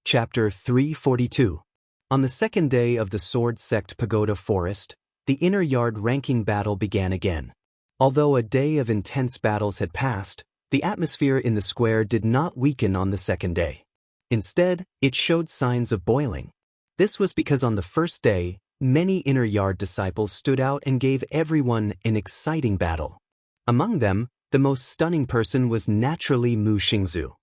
Chapter 342. On the second day of the Sword Sect Pagoda Forest, the inner yard ranking battle began again. Although a day of intense battles had passed, the atmosphere in the square did not weaken on the second day. Instead, it showed signs of boiling. This was because on the first day, many inner yard disciples stood out and gave everyone an exciting battle. Among them, the most stunning person was naturally Mu Xingzu.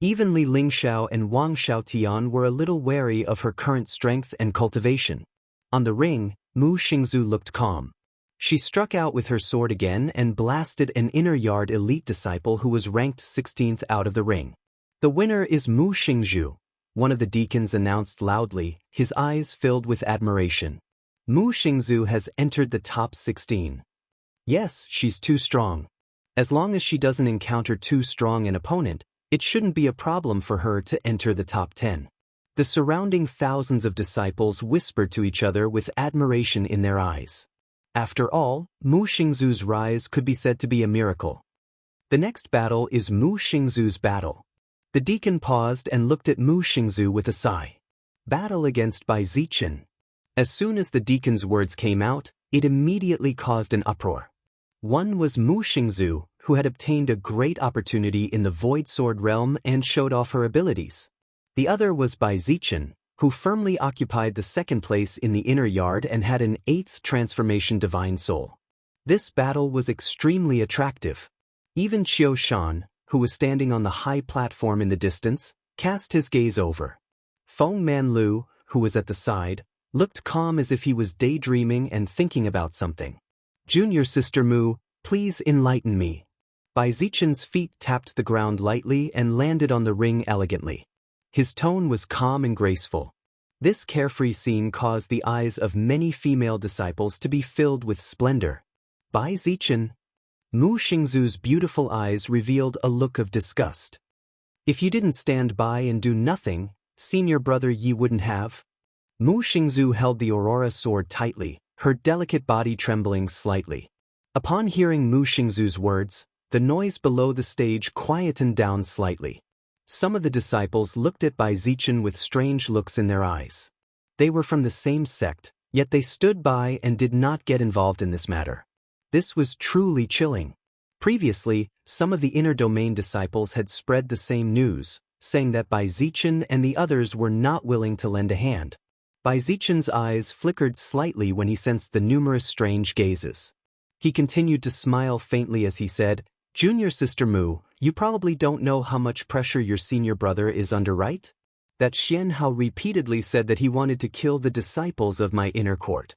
Even Li Lingxiao and Wang Xiaotian were a little wary of her current strength and cultivation. On the ring, Mu Xingzu looked calm. She struck out with her sword again and blasted an inner yard elite disciple who was ranked 16th out of the ring. "The winner is Mu Xingzu," one of the deacons announced loudly, his eyes filled with admiration. "Mu Xingzu has entered the top 16. Yes, she's too strong. As long as she doesn't encounter too strong an opponent, it shouldn't be a problem for her to enter the top 10. The surrounding thousands of disciples whispered to each other with admiration in their eyes. After all, Mu Xingzu's rise could be said to be a miracle. The next battle is Mu Xingzu's battle. The deacon paused and looked at Mu Xingzu with a sigh. Battle against Bai Zichen. As soon as the deacon's words came out, it immediately caused an uproar. One was Mu Xingzu, who had obtained a great opportunity in the Void Sword realm and showed off her abilities. The other was Bai Zichen, who firmly occupied the second place in the inner yard and had an 8th transformation divine soul. This battle was extremely attractive. Even Qiu Shan, who was standing on the high platform in the distance, cast his gaze over. Feng Manlu, who was at the side, looked calm as if he was daydreaming and thinking about something. "Junior Sister Mu, please enlighten me." Bai Zichen's feet tapped the ground lightly and landed on the ring elegantly. His tone was calm and graceful. This carefree scene caused the eyes of many female disciples to be filled with splendor. "Bai Zichen?" Mu Xingzu's beautiful eyes revealed a look of disgust. "If you didn't stand by and do nothing, senior brother, ye wouldn't have." Mu Xingzu held the Aurora sword tightly, her delicate body trembling slightly. Upon hearing Mu Xingzu's words, the noise below the stage quietened down slightly. Some of the disciples looked at Bai Zichen with strange looks in their eyes. They were from the same sect, yet they stood by and did not get involved in this matter. This was truly chilling. Previously, some of the inner domain disciples had spread the same news, saying that Bai Zichen and the others were not willing to lend a hand. Bai Zichen's eyes flickered slightly when he sensed the numerous strange gazes. He continued to smile faintly as he said, "Junior Sister Mu, you probably don't know how much pressure your senior brother is under, right? That Xian Hao repeatedly said that he wanted to kill the disciples of my inner court.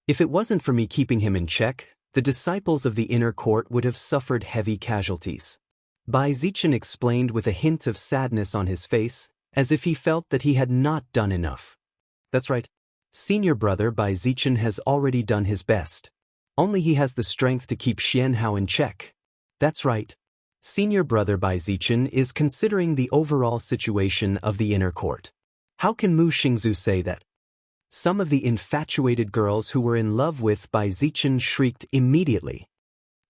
If it wasn't for me keeping him in check, the disciples of the inner court would have suffered heavy casualties." Bai Zichen explained with a hint of sadness on his face, as if he felt that he had not done enough. "That's right. Senior brother Bai Zichen has already done his best. Only he has the strength to keep Xian Hao in check. That's right. Senior brother Bai Zichen is considering the overall situation of the inner court. How can Mu Xingzu say that?" Some of the infatuated girls who were in love with Bai Zichen shrieked immediately.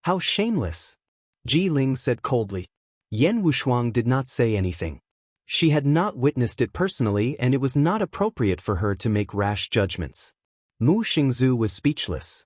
"How shameless!" Ji Ling said coldly. Yan Wushuang did not say anything. She had not witnessed it personally and it was not appropriate for her to make rash judgments. Mu Xingzu was speechless.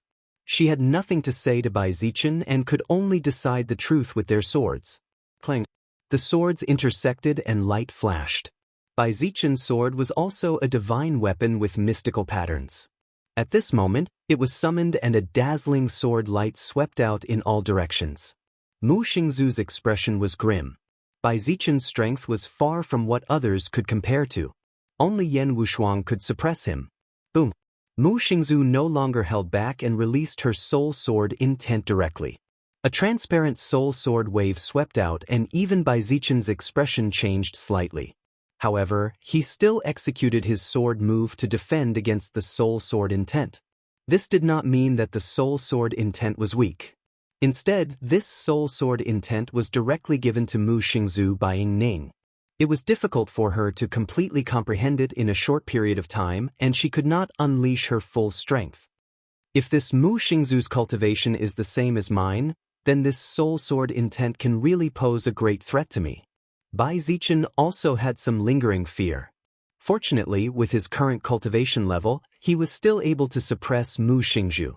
She had nothing to say to Bai Zichen and could only decide the truth with their swords. Clang. The swords intersected and light flashed. Bai Zichen's sword was also a divine weapon with mystical patterns. At this moment, it was summoned and a dazzling sword light swept out in all directions. Mu Xingzu's expression was grim. Bai Zichen's strength was far from what others could compare to. Only Yan Wushuang could suppress him. Boom. Mu Xingzu no longer held back and released her soul sword intent directly. A transparent soul sword wave swept out and even Bai Zichen's expression changed slightly. However, he still executed his sword move to defend against the soul sword intent. This did not mean that the soul sword intent was weak. Instead, this soul sword intent was directly given to Mu Xingzu by Ying Ning. It was difficult for her to completely comprehend it in a short period of time, and she could not unleash her full strength. If this Mu Xingzu's cultivation is the same as mine, then this soul sword intent can really pose a great threat to me. Bai Zichen also had some lingering fear. Fortunately, with his current cultivation level, he was still able to suppress Mu Xingzhu.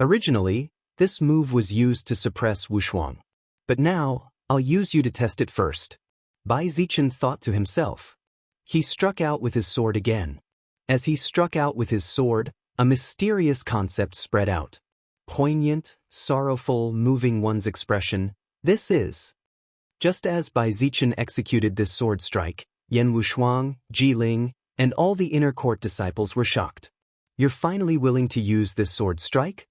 Originally, this move was used to suppress Wushuang. But now, I'll use you to test it first. Bai Zichen thought to himself. He struck out with his sword again. As he struck out with his sword, a mysterious concept spread out. Poignant, sorrowful, moving one's expression, this is. Just as Bai Zichen executed this sword strike, Yan Wushuang, Ji Ling, and all the inner court disciples were shocked. You're finally willing to use this sword strike?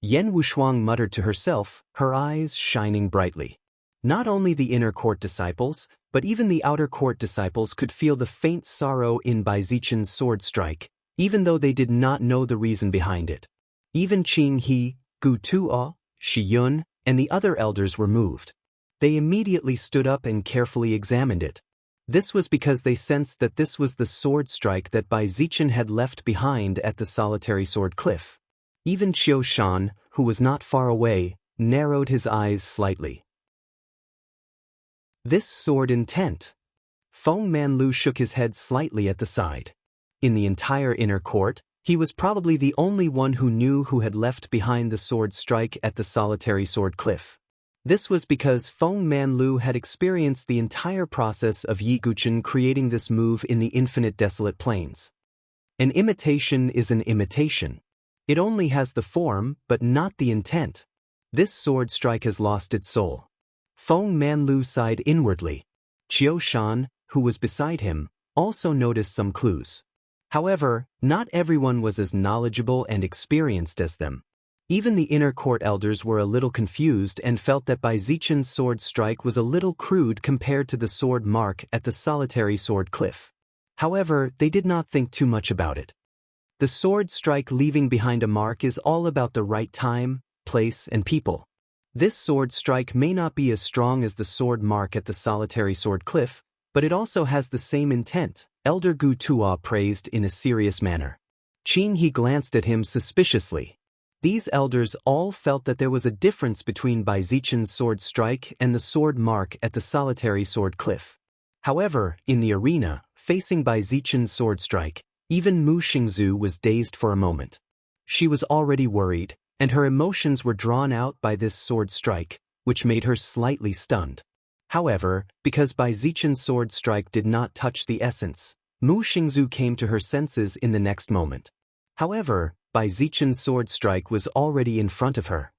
Yan Wushuang muttered to herself, her eyes shining brightly. Not only the inner court disciples, but even the outer court disciples could feel the faint sorrow in Bai Zichen's sword strike, even though they did not know the reason behind it. Even Qing He, Gu Tuo, Shi Yun, and the other elders were moved. They immediately stood up and carefully examined it. This was because they sensed that this was the sword strike that Bai Zichen had left behind at the solitary sword cliff. Even Qiu Shan, who was not far away, narrowed his eyes slightly. This sword intent. Feng Manlu shook his head slightly at the side. In the entire inner court, he was probably the only one who knew who had left behind the sword strike at the solitary sword cliff. This was because Feng Manlu had experienced the entire process of Yi Guchen creating this move in the infinite desolate plains. An imitation is an imitation. It only has the form, but not the intent. This sword strike has lost its soul. Feng Manlu sighed inwardly. Qiu Shan, who was beside him, also noticed some clues. However, not everyone was as knowledgeable and experienced as them. Even the inner court elders were a little confused and felt that Bai Zichen's sword strike was a little crude compared to the sword mark at the solitary sword cliff. However, they did not think too much about it. The sword strike leaving behind a mark is all about the right time, place, and people. This sword strike may not be as strong as the sword mark at the solitary sword cliff, but it also has the same intent, Elder Gu Tuo praised in a serious manner. Qin He glanced at him suspiciously. These elders all felt that there was a difference between Bai Zichen's sword strike and the sword mark at the solitary sword cliff. However, in the arena, facing Bai Zichen's sword strike, even Mu Xingzhu was dazed for a moment. She was already worried, and her emotions were drawn out by this sword strike, which made her slightly stunned. However, because Bai Zichen's sword strike did not touch the essence, Mu Xingzhu came to her senses in the next moment. However, Bai Zichen's sword strike was already in front of her.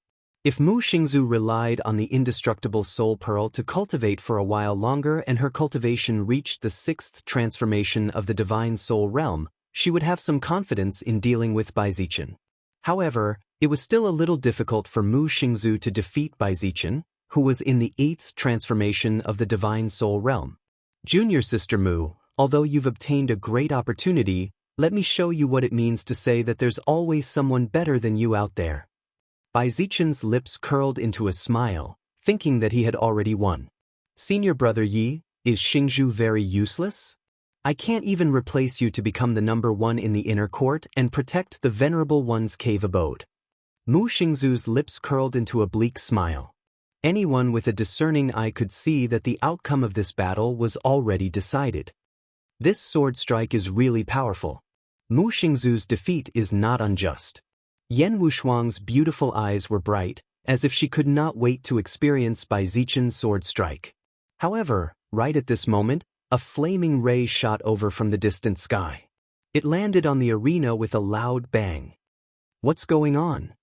If Mu Xingzhu relied on the indestructible soul pearl to cultivate for a while longer and her cultivation reached the 6th transformation of the divine soul realm, she would have some confidence in dealing with Bai Zichen. However, it was still a little difficult for Mu Xingzhu to defeat Bai Zichen, who was in the 8th transformation of the divine soul realm. Junior Sister Mu, although you've obtained a great opportunity, let me show you what it means to say that there's always someone better than you out there. Bai Zichen's lips curled into a smile, thinking that he had already won. Senior brother Yi, is Xingzhu very useless? I can't even replace you to become the number 1 in the inner court and protect the Venerable One's cave abode. Mu Xingzhu's lips curled into a bleak smile. Anyone with a discerning eye could see that the outcome of this battle was already decided. This sword strike is really powerful. Mu Xingzhu's defeat is not unjust. Yan Wushuang's beautiful eyes were bright, as if she could not wait to experience Bai Zichen's sword strike. However, right at this moment, a flaming ray shot over from the distant sky. It landed on the arena with a loud bang. What's going on?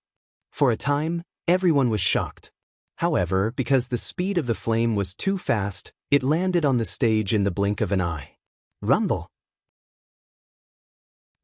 For a time, everyone was shocked. However, because the speed of the flame was too fast, it landed on the stage in the blink of an eye. Rumble!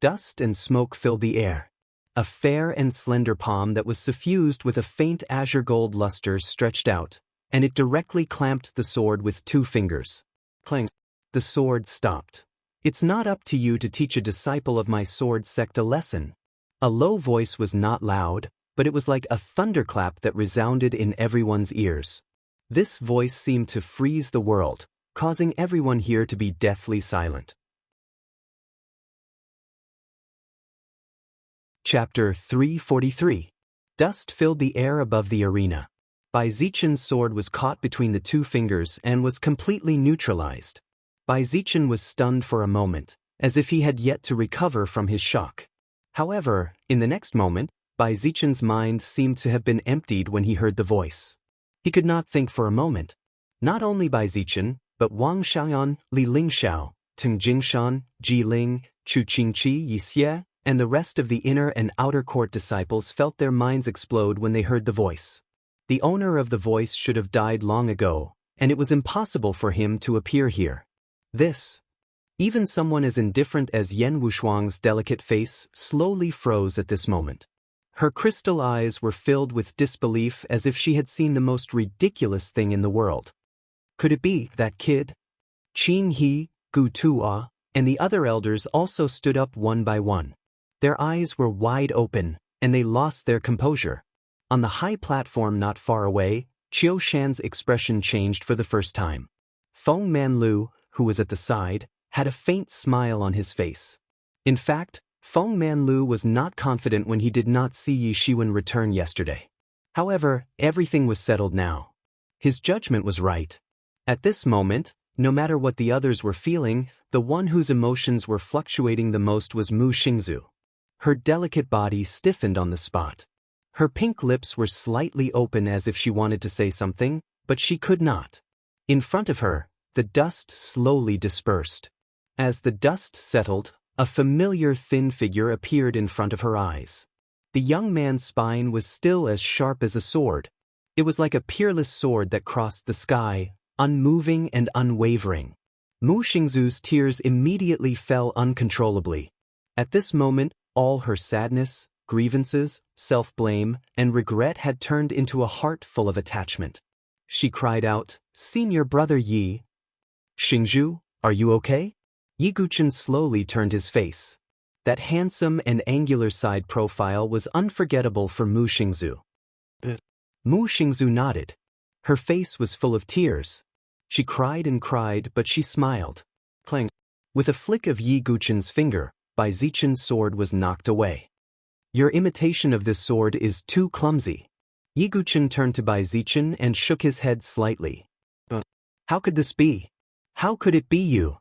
Dust and smoke filled the air. A fair and slender palm that was suffused with a faint azure gold luster stretched out, and it directly clamped the sword with 2 fingers. Clang! The sword stopped. It's not up to you to teach a disciple of my sword sect a lesson. A low voice was not loud, but it was like a thunderclap that resounded in everyone's ears. This voice seemed to freeze the world, causing everyone here to be deathly silent. Chapter 343. Dust filled the air above the arena. Bai Zichen's sword was caught between the two fingers and was completely neutralized. Bai Zichen was stunned for a moment, as if he had yet to recover from his shock. However, in the next moment, Bai Zichen's mind seemed to have been emptied when he heard the voice. He could not think for a moment. Not only Bai Zichen, but Wang Xiaoyan, Li Lingxiao, Teng Jingshan, Ji Ling, Chu Qingqi, Yi Xie, and the rest of the inner and outer court disciples felt their minds explode when they heard the voice. The owner of the voice should have died long ago, and it was impossible for him to appear here. Even someone as indifferent as Yan Wushuang's delicate face slowly froze at this moment. Her crystal eyes were filled with disbelief as if she had seen the most ridiculous thing in the world. Could it be that kid? Qin He, Gu Tuo, and the other elders also stood up one by one. Their eyes were wide open, and they lost their composure. On the high platform not far away, Qiu Shan's expression changed for the first time. Feng Manlu, who was at the side, had a faint smile on his face. In fact, Feng Manlu was not confident when he did not see Yi Shiwen return yesterday. However, everything was settled now. His judgment was right. At this moment, no matter what the others were feeling, the one whose emotions were fluctuating the most was Mu Xingzu. Her delicate body stiffened on the spot. Her pink lips were slightly open as if she wanted to say something, but she could not. In front of her, the dust slowly dispersed. As the dust settled, a familiar thin figure appeared in front of her eyes. The young man's spine was still as sharp as a sword. It was like a peerless sword that crossed the sky, unmoving and unwavering. Mu Xingzu's tears immediately fell uncontrollably. At this moment, all her sadness, grievances, self-blame, and regret had turned into a heart full of attachment. She cried out, "Senior brother Yi! Xingzhu, are you okay?" Yi Guchen slowly turned his face. That handsome and angular side profile was unforgettable for Mu Xingzu. Mu Xingzu nodded. Her face was full of tears. She cried and cried, but she smiled. Clang! With a flick of Yi Guchen's finger, Bai Zichen's sword was knocked away. "Your imitation of this sword is too clumsy." Yi Guchen turned to Bai Zichen and shook his head slightly. "How could this be? How could it be you?"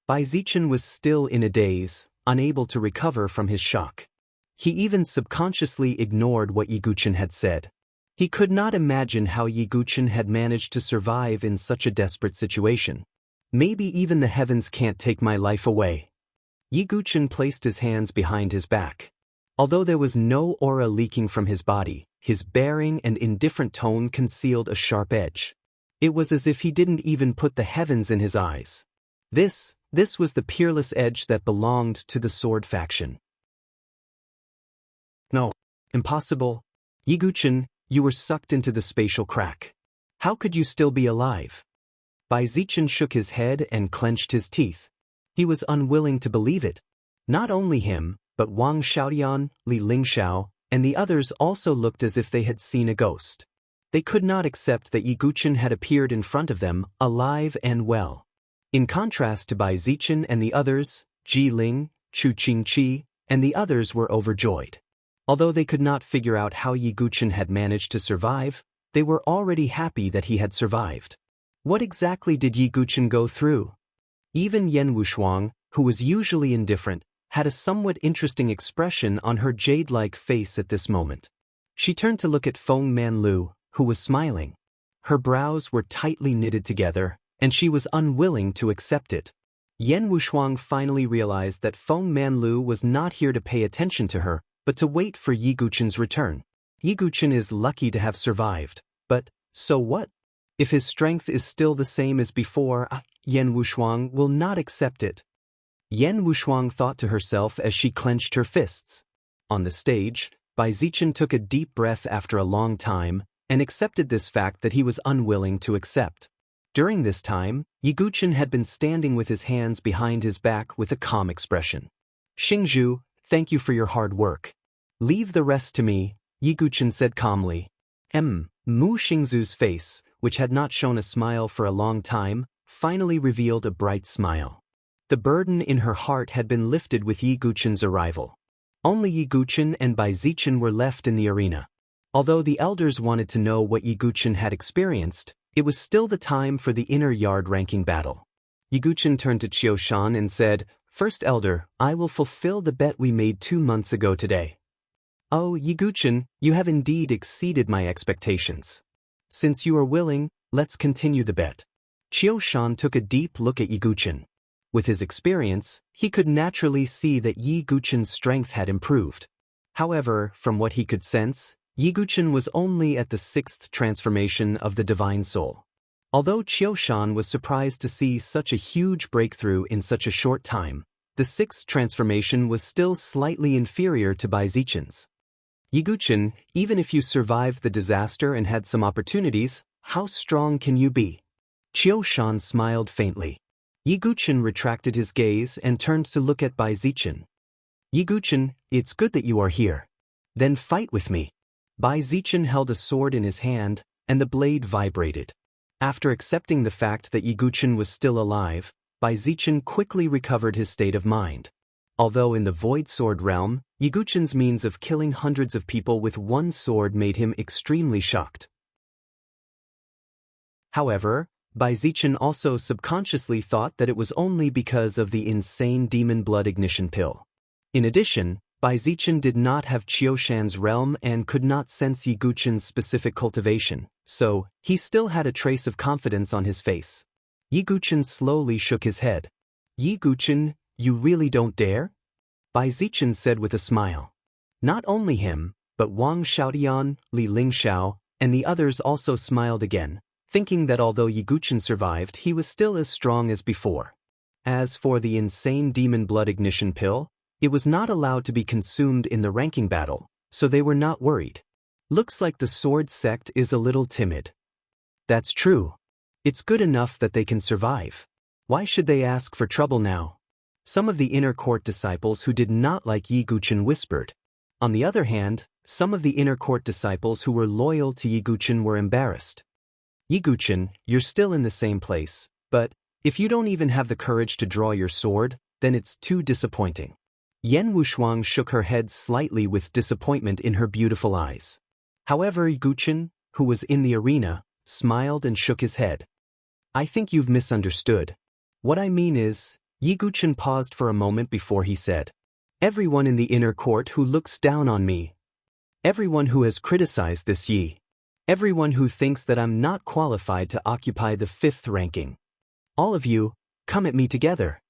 Bai Zichen was still in a daze, unable to recover from his shock. He even subconsciously ignored what Yi Guchen had said. He could not imagine how Yi Guchen had managed to survive in such a desperate situation. "Maybe even the heavens can't take my life away." Yi Guchen placed his hands behind his back. Although there was no aura leaking from his body, his bearing and indifferent tone concealed a sharp edge. It was as if he didn't even put the heavens in his eyes. This was the peerless edge that belonged to the sword faction. "No. Impossible. Yi Guchen, you were sucked into the spatial crack. How could you still be alive?" Bai Zichen shook his head and clenched his teeth. He was unwilling to believe it. Not only him, but Wang Xiaoyan, Li Lingxiao, and the others also looked as if they had seen a ghost. They could not accept that Yi Guchen had appeared in front of them, alive and well. In contrast to Bai Zichen and the others, Ji Ling, Chu Qingqi, and the others were overjoyed. Although they could not figure out how Yi Guchen had managed to survive, they were already happy that he had survived. What exactly did Yi Guchen go through? Even Yan Wushuang, who was usually indifferent, had a somewhat interesting expression on her jade-like face at this moment. She turned to look at Feng Manlu, who was smiling. Her brows were tightly knitted together, and she was unwilling to accept it. Yan Wushuang finally realized that Feng Manlu was not here to pay attention to her, but to wait for Yi Guchen's return. Yi Guchen is lucky to have survived, but so what? If his strength is still the same as before, Yan Wushuang will not accept it. Yan Wushuang thought to herself as she clenched her fists. On the stage, Bai Zichen took a deep breath after a long time, and accepted this fact that he was unwilling to accept. During this time, Yi Guchen had been standing with his hands behind his back with a calm expression. "Xingzhu, thank you for your hard work. Leave the rest to me," Yi Guchen said calmly. Mu Xingzhu's face, which had not shown a smile for a long time, finally revealed a bright smile. The burden in her heart had been lifted with Yi Guchen's arrival. Only Yi Guchen and Bai Zichen were left in the arena. Although the elders wanted to know what Yiguchen had experienced, it was still the time for the inner yard ranking battle. Yiguchen turned to Qiushan and said, "First elder, I will fulfill the bet we made 2 months ago today." "Oh, Yiguchen, you have indeed exceeded my expectations. Since you are willing, let's continue the bet." Qiushan took a deep look at Yiguchen. With his experience, he could naturally see that Yiguchen's strength had improved. However, from what he could sense, Yiguchen was only at the 6th transformation of the Divine Soul. Although Qiushan was surprised to see such a huge breakthrough in such a short time, the 6th transformation was still slightly inferior to Baizichen's. "Yiguchen, even if you survived the disaster and had some opportunities, how strong can you be?" Qiushan smiled faintly. Yiguchen retracted his gaze and turned to look at Baizichen. "Yiguchen, it's good that you are here. Then fight with me." Baizichen held a sword in his hand, and the blade vibrated. After accepting the fact that Yiguchen was still alive, Baizichen quickly recovered his state of mind. Although in the Void Sword realm, Yiguchen's means of killing hundreds of people with one sword made him extremely shocked. However, Baizichen also subconsciously thought that it was only because of the insane demon blood ignition pill. In addition, Baizichen did not have Qiushan's realm and could not sense Yiguchen's specific cultivation, so he still had a trace of confidence on his face. Yiguchen slowly shook his head. "Yiguchen, you really don't dare?" Baizichen said with a smile. Not only him, but Wang Xiaotian, Li Lingxiao, and the others also smiled again, thinking that although Yiguchen survived, he was still as strong as before. As for the insane demon blood ignition pill, it was not allowed to be consumed in the ranking battle, so they were not worried. "Looks like the sword sect is a little timid." "That's true. It's good enough that they can survive. Why should they ask for trouble now?" Some of the inner court disciples who did not like Yiguchen whispered. On the other hand, some of the inner court disciples who were loyal to Yiguchen were embarrassed. "Yiguchen, you're still in the same place, but if you don't even have the courage to draw your sword, then it's too disappointing." Yan Wushuang shook her head slightly with disappointment in her beautiful eyes. However, Yiguchen, who was in the arena, smiled and shook his head. "I think you've misunderstood. What I mean is," Yiguchen paused for a moment before he said, "everyone in the inner court who looks down on me. Everyone who has criticized this Yi. Everyone who thinks that I'm not qualified to occupy the 5th ranking. All of you, come at me together."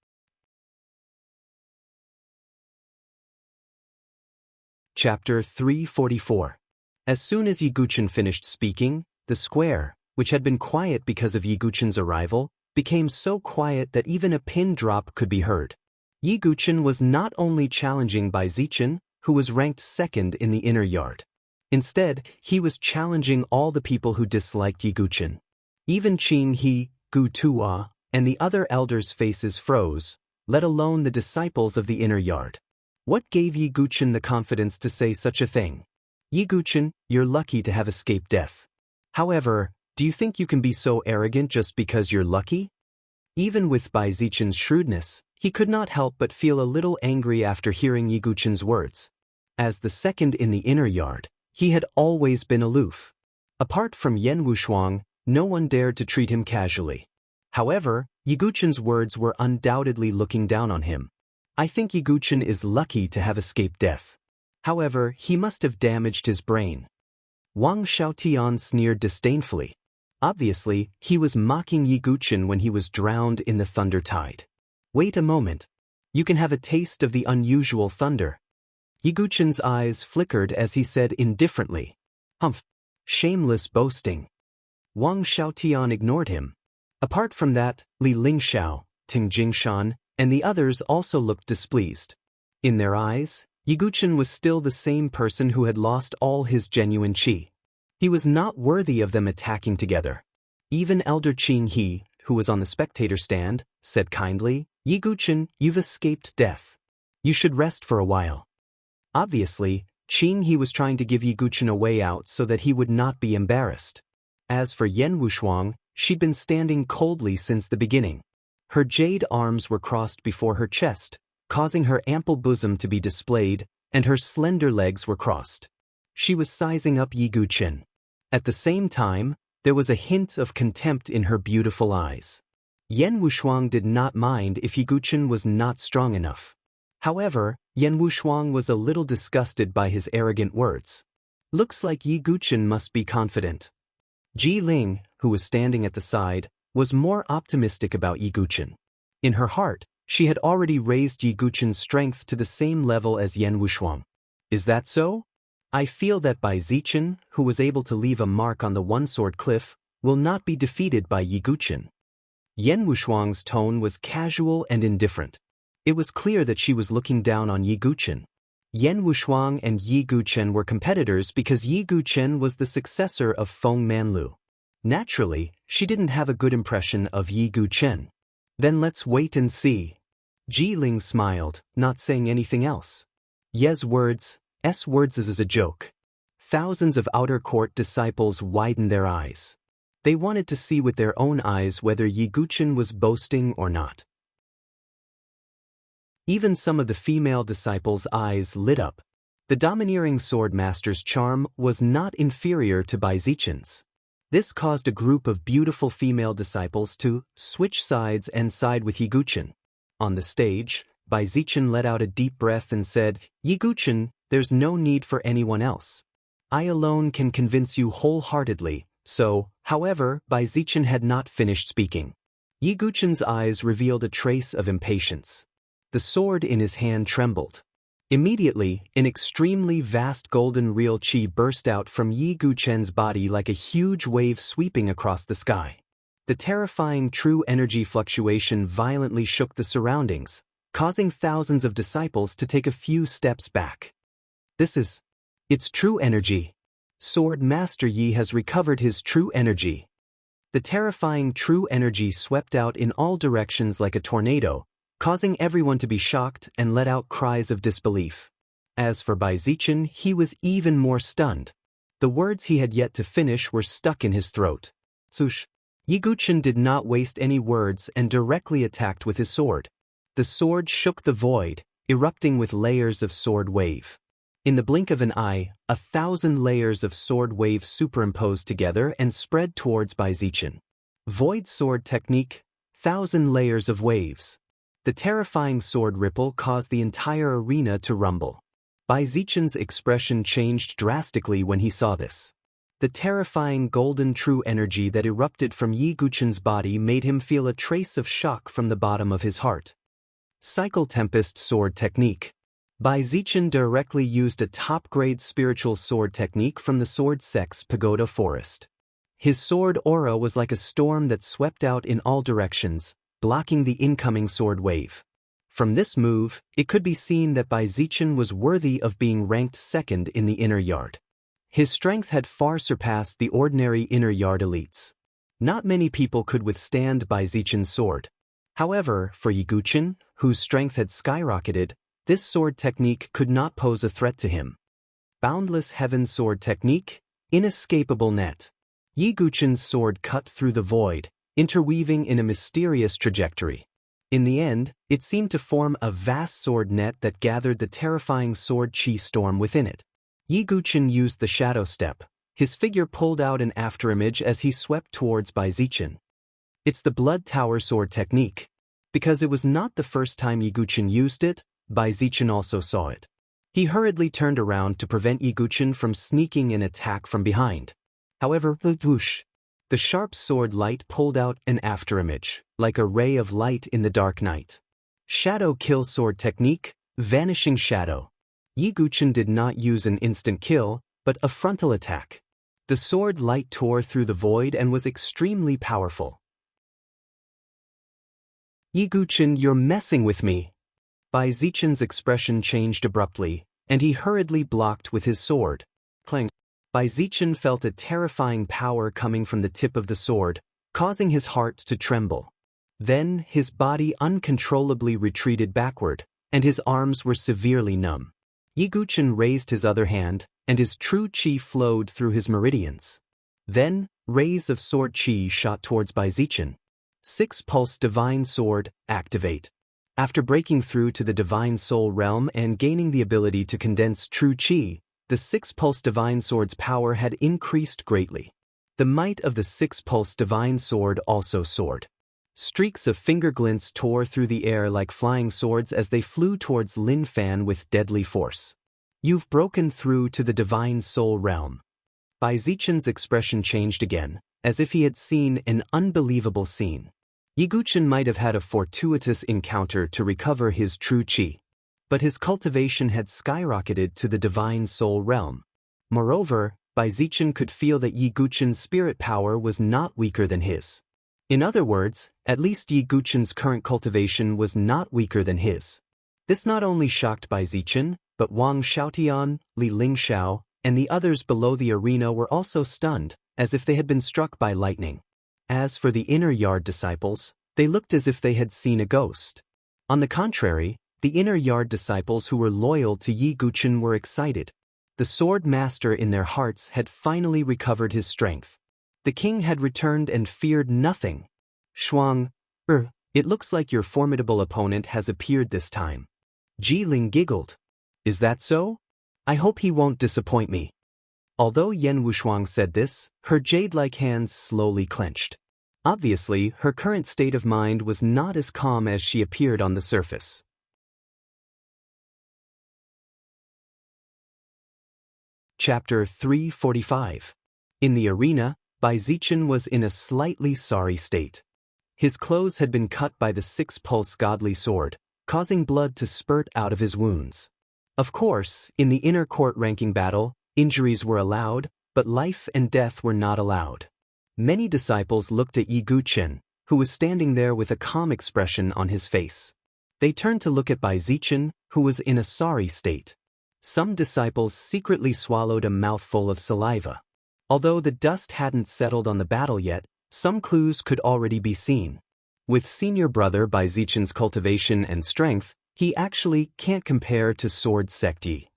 Chapter 344. As soon as Yiguchen finished speaking, the square, which had been quiet because of Yiguchen's arrival, became so quiet that even a pin drop could be heard. Yiguchen was not only challenging Baizichen, who was ranked 2nd in the inner yard. Instead, he was challenging all the people who disliked Yiguchen. Even Qin He, Gu Tuwa, and the other elders' faces froze, let alone the disciples of the inner yard. What gave Yiguchen the confidence to say such a thing? "Yiguchen, you're lucky to have escaped death. However, do you think you can be so arrogant just because you're lucky?" Even with Baizichen's shrewdness, he could not help but feel a little angry after hearing Yiguchen's words. As the 2nd in the inner yard, he had always been aloof. Apart from Yan Wushuang, no one dared to treat him casually. However, Yiguchen's words were undoubtedly looking down on him. "I think Yiguchen is lucky to have escaped death. However, he must have damaged his brain." Wang Xiaotian sneered disdainfully. Obviously, he was mocking Yiguchen when he was drowned in the thunder tide. "Wait a moment. You can have a taste of the unusual thunder." Yiguchen's eyes flickered as he said indifferently, "Humph. Shameless boasting." Wang Xiaotian ignored him. Apart from that, Li Lingxiao, Ting Jingshan, and the others also looked displeased. In their eyes, Yiguchen was still the same person who had lost all his genuine qi. He was not worthy of them attacking together. Even Elder Qin He, who was on the spectator stand, said kindly, "Yiguchen, you've escaped death. You should rest for a while." Obviously, Qin He was trying to give Yiguchen a way out so that he would not be embarrassed. As for Yan Wushuang, she'd been standing coldly since the beginning. Her jade arms were crossed before her chest, causing her ample bosom to be displayed, and her slender legs were crossed. She was sizing up Yi Guqin. At the same time, there was a hint of contempt in her beautiful eyes. Yan Wushuang did not mind if Yi Guqin was not strong enough. However, Yan Wushuang was a little disgusted by his arrogant words. Looks like Yi Guqin must be confident. Ji Ling, who was standing at the side, was more optimistic about Yi Guqin. In her heart, she had already raised Yi Guqin's strength to the same level as Yan Wushuang. Is that so? I feel that Bai Zichen, who was able to leave a mark on the one-sword cliff, will not be defeated by Yi Guqin. Yan Wushuang's tone was casual and indifferent. It was clear that she was looking down on Yi Guqin. Yan Wushuang and Yi Guqin were competitors because Yi Guqin was the successor of Feng Manlu. Naturally, she didn't have a good impression of Yi Guqin. Then let's wait and see. Ji Ling smiled, not saying anything else. Ye's words is a joke. Thousands of outer court disciples widened their eyes. They wanted to see with their own eyes whether Yi Guqin was boasting or not. Even some of the female disciples' eyes lit up. The domineering sword master's charm was not inferior to Bai Zichen's. This caused a group of beautiful female disciples to switch sides and side with Yi Guqin. On the stage, Bai Zichen let out a deep breath and said, "Yi Guqin, there's no need for anyone else. I alone can convince you wholeheartedly." However, Bai Zichen had not finished speaking. Yi Guqin's eyes revealed a trace of impatience. The sword in his hand trembled. Immediately, an extremely vast golden real qi burst out from Yi Guqin's body like a huge wave sweeping across the sky. The terrifying true energy fluctuation violently shook the surroundings, causing thousands of disciples to take a few steps back. It's true energy. Sword Master Yi has recovered his true energy. The terrifying true energy swept out in all directions like a tornado, causing everyone to be shocked and let out cries of disbelief. As for Bai Zichen, he was even more stunned. The words he had yet to finish were stuck in his throat. Yi Guqin did not waste any words and directly attacked with his sword. The sword shook the void, erupting with layers of sword wave. In the blink of an eye, 1,000 layers of sword wave superimposed together and spread towards Bai Zichen. Void sword technique, 1,000 layers of waves. The terrifying sword ripple caused the entire arena to rumble. Bai Zichen's expression changed drastically when he saw this. The terrifying golden true energy that erupted from Yi Guqin's body made him feel a trace of shock from the bottom of his heart. Cycle Tempest Sword Technique. Bai Zichen directly used a top-grade spiritual sword technique from the Sword Sect's Pagoda Forest. His sword aura was like a storm that swept out in all directions, blocking the incoming sword wave. From this move, it could be seen that Bai Zichen was worthy of being ranked second in the inner yard. His strength had far surpassed the ordinary inner yard elites. Not many people could withstand Bai Zichen's sword. However, for Yi Guqin, whose strength had skyrocketed, this sword technique could not pose a threat to him. Boundless Heaven Sword Technique, Inescapable Net. Yi Guqin's sword cut through the void, interweaving in a mysterious trajectory. In the end, it seemed to form a vast sword net that gathered the terrifying sword qi storm within it. Yi Guqin used the shadow step. His figure pulled out an afterimage as he swept towards Bai Zichen. It's the Blood Tower Sword Technique. Because it was not the first time Yi Guqin used it, Bai Zichen also saw it. He hurriedly turned around to prevent Yi Guqin from sneaking an attack from behind. However, whoosh! The sharp sword light pulled out an afterimage, like a ray of light in the dark night. Shadow Kill Sword Technique, Vanishing Shadow. Yi Guqin did not use an instant kill, but a frontal attack. The sword light tore through the void and was extremely powerful. Yi Guqin, you're messing with me. Bai Zichen's expression changed abruptly, and he hurriedly blocked with his sword. Clang. Bai Zichen felt a terrifying power coming from the tip of the sword, causing his heart to tremble. Then, his body uncontrollably retreated backward, and his arms were severely numb. Yi Guqin raised his other hand, and his true qi flowed through his meridians. Then, rays of sword qi shot towards Bai Zichen. 6-Pulse Divine Sword, activate. After breaking through to the Divine Soul realm and gaining the ability to condense true qi, the six-pulse divine sword's power had increased greatly. The might of the six-pulse divine sword also soared. Streaks of finger glints tore through the air like flying swords as they flew towards Lin Fan with deadly force. You've broken through to the divine soul realm. Bai Zichen's expression changed again, as if he had seen an unbelievable scene. Yi Guchen might have had a fortuitous encounter to recover his true qi, but his cultivation had skyrocketed to the divine soul realm. Moreover, Bai Zichen could feel that Yi Guchen's spirit power was not weaker than his. In other words, at least Yi Guchen's current cultivation was not weaker than his. This not only shocked Bai Zichen, but Wang Xiaotian, Li Lingxiao, and the others below the arena were also stunned, as if they had been struck by lightning. As for the inner yard disciples, they looked as if they had seen a ghost. On the contrary, the inner yard disciples who were loyal to Yi Guchen were excited. The sword master in their hearts had finally recovered his strength. The king had returned and feared nothing. Shuang, it looks like your formidable opponent has appeared this time. Ji Ling giggled. Is that so? I hope he won't disappoint me. Although Yan Wushuang said this, her jade-like hands slowly clenched. Obviously, her current state of mind was not as calm as she appeared on the surface. Chapter 345. In the arena, Bai Zichen was in a slightly sorry state. His clothes had been cut by the six-pulse godly sword, causing blood to spurt out of his wounds. Of course, in the inner court ranking battle, injuries were allowed, but life and death were not allowed. Many disciples looked at Yi Guchen, who was standing there with a calm expression on his face. They turned to look at Bai Zichen, who was in a sorry state. Some disciples secretly swallowed a mouthful of saliva. Although the dust hadn't settled on the battle yet, some clues could already be seen. With senior brother Bai Zichen's cultivation and strength, he actually can't compare to sword sect Yi.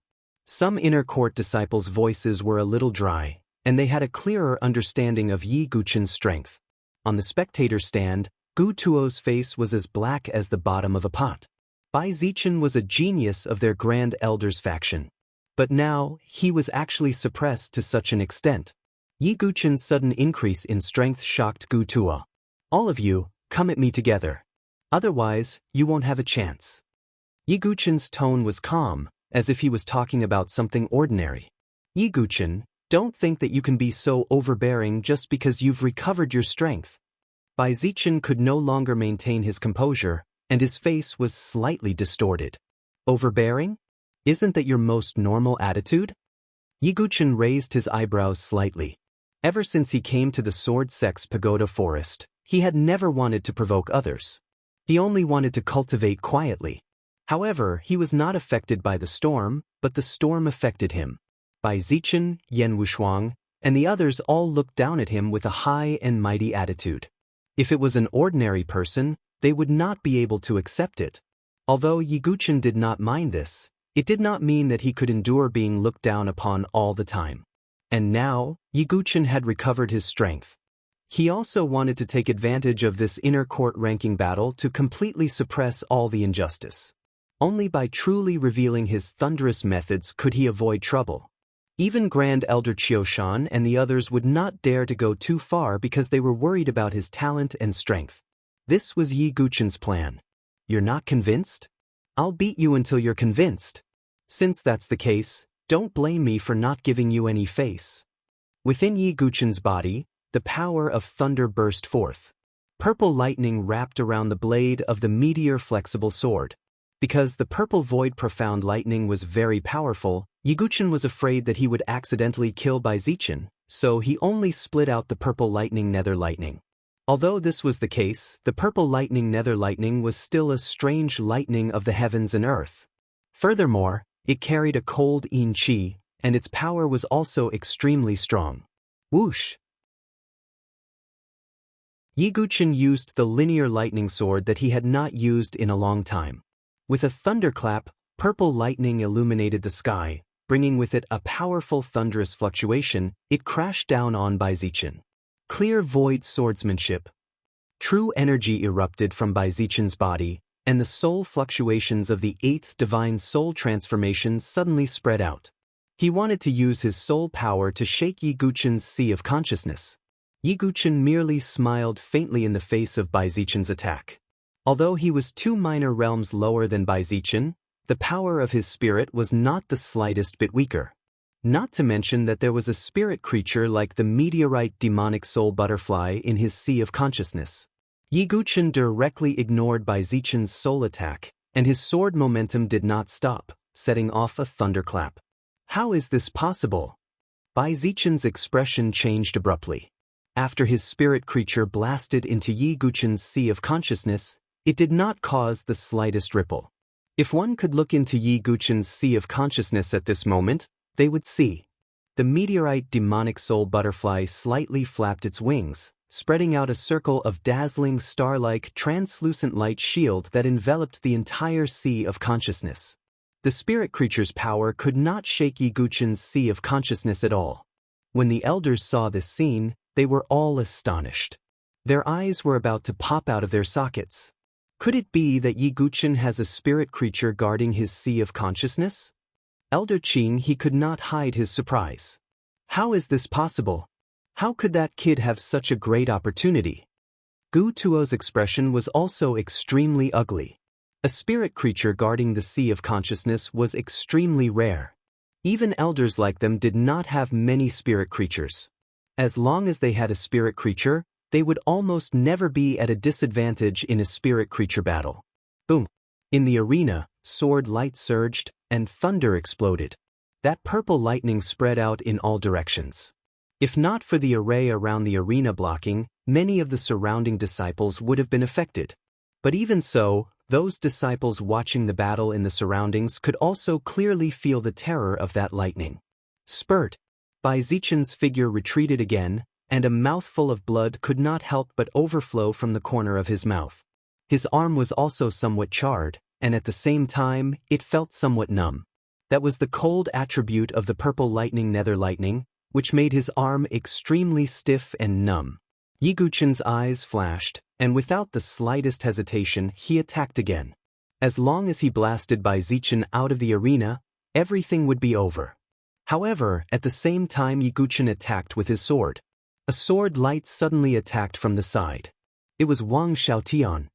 Some inner court disciples' voices were a little dry, and they had a clearer understanding of Yi Guchen's strength. On the spectator stand, Gu Tuo's face was as black as the bottom of a pot. Bai Zichen was a genius of their Grand Elders faction. But now, he was actually suppressed to such an extent. Yi Guchen's sudden increase in strength shocked Gu Tuo. All of you, come at me together. Otherwise, you won't have a chance. Yi Guchen's tone was calm, as if he was talking about something ordinary. Yi Guchen, don't think that you can be so overbearing just because you've recovered your strength. Bai Zichen could no longer maintain his composure, and his face was slightly distorted. Overbearing? Isn't that your most normal attitude? Yi Guchen raised his eyebrows slightly. Ever since he came to the Sword Sect's Pagoda Forest, he had never wanted to provoke others. He only wanted to cultivate quietly. However, he was not affected by the storm, but the storm affected him. Bai Zichen, Yan Wushuang, and the others all looked down at him with a high and mighty attitude. If it was an ordinary person, they would not be able to accept it. Although Yi Guchen did not mind this, it did not mean that he could endure being looked down upon all the time. And now, Yi Guchen had recovered his strength. He also wanted to take advantage of this inner court ranking battle to completely suppress all the injustice. Only by truly revealing his thunderous methods could he avoid trouble. Even Grand Elder Qiushan and the others would not dare to go too far because they were worried about his talent and strength. This was Yi Guchen's plan. You're not convinced? I'll beat you until you're convinced. Since that's the case, don't blame me for not giving you any face. Within Yi Guchen's body, the power of thunder burst forth. Purple lightning wrapped around the blade of the meteor flexible sword. Because the purple void profound lightning was very powerful, Yi Guchen was afraid that he would accidentally kill Bai Zichen, so he only split out the purple lightning nether lightning. Although this was the case, the purple lightning nether lightning was still a strange lightning of the heavens and earth. Furthermore, it carried a cold yin qi, and its power was also extremely strong. Whoosh! Yi Guchen used the linear lightning sword that he had not used in a long time. With a thunderclap, purple lightning illuminated the sky, bringing with it a powerful thunderous fluctuation. It crashed down on Bai Zichen. Clear void swordsmanship. True energy erupted from Bai Zichen's body, and the soul fluctuations of the 8th divine soul transformation suddenly spread out. He wanted to use his soul power to shake Yi Guchen's sea of consciousness. Yi Guchen merely smiled faintly in the face of Bai Zichen's attack. Although he was 2 minor realms lower than Bai Zichen, the power of his spirit was not the slightest bit weaker. Not to mention that there was a spirit creature like the meteorite demonic soul butterfly in his sea of consciousness. Yi Guchen directly ignored Bai Zichen's soul attack, and his sword momentum did not stop, setting off a thunderclap. How is this possible? Bai Zichen's expression changed abruptly. After his spirit creature blasted into Yi Guchen's sea of consciousness, it did not cause the slightest ripple. If one could look into Yi Guchen's sea of consciousness at this moment, they would see. The meteorite demonic soul butterfly slightly flapped its wings, spreading out a circle of dazzling star-like translucent light shield that enveloped the entire sea of consciousness. The spirit creature's power could not shake Yi Guchen's sea of consciousness at all. When the elders saw this scene, they were all astonished. Their eyes were about to pop out of their sockets. Could it be that Yi Guchen has a spirit creature guarding his sea of consciousness? Elder Qing, he could not hide his surprise. How is this possible? How could that kid have such a great opportunity? Gu Tuo's expression was also extremely ugly. A spirit creature guarding the sea of consciousness was extremely rare. Even elders like them did not have many spirit creatures. As long as they had a spirit creature, they would almost never be at a disadvantage in a spirit creature battle. Boom! In the arena, sword light surged, and thunder exploded. That purple lightning spread out in all directions. If not for the array around the arena blocking, many of the surrounding disciples would have been affected. But even so, those disciples watching the battle in the surroundings could also clearly feel the terror of that lightning. Spurt! Bai Zichen's figure retreated again, and a mouthful of blood could not help but overflow from the corner of his mouth. His arm was also somewhat charred, and at the same time, it felt somewhat numb. That was the cold attribute of the purple lightning nether lightning, which made his arm extremely stiff and numb. Yi Guchen's eyes flashed, and without the slightest hesitation, he attacked again. As long as he blasted Bai Zichen out of the arena, everything would be over. However, at the same time Yi Guchen attacked with his sword. A sword light suddenly attacked from the side. It was Wang Xiaotian.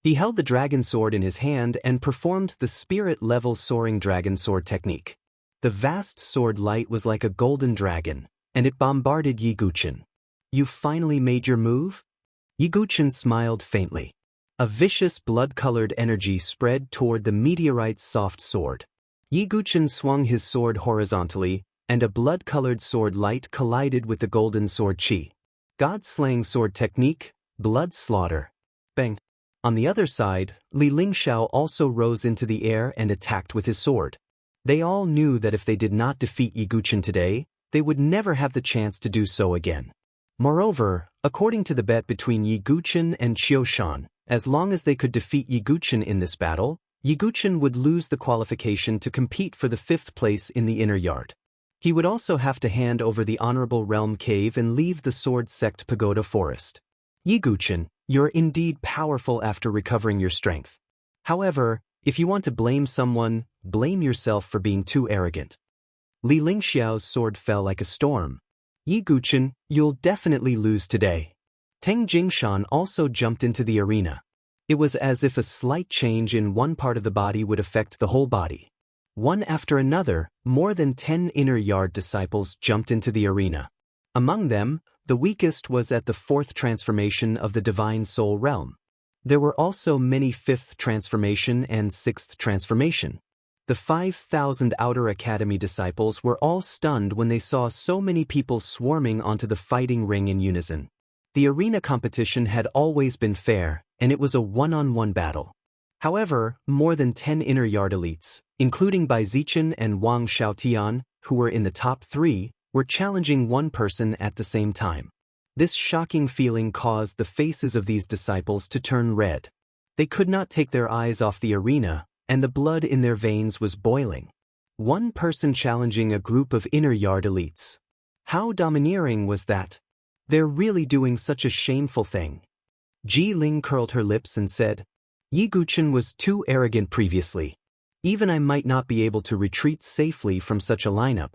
He held the dragon sword in his hand and performed the spirit-level soaring dragon sword technique. The vast sword light was like a golden dragon, and it bombarded Yi Guchen. You finally made your move? Yi Guchen smiled faintly. A vicious blood-colored energy spread toward the meteorite's soft sword. Yi Guchen swung his sword horizontally, and a blood-colored sword light collided with the golden sword chi. God-slaying sword technique, blood slaughter. Bang! On the other side, Li Lingxiao also rose into the air and attacked with his sword. They all knew that if they did not defeat Yi Guchen today, they would never have the chance to do so again. Moreover, according to the bet between Yi Guchen and Qiu Shan, as long as they could defeat Yi Guchen in this battle, Yi Guchen would lose the qualification to compete for the 5th place in the inner yard. He would also have to hand over the Honorable Realm Cave and leave the Sword Sect Pagoda Forest. Yi Guchen, you're indeed powerful after recovering your strength. However, if you want to blame someone, blame yourself for being too arrogant. Li Lingxiao's sword fell like a storm. Yi Guchen, you'll definitely lose today. Teng Jingshan also jumped into the arena. It was as if a slight change in one part of the body would affect the whole body. One after another, more than 10 inner yard disciples jumped into the arena. Among them, the weakest was at the 4th transformation of the Divine Soul Realm. There were also many 5th transformation and 6th transformation. The 5,000 Outer Academy disciples were all stunned when they saw so many people swarming onto the fighting ring in unison. The arena competition had always been fair, and it was a one-on-one battle. However, more than 10 inner yard elites, including Bai Zichen and Wang Xiaotian, who were in the top 3, were challenging one person at the same time. This shocking feeling caused the faces of these disciples to turn red. They could not take their eyes off the arena, and the blood in their veins was boiling. One person challenging a group of inner yard elites. How domineering was that? They're really doing such a shameful thing. Ji Ling curled her lips and said, Yi Guchen was too arrogant previously. Even I might not be able to retreat safely from such a lineup.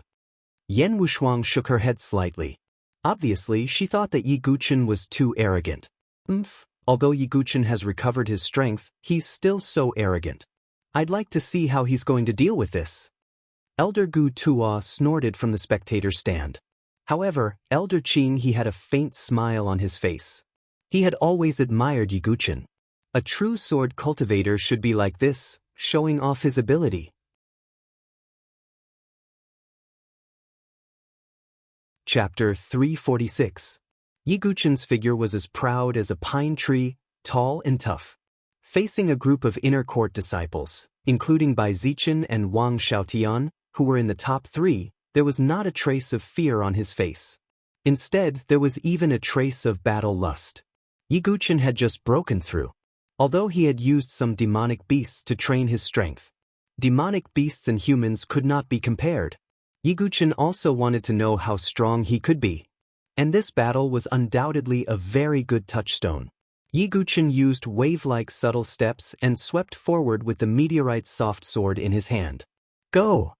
Yan Wushuang shook her head slightly. Obviously, she thought that Yi Guqin was too arrogant. Although Yi Guqin has recovered his strength, he's still so arrogant. I'd like to see how he's going to deal with this. Elder Gu Tuo snorted from the spectator stand. However, Elder Qing he had a faint smile on his face. He had always admired Yi Guqin. A true sword cultivator should be like this, showing off his ability. Chapter 346. Yi Guqin's figure was as proud as a pine tree, tall and tough. Facing a group of inner court disciples, including Bai Zichen and Wang Xiaotian, who were in the top 3, there was not a trace of fear on his face. Instead, there was even a trace of battle lust. Yi Guqin had just broken through. Although he had used some demonic beasts to train his strength. Demonic beasts and humans could not be compared. Yi Guqin also wanted to know how strong he could be. And this battle was undoubtedly a very good touchstone. Yi Guqin used wave-like subtle steps and swept forward with the meteorite soft sword in his hand. Go!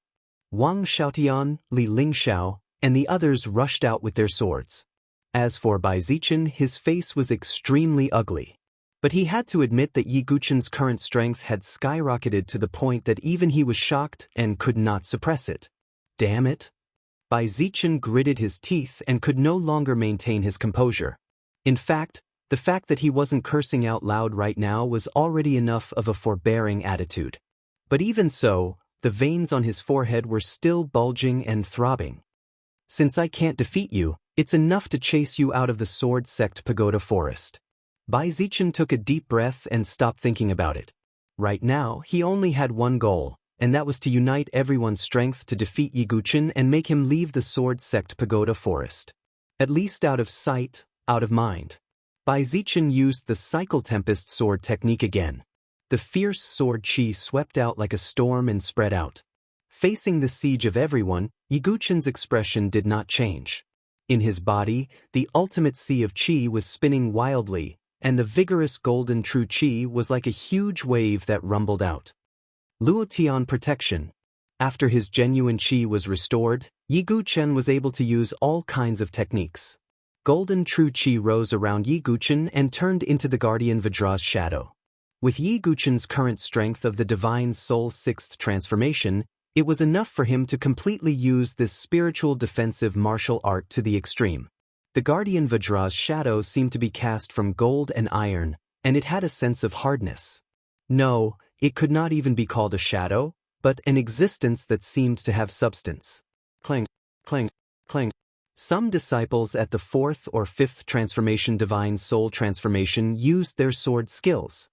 Wang Xiaotian, Li Lingxiao, and the others rushed out with their swords. As for Bai Zichen, his face was extremely ugly. But he had to admit that Yi Guqin's current strength had skyrocketed to the point that even he was shocked and could not suppress it. Damn it! Bai Zichen gritted his teeth and could no longer maintain his composure. In fact, the fact that he wasn't cursing out loud right now was already enough of a forbearing attitude. But even so, the veins on his forehead were still bulging and throbbing. Since I can't defeat you, it's enough to chase you out of the Sword Sect Pagoda Forest. Bai Zichen took a deep breath and stopped thinking about it. Right now, he only had one goal, and that was to unite everyone's strength to defeat Yi Guqin and make him leave the Sword Sect Pagoda Forest. At least out of sight, out of mind. Bai Zichen used the Cycle Tempest sword technique again. The fierce sword chi swept out like a storm and spread out. Facing the siege of everyone, Yi Guqin's expression did not change. In his body, the ultimate sea of chi was spinning wildly, and the vigorous golden true chi was like a huge wave that rumbled out. Luotian protection. After his genuine chi was restored, Yi Guqin was able to use all kinds of techniques. Golden true chi rose around Yi Guqin and turned into the guardian Vajra's shadow. With Yi Guqin's current strength of the Divine Soul 6th transformation, it was enough for him to completely use this spiritual defensive martial art to the extreme. The guardian Vajra's shadow seemed to be cast from gold and iron, and it had a sense of hardness. No, it could not even be called a shadow, but an existence that seemed to have substance. Clang, clang, clang. Some disciples at the 4th or 5th transformation Divine Soul transformation used their sword skills.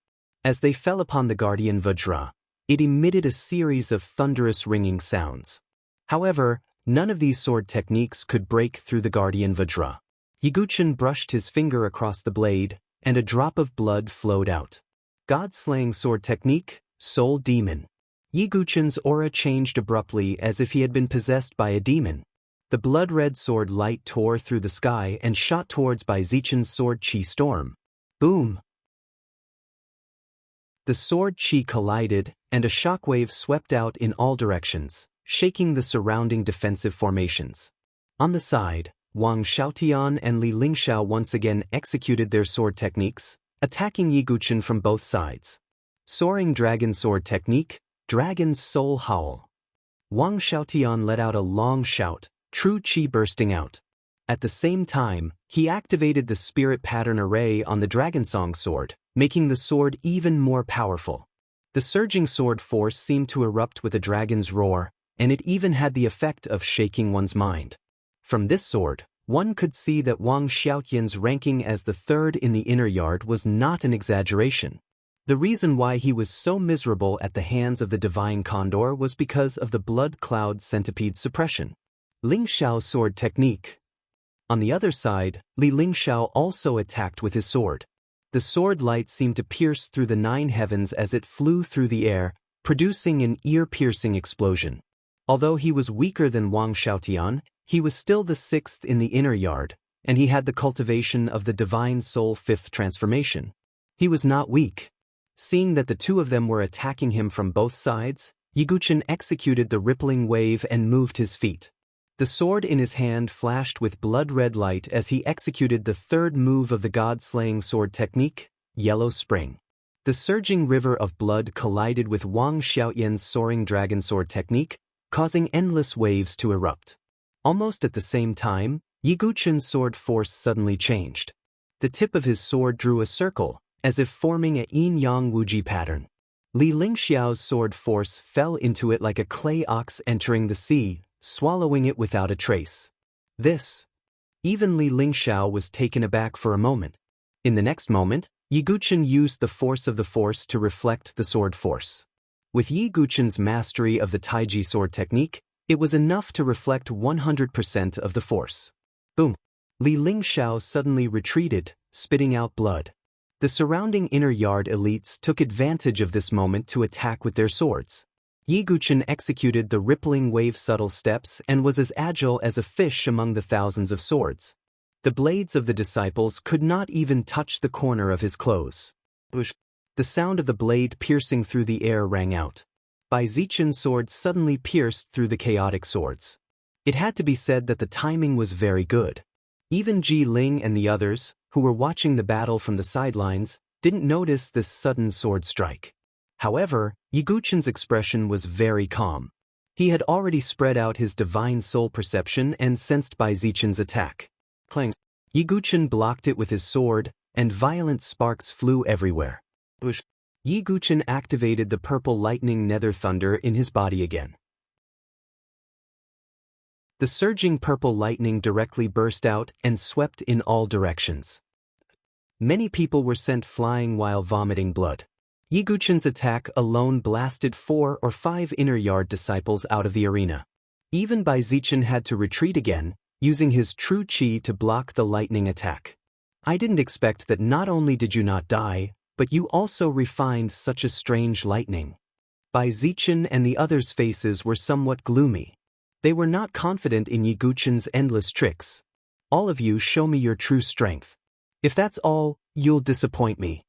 As they fell upon the guardian Vajra, it emitted a series of thunderous ringing sounds. However, none of these sword techniques could break through the guardian Vajra. Yi Guqin brushed his finger across the blade, and a drop of blood flowed out. God-slaying sword technique, Soul Demon. Yi Guqin's aura changed abruptly as if he had been possessed by a demon. The blood-red sword light tore through the sky and shot towards Bai Zichen's sword chi storm. Boom! The sword chi collided, and a shockwave swept out in all directions, shaking the surrounding defensive formations. On the side, Wang Xiaotian and Li Lingxiao once again executed their sword techniques, attacking Yi Guqin from both sides. Soaring Dragon Sword Technique, Dragon's Soul Howl. Wang Xiaotian let out a long shout, true chi bursting out. At the same time, he activated the Spirit Pattern Array on the Dragonsong sword, making the sword even more powerful. The surging sword force seemed to erupt with a dragon's roar, and it even had the effect of shaking one's mind. From this sword, one could see that Wang Xiaotian's ranking as the 3rd in the inner yard was not an exaggeration. The reason why he was so miserable at the hands of the Divine Condor was because of the Blood Cloud Centipede suppression. Lingxiao sword technique. On the other side, Li Lingxiao also attacked with his sword. The sword light seemed to pierce through the 9 heavens as it flew through the air, producing an ear-piercing explosion. Although he was weaker than Wang Xiaotian, he was still the 6th in the inner yard, and he had the cultivation of the Divine Soul 5th transformation. He was not weak. Seeing that the two of them were attacking him from both sides, Yiguchen executed the rippling wave and moved his feet. The sword in his hand flashed with blood-red light as he executed the third move of the god-slaying sword technique, Yellow Spring. The surging river of blood collided with Wang Xiaoyan's soaring dragon sword technique, causing endless waves to erupt. Almost at the same time, Yiguchen's sword force suddenly changed. The tip of his sword drew a circle, as if forming a yin-yang wuji pattern. Li Lingxiao's sword force fell into it like a clay ox entering the sea, swallowing it without a trace. Even Li Lingxiao was taken aback for a moment. In the next moment, Yiguchen used the force of the force to reflect the sword force. With Yiguchen's mastery of the Taiji sword technique, it was enough to reflect 100% of the force. Boom! Li Lingxiao suddenly retreated, spitting out blood. The surrounding inner yard elites took advantage of this moment to attack with their swords. Yiguchen executed the rippling wave subtle steps and was as agile as a fish among the thousands of swords. The blades of the disciples could not even touch the corner of his clothes. The sound of the blade piercing through the air rang out. Bai Zichen's sword suddenly pierced through the chaotic swords. It had to be said that the timing was very good. Even Ji Ling and the others, who were watching the battle from the sidelines, didn't notice this sudden sword strike. However, Yiguchen's expression was very calm. He had already spread out his divine soul perception and sensed Bai Zichen's attack. Clang! Yiguchen blocked it with his sword, and violent sparks flew everywhere. Yiguchen activated the purple lightning nether thunder in his body again. The surging purple lightning directly burst out and swept in all directions. Many people were sent flying while vomiting blood. Yiguchen's attack alone blasted 4 or 5 inner yard disciples out of the arena. Even Bai Zichen had to retreat again, using his true qi to block the lightning attack. I didn't expect that not only did you not die, but you also refined such a strange lightning. Bai Zichen and the others' faces were somewhat gloomy. They were not confident in Yiguchen's endless tricks. All of you show me your true strength. If that's all, you'll disappoint me.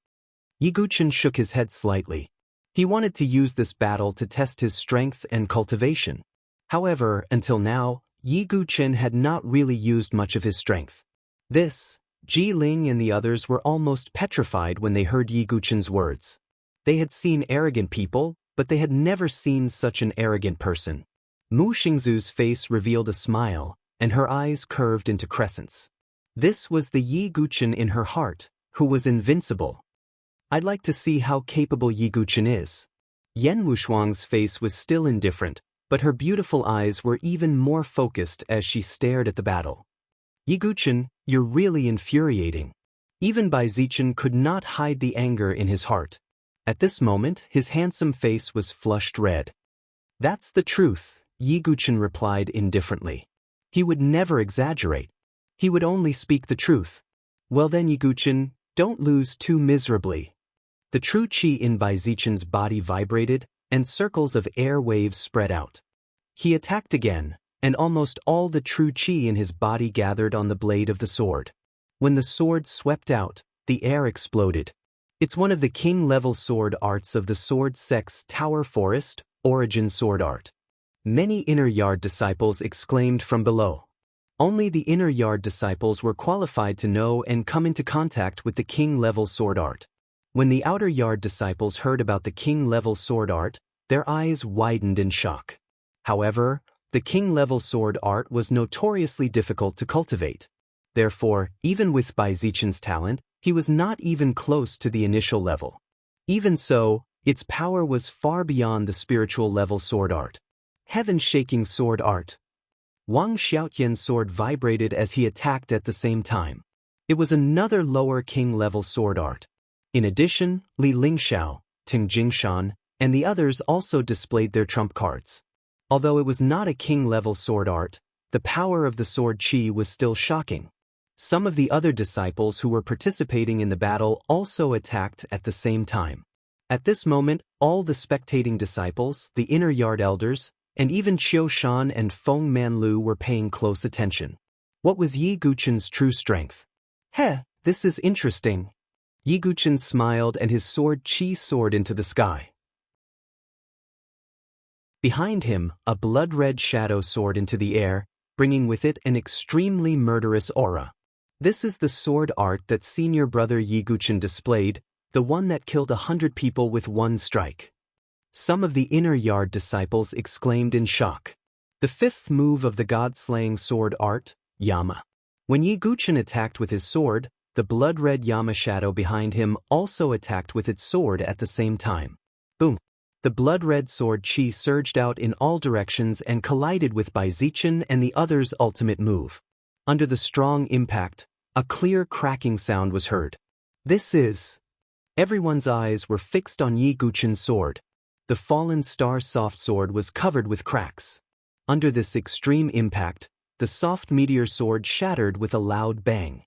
Yiguchen shook his head slightly. He wanted to use this battle to test his strength and cultivation. However, until now, Yiguchen had not really used much of his strength. Ji Ling and the others were almost petrified when they heard Yiguchen's words. They had seen arrogant people, but they had never seen such an arrogant person. Mu Xingzu's face revealed a smile, and her eyes curved into crescents. This was the Yiguchen in her heart, who was invincible. I'd like to see how capable Yiguchen is. Yan Wushuang's face was still indifferent, but her beautiful eyes were even more focused as she stared at the battle. Yiguchen, you're really infuriating. Even Bai Zichen could not hide the anger in his heart. At this moment, his handsome face was flushed red. That's the truth, Yiguchen replied indifferently. He would never exaggerate. He would only speak the truth. Well then, Yiguchen, don't lose too miserably. The true qi in Bai Zichen's body vibrated, and circles of air waves spread out. He attacked again, and almost all the true qi in his body gathered on the blade of the sword. When the sword swept out, the air exploded. It's one of the king-level sword arts of the sword sect's Tower Forest, Origin Sword Art. Many inner yard disciples exclaimed from below. Only the inner yard disciples were qualified to know and come into contact with the king-level sword art. When the outer yard disciples heard about the king-level sword art, their eyes widened in shock. However, the king-level sword art was notoriously difficult to cultivate. Therefore, even with Bai Zichen's talent, he was not even close to the initial level. Even so, its power was far beyond the spiritual level sword art. Heaven-shaking sword art. Wang Xiaotian's sword vibrated as he attacked at the same time. It was another lower king-level sword art. In addition, Li Lingxiao, Ting Jingshan, and the others also displayed their trump cards. Although it was not a king-level sword art, the power of the sword qi was still shocking. Some of the other disciples who were participating in the battle also attacked at the same time. At this moment, all the spectating disciples, the inner yard elders, and even Qiu Shan and Feng Manlu were paying close attention. What was Yiguchen's true strength? This is interesting. Yiguchen smiled and his sword qi soared into the sky. Behind him, a blood-red shadow soared into the air, bringing with it an extremely murderous aura. This is the sword art that senior brother Yiguchen displayed, the one that killed 100 people with one strike. Some of the inner yard disciples exclaimed in shock. The fifth move of the god-slaying sword art, Yama. When Yiguchen attacked with his sword, the blood-red Yama shadow behind him also attacked with its sword at the same time. Boom! The blood-red sword chi surged out in all directions and collided with Baizichen and the other's ultimate move. Under the strong impact, a clear cracking sound was heard. This is... Everyone's eyes were fixed on Yiguchen's sword. The fallen star soft sword was covered with cracks. Under this extreme impact, the soft meteor sword shattered with a loud bang.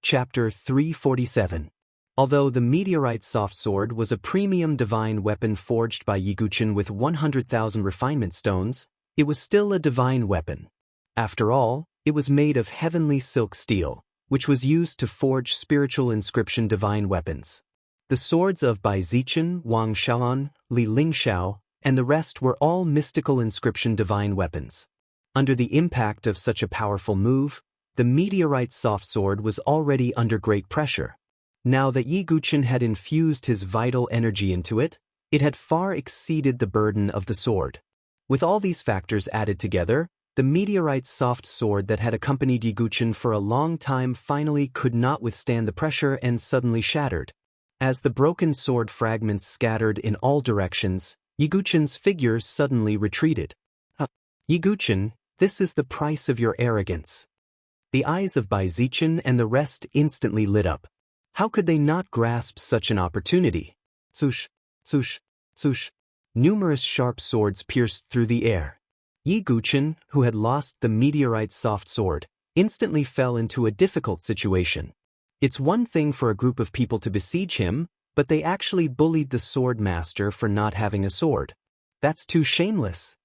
Chapter 347. Although the meteorite soft sword was a premium divine weapon forged by Yiguchen with 100,000 refinement stones, it was still a divine weapon. After all, it was made of heavenly silk steel, which was used to forge spiritual inscription divine weapons. The swords of Baizichen, Wang Shaoan, Li Lingxiao, and the rest were all mystical inscription divine weapons. Under the impact of such a powerful move, the meteorite soft sword was already under great pressure. Now that Yiguchen had infused his vital energy into it, it had far exceeded the burden of the sword. With all these factors added together, the meteorite soft sword that had accompanied Yiguchen for a long time finally could not withstand the pressure and suddenly shattered. As the broken sword fragments scattered in all directions, Yiguchen's figure suddenly retreated. Yiguchen, this is the price of your arrogance. The eyes of Baizichen and the rest instantly lit up. How could they not grasp such an opportunity? Swoosh, swoosh, swoosh. Numerous sharp swords pierced through the air. Yiguchen, who had lost the meteorite soft sword, instantly fell into a difficult situation. It's one thing for a group of people to besiege him, but they actually bullied the sword master for not having a sword. That's too shameless.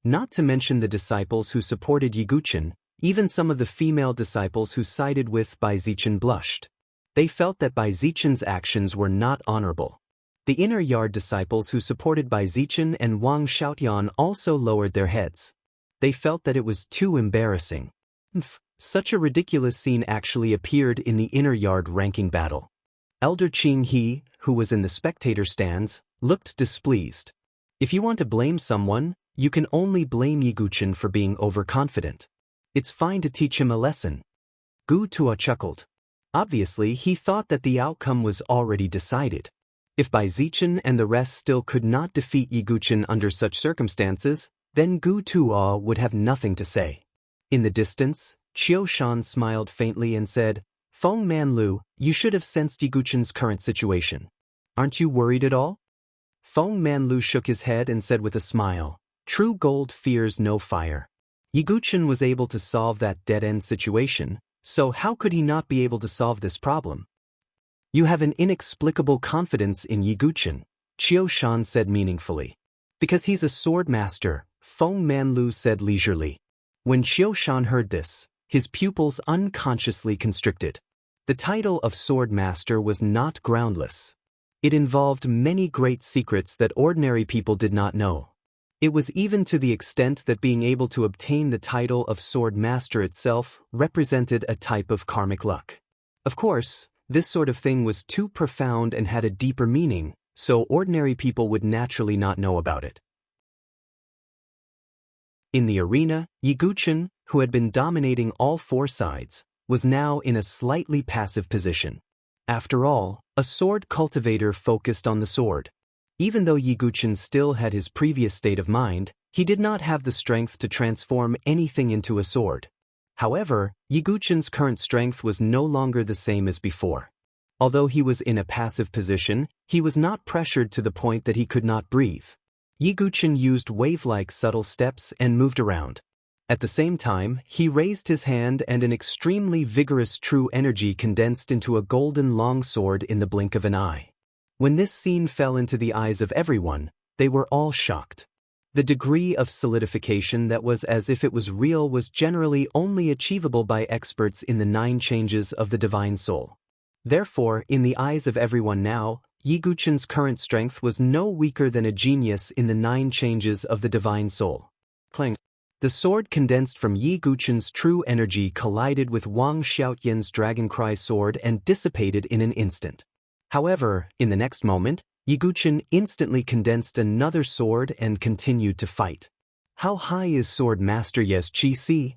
Not to mention the disciples who supported Yiguchen, even some of the female disciples who sided with Baizichen blushed. They felt that Baizichen's actions were not honorable. The inner yard disciples who supported Baizichen and Wang Shaotian also lowered their heads. They felt that it was too embarrassing. Such a ridiculous scene actually appeared in the inner yard ranking battle. Elder Qing He, who was in the spectator stands, looked displeased. If you want to blame someone, you can only blame Yiguchen for being overconfident. It's fine to teach him a lesson. Gu Tua chuckled. Obviously, he thought that the outcome was already decided. If Baizichen and the rest still could not defeat Yiguchen under such circumstances, then Gu Tua would have nothing to say. In the distance, Qiu Shan smiled faintly and said, Feng Manlu, you should have sensed Yiguchen's current situation. Aren't you worried at all? Feng Manlu shook his head and said with a smile, True gold fears no fire. Yiguchen was able to solve that dead-end situation, so how could he not be able to solve this problem? You have an inexplicable confidence in Yiguchen, Qiu Shan said meaningfully. Because he's a sword master, Feng Manlu said leisurely. When Qiu Shan heard this, his pupils unconsciously constricted. The title of sword master was not groundless. It involved many great secrets that ordinary people did not know. It was even to the extent that being able to obtain the title of sword master itself represented a type of karmic luck. Of course, this sort of thing was too profound and had a deeper meaning, so ordinary people would naturally not know about it. In the arena, Yiguchen, who had been dominating all four sides, was now in a slightly passive position. After all, a sword cultivator focused on the sword. Even though Yiguchen still had his previous state of mind, he did not have the strength to transform anything into a sword. However, Yiguchen's current strength was no longer the same as before. Although he was in a passive position, he was not pressured to the point that he could not breathe. Yiguchen used wave-like subtle steps and moved around. At the same time, he raised his hand and an extremely vigorous true energy condensed into a golden longsword in the blink of an eye. When this scene fell into the eyes of everyone, they were all shocked. The degree of solidification that was as if it was real was generally only achievable by experts in the 9 changes of the divine soul. Therefore, in the eyes of everyone now, Yiguchen's current strength was no weaker than a genius in the 9 changes of the divine soul. Clang. The sword condensed from Yiguchen's true energy collided with Wang Xiaotian's dragon cry sword and dissipated in an instant. However, in the next moment, Yiguchen instantly condensed another sword and continued to fight. How high is Sword Master Yes Chi Si?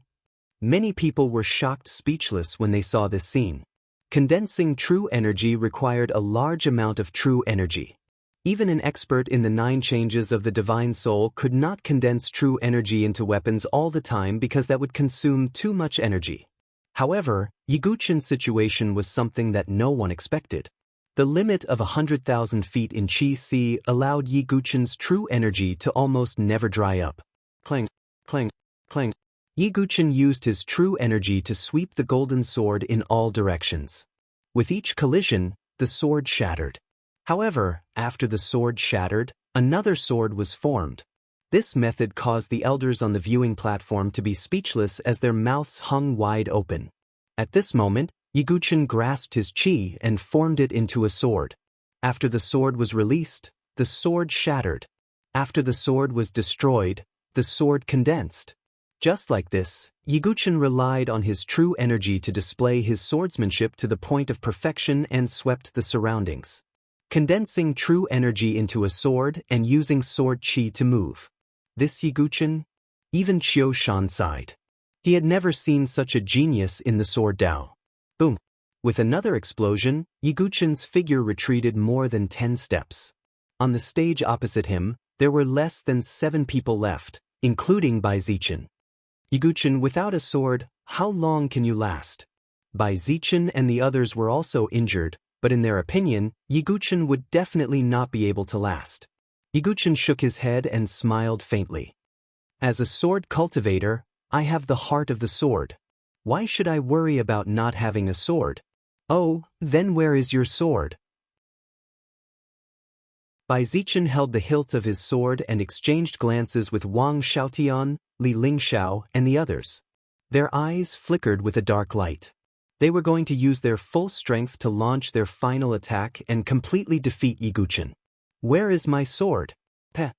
Many people were shocked speechless when they saw this scene. Condensing true energy required a large amount of true energy. Even an expert in the 9 changes of the divine soul could not condense true energy into weapons all the time because that would consume too much energy. However, Yiguchen's situation was something that no one expected. The limit of 100,000 feet in Chi Si allowed Yiguchen's true energy to almost never dry up. Clang, clang, clang. Yiguchen used his true energy to sweep the golden sword in all directions. With each collision, the sword shattered. However, after the sword shattered, another sword was formed. This method caused the elders on the viewing platform to be speechless as their mouths hung wide open. At this moment, Yiguchen grasped his chi and formed it into a sword. After the sword was released, the sword shattered. After the sword was destroyed, the sword condensed. Just like this, Yiguchen relied on his true energy to display his swordsmanship to the point of perfection and swept the surroundings. Condensing true energy into a sword and using sword chi to move. This Yiguchen? Even Qiu Shan sighed. He had never seen such a genius in the sword Dao. Boom! With another explosion, Yiguchen's figure retreated more than 10 steps. On the stage opposite him, there were less than 7 people left, including Bai Zichen. Yiguchen, without a sword, how long can you last? Bai Zichen and the others were also injured, but in their opinion, Yiguchen would definitely not be able to last. Yiguchen shook his head and smiled faintly. As a sword cultivator, I have the heart of the sword. Why should I worry about not having a sword? Oh, then where is your sword? Bai Zichen held the hilt of his sword and exchanged glances with Wang Xiaotian, Li Lingxiao, and the others. Their eyes flickered with a dark light. They were going to use their full strength to launch their final attack and completely defeat Yiguchen. Where is my sword? Peh.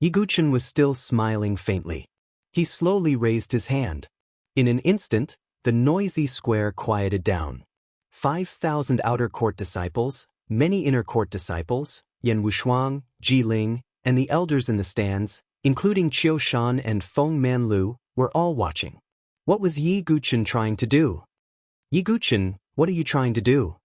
Yiguchen was still smiling faintly. He slowly raised his hand. In an instant, the noisy square quieted down. 5,000 outer court disciples, many inner court disciples, Yan Wushuang, Ji Ling, and the elders in the stands, including Qiu Shan and Feng Manlu, were all watching. What was Yiguchen trying to do? Yiguchen, what are you trying to do?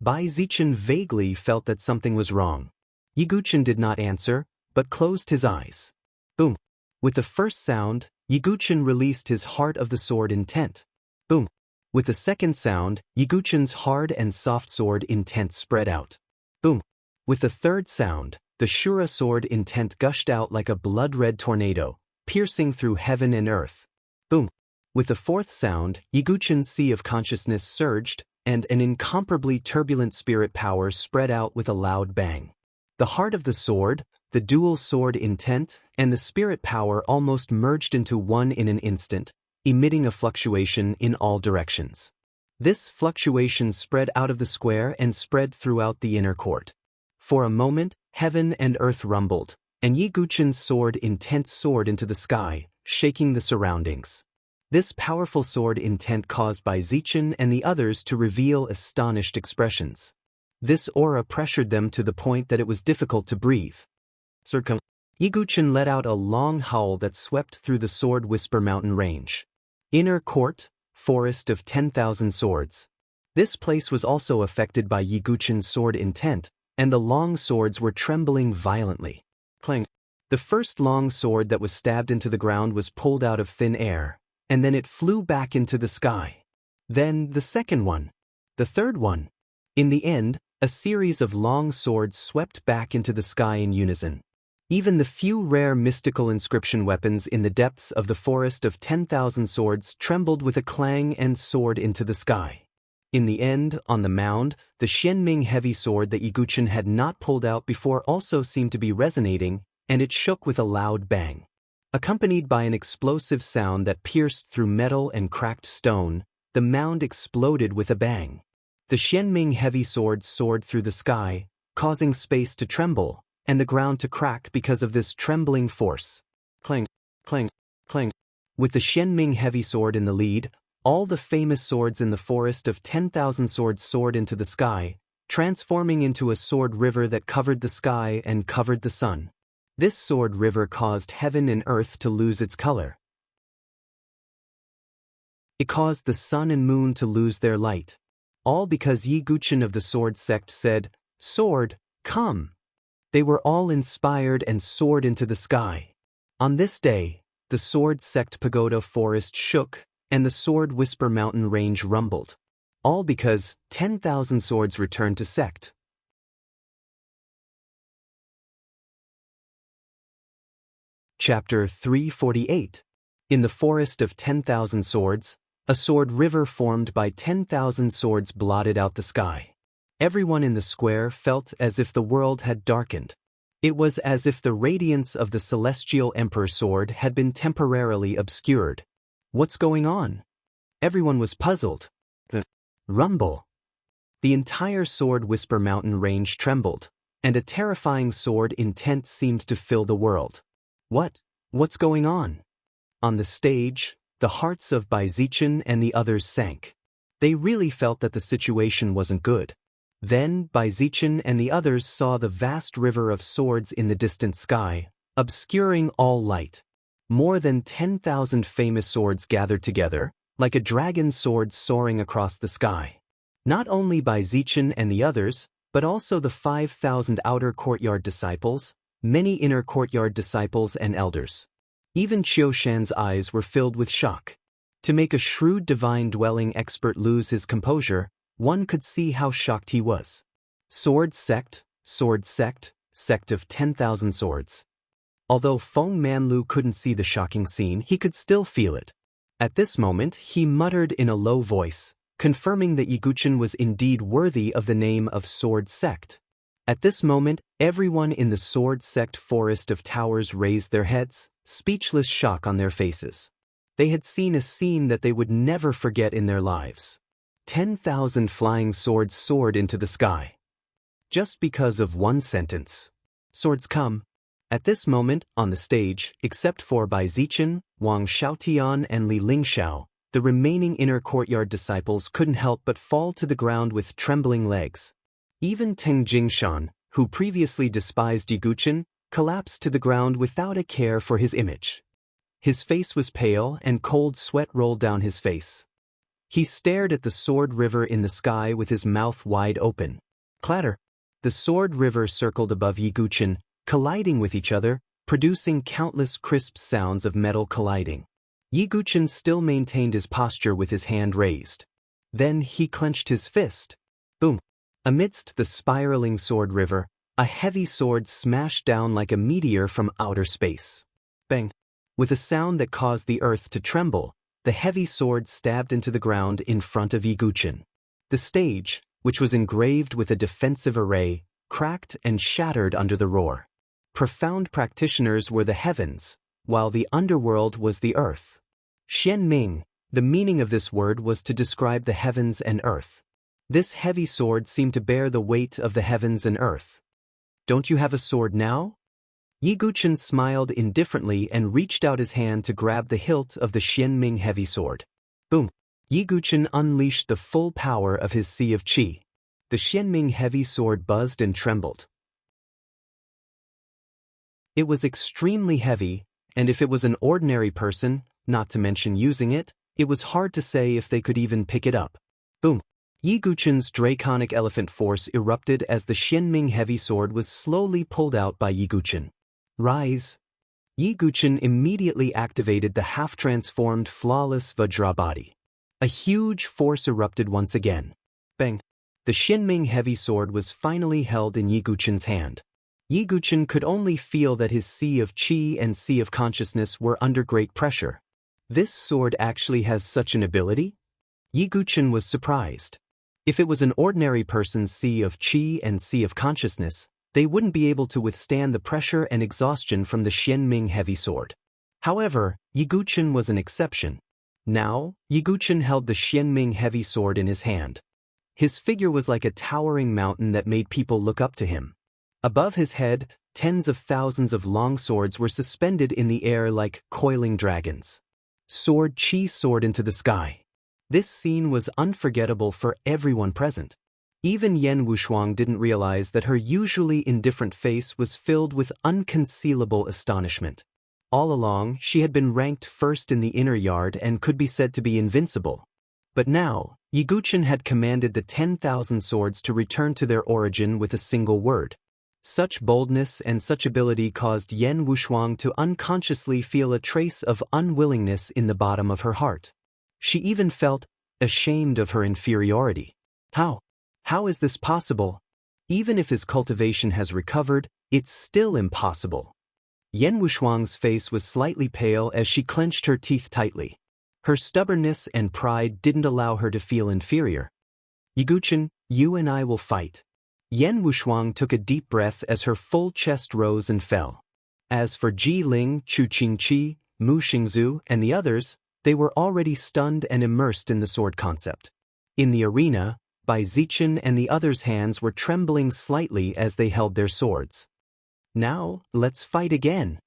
Bai Zichen vaguely felt that something was wrong. Yiguchen did not answer, but closed his eyes. Boom! With the first sound, Yiguchen released his heart of the sword intent. Boom! With the second sound, Yiguchen's hard and soft sword intent spread out. Boom! With the third sound, the Shura sword intent gushed out like a blood-red tornado, piercing through heaven and earth. Boom! With the fourth sound, Yiguchen's sea of consciousness surged, and an incomparably turbulent spirit power spread out with a loud bang. The heart of the sword, the dual sword intent, and the spirit power almost merged into one in an instant, emitting a fluctuation in all directions. This fluctuation spread out of the square and spread throughout the inner court. For a moment, heaven and earth rumbled, and Yiguchen's sword intent soared into the sky, shaking the surroundings. This powerful sword intent caused Bai Zichen and the others to reveal astonished expressions. This aura pressured them to the point that it was difficult to breathe. Yiguchen let out a long howl that swept through the Sword Whisper mountain range. Inner court, forest of 10,000 swords. This place was also affected by Yiguchen's sword intent, and the long swords were trembling violently. Clang! The first long sword that was stabbed into the ground was pulled out of thin air, and then it flew back into the sky. Then the second one. The third one. In the end, a series of long swords swept back into the sky in unison. Even the few rare mystical inscription weapons in the depths of the forest of 10,000 swords trembled with a clang and soared into the sky. In the end, on the mound, the Xianming heavy sword that Yiguchen had not pulled out before also seemed to be resonating, and it shook with a loud bang. Accompanied by an explosive sound that pierced through metal and cracked stone, the mound exploded with a bang. The Xianming heavy sword soared through the sky, causing space to tremble, and the ground to crack because of this trembling force. Clang, clang, clang. With the Xianming heavy sword in the lead, all the famous swords in the forest of 10,000 swords soared into the sky, transforming into a sword river that covered the sky and covered the sun. This sword river caused heaven and earth to lose its color. It caused the sun and moon to lose their light. All because Yi Guqin of the sword sect said, "Sword, come." They were all inspired and soared into the sky. On this day, the sword sect pagoda forest shook, and the sword whisper mountain range rumbled. All because 10,000 swords returned to sect. Chapter 348. In the forest of 10,000 swords, a sword river formed by 10,000 swords blotted out the sky. Everyone in the square felt as if the world had darkened. It was as if the radiance of the celestial emperor sword had been temporarily obscured. What's going on? Everyone was puzzled. Rumble. The entire sword whisper mountain range trembled, and a terrifying sword intent seemed to fill the world. What's going on? On the stage, the hearts of Bai Zichen and the others sank. They really felt that the situation wasn't good. Then Bai Zichen and the others saw the vast river of swords in the distant sky, obscuring all light. More than 10,000 famous swords gathered together, like a dragon's sword soaring across the sky. Not only Bai Zichen and the others, but also the 5,000 outer courtyard disciples, many inner courtyard disciples and elders. Even Qiu Shan's eyes were filled with shock. To make a shrewd divine dwelling expert lose his composure, one could see how shocked he was. Sword sect, sect of 10,000 swords. Although Feng Manlu couldn't see the shocking scene, he could still feel it. At this moment, he muttered in a low voice, confirming that Yi Guqin was indeed worthy of the name of sword sect. At this moment, everyone in the sword sect forest of towers raised their heads, speechless shock on their faces. They had seen a scene that they would never forget in their lives. 10,000 flying swords soared into the sky. Just because of one sentence. Swords come. At this moment, on the stage, except for Bai Zichen, Wang Xiaotian and Li Lingxiao, the remaining inner courtyard disciples couldn't help but fall to the ground with trembling legs. Even Teng Jingshan, who previously despised Yi Guqin, collapsed to the ground without a care for his image. His face was pale and cold sweat rolled down his face. He stared at the sword river in the sky with his mouth wide open. Clatter! The sword river circled above Yi Guqin, colliding with each other, producing countless crisp sounds of metal colliding. Yi Guqin still maintained his posture with his hand raised. Then he clenched his fist. Boom! Amidst the spiraling sword river, a heavy sword smashed down like a meteor from outer space. Bang! With a sound that caused the earth to tremble, the heavy sword stabbed into the ground in front of Yi Guqin. The stage, which was engraved with a defensive array, cracked and shattered under the roar. Profound practitioners were the heavens, while the underworld was the earth. Xianming, the meaning of this word was to describe the heavens and earth. This heavy sword seemed to bear the weight of the heavens and earth. Don't you have a sword now? Yi Guqin smiled indifferently and reached out his hand to grab the hilt of the Xianming heavy sword. Boom! Yi Guqin unleashed the full power of his Sea of Qi. The Xianming heavy sword buzzed and trembled. It was extremely heavy, and if it was an ordinary person, not to mention using it, it was hard to say if they could even pick it up. Boom! Yi Guqin's draconic elephant force erupted as the Xianming heavy sword was slowly pulled out by Yi Guqin. Rise! Yi Guqin immediately activated the half-transformed flawless Vajra body. A huge force erupted once again. Bang! The Xianming heavy sword was finally held in Yi Guqin's hand. Yi Guqin could only feel that his Sea of Qi and Sea of Consciousness were under great pressure. This sword actually has such an ability? Yi Guqin was surprised. If it was an ordinary person's Sea of Qi and Sea of Consciousness, they wouldn't be able to withstand the pressure and exhaustion from the Xianming heavy sword. However, Yi Guqin was an exception. Now, Yi Guqin held the Xianming heavy sword in his hand. His figure was like a towering mountain that made people look up to him. Above his head, tens of thousands of long swords were suspended in the air like coiling dragons. Sword Qi soared into the sky. This scene was unforgettable for everyone present. Even Yan Wushuang didn't realize that her usually indifferent face was filled with unconcealable astonishment. All along, she had been ranked first in the inner yard and could be said to be invincible. But now, Yiguchen had commanded the 10,000 swords to return to their origin with a single word. Such boldness and such ability caused Yan Wushuang to unconsciously feel a trace of unwillingness in the bottom of her heart. She even felt ashamed of her inferiority. How is this possible? Even if his cultivation has recovered, it's still impossible. Yan Wushuang's face was slightly pale as she clenched her teeth tightly. Her stubbornness and pride didn't allow her to feel inferior. Yiguchen, you and I will fight. Yan Wushuang took a deep breath as her full chest rose and fell. As for Ji Ling, Chu Qingqi, Mu Xingzu, and the others, they were already stunned and immersed in the sword concept. In the arena, Bai Zichen and the others' hands were trembling slightly as they held their swords. Now, let's fight again.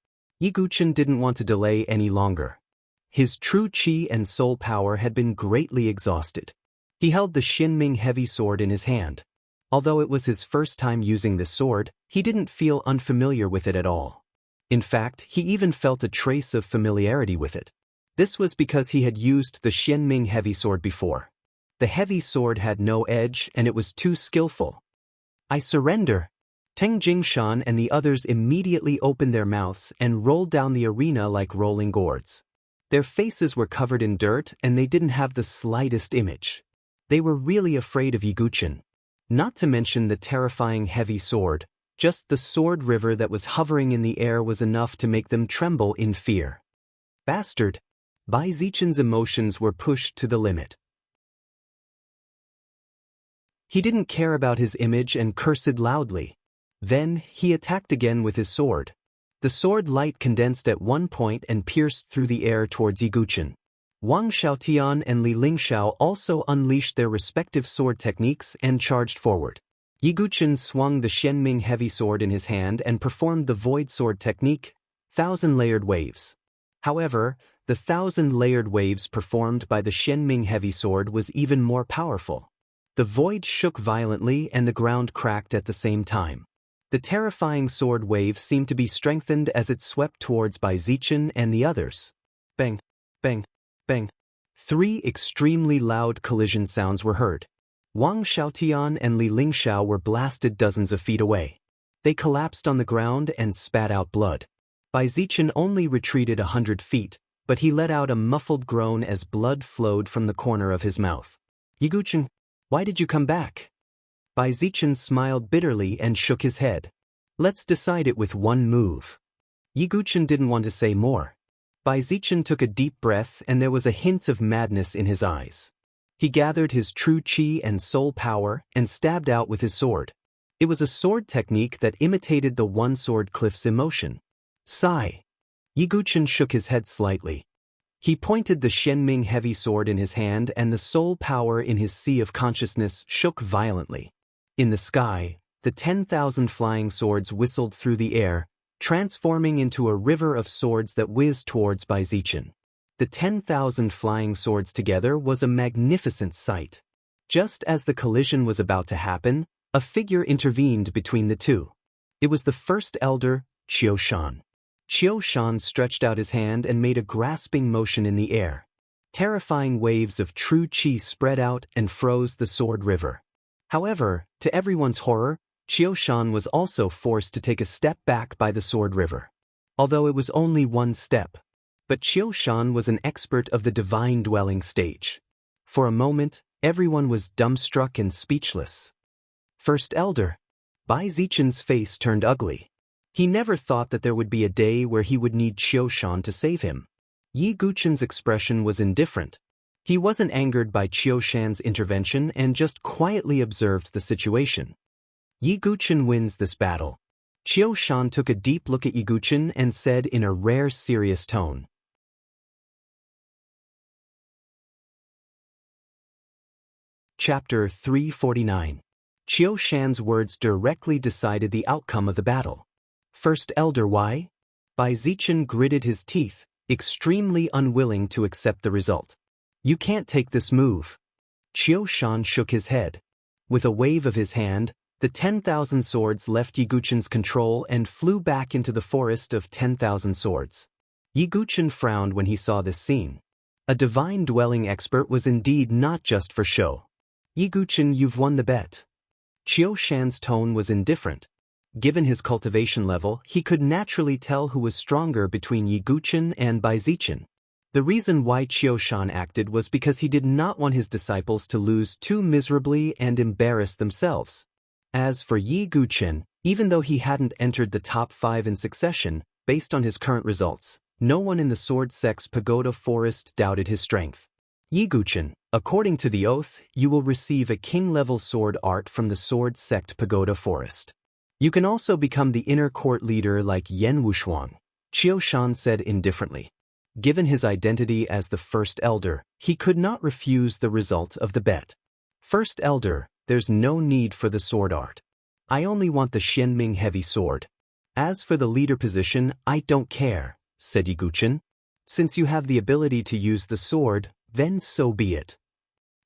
Yiguchen didn't want to delay any longer. His true qi and soul power had been greatly exhausted. He held the Xinming heavy sword in his hand. Although it was his first time using this sword, he didn't feel unfamiliar with it at all. In fact, he even felt a trace of familiarity with it. This was because he had used the Xinming heavy sword before. The heavy sword had no edge and it was too skillful. I surrender. Teng Jingshan and the others immediately opened their mouths and rolled down the arena like rolling gourds. Their faces were covered in dirt and they didn't have the slightest image. They were really afraid of Yiguchen. Not to mention the terrifying heavy sword, just the sword river that was hovering in the air was enough to make them tremble in fear. Bastard! Bai Zichen's emotions were pushed to the limit. He didn't care about his image and cursed loudly. Then, he attacked again with his sword. The sword light condensed at one point and pierced through the air towards Yiguchen. Wang Xiaotian and Li Lingxiao also unleashed their respective sword techniques and charged forward. Yiguchen swung the Shenming heavy sword in his hand and performed the void sword technique, 1,000-layered waves. However, the 1,000-layered waves performed by the Shenming heavy sword was even more powerful. The void shook violently and the ground cracked at the same time. The terrifying sword wave seemed to be strengthened as it swept towards Bai Zichen and the others. Bang, bang, bang. 3 extremely loud collision sounds were heard. Wang Xiaotian and Li Lingxiao were blasted dozens of feet away. They collapsed on the ground and spat out blood. Bai Zichen only retreated 100 feet, but he let out a muffled groan as blood flowed from the corner of his mouth. Yiguchen, why did you come back? Bai Zichen smiled bitterly and shook his head. Let's decide it with one move. Yiguchen didn't want to say more. Bai Zichen took a deep breath and there was a hint of madness in his eyes. He gathered his true qi and soul power and stabbed out with his sword. It was a sword technique that imitated the one-sword cliff's emotion. Sigh. Yiguchen shook his head slightly. He pointed the Shenming heavy sword in his hand and the soul power in his sea of consciousness shook violently. In the sky, the 10,000 flying swords whistled through the air, transforming into a river of swords that whizzed towards Bai Zichen. The 10,000 flying swords together was a magnificent sight. Just as the collision was about to happen, a figure intervened between the two. It was the first elder, Qiu Shan. Qiu Shan stretched out his hand and made a grasping motion in the air. Terrifying waves of true qi spread out and froze the sword river. However, to everyone's horror, Qiu Shan was also forced to take a step back by the sword river. Although it was only one step. But Qiu Shan was an expert of the divine dwelling stage. For a moment, everyone was dumbstruck and speechless. First Elder. Bai Zichen's face turned ugly. He never thought that there would be a day where he would need Qiu Shan to save him. Yiguchen's expression was indifferent. He wasn't angered by Qiu Shan's intervention and just quietly observed the situation. Yiguchen wins this battle. Qiu Shan took a deep look at Yiguchen and said in a rare serious tone, Chapter 349. Qiu Shan's words directly decided the outcome of the battle. First Elder Why? Bai Zichen gritted his teeth, extremely unwilling to accept the result. You can't take this move. Qiu Shan shook his head. With a wave of his hand, the 10,000 swords left Yi Guchen's control and flew back into the forest of 10,000 swords. Yi Guchen frowned when he saw this scene. A divine dwelling expert was indeed not just for show. Yi Guchen, you've won the bet. Qiu Shan's tone was indifferent. Given his cultivation level, he could naturally tell who was stronger between Yi Guchen and Bai Zichen. The reason why Qiu Shan acted was because he did not want his disciples to lose too miserably and embarrass themselves. As for Yi Guchen, even though he hadn't entered the top 5 in succession, based on his current results, no one in the Sword Sect's Pagoda Forest doubted his strength. Yi Guchen, according to the oath, you will receive a king-level sword art from the Sword Sect Pagoda Forest. You can also become the inner court leader like Yan Wushuang, Qiu Shan said indifferently. Given his identity as the First Elder, he could not refuse the result of the bet. First Elder, there's no need for the sword art. I only want the Xianming heavy sword. As for the leader position, I don't care, said Yi Guchen. Since you have the ability to use the sword, then so be it.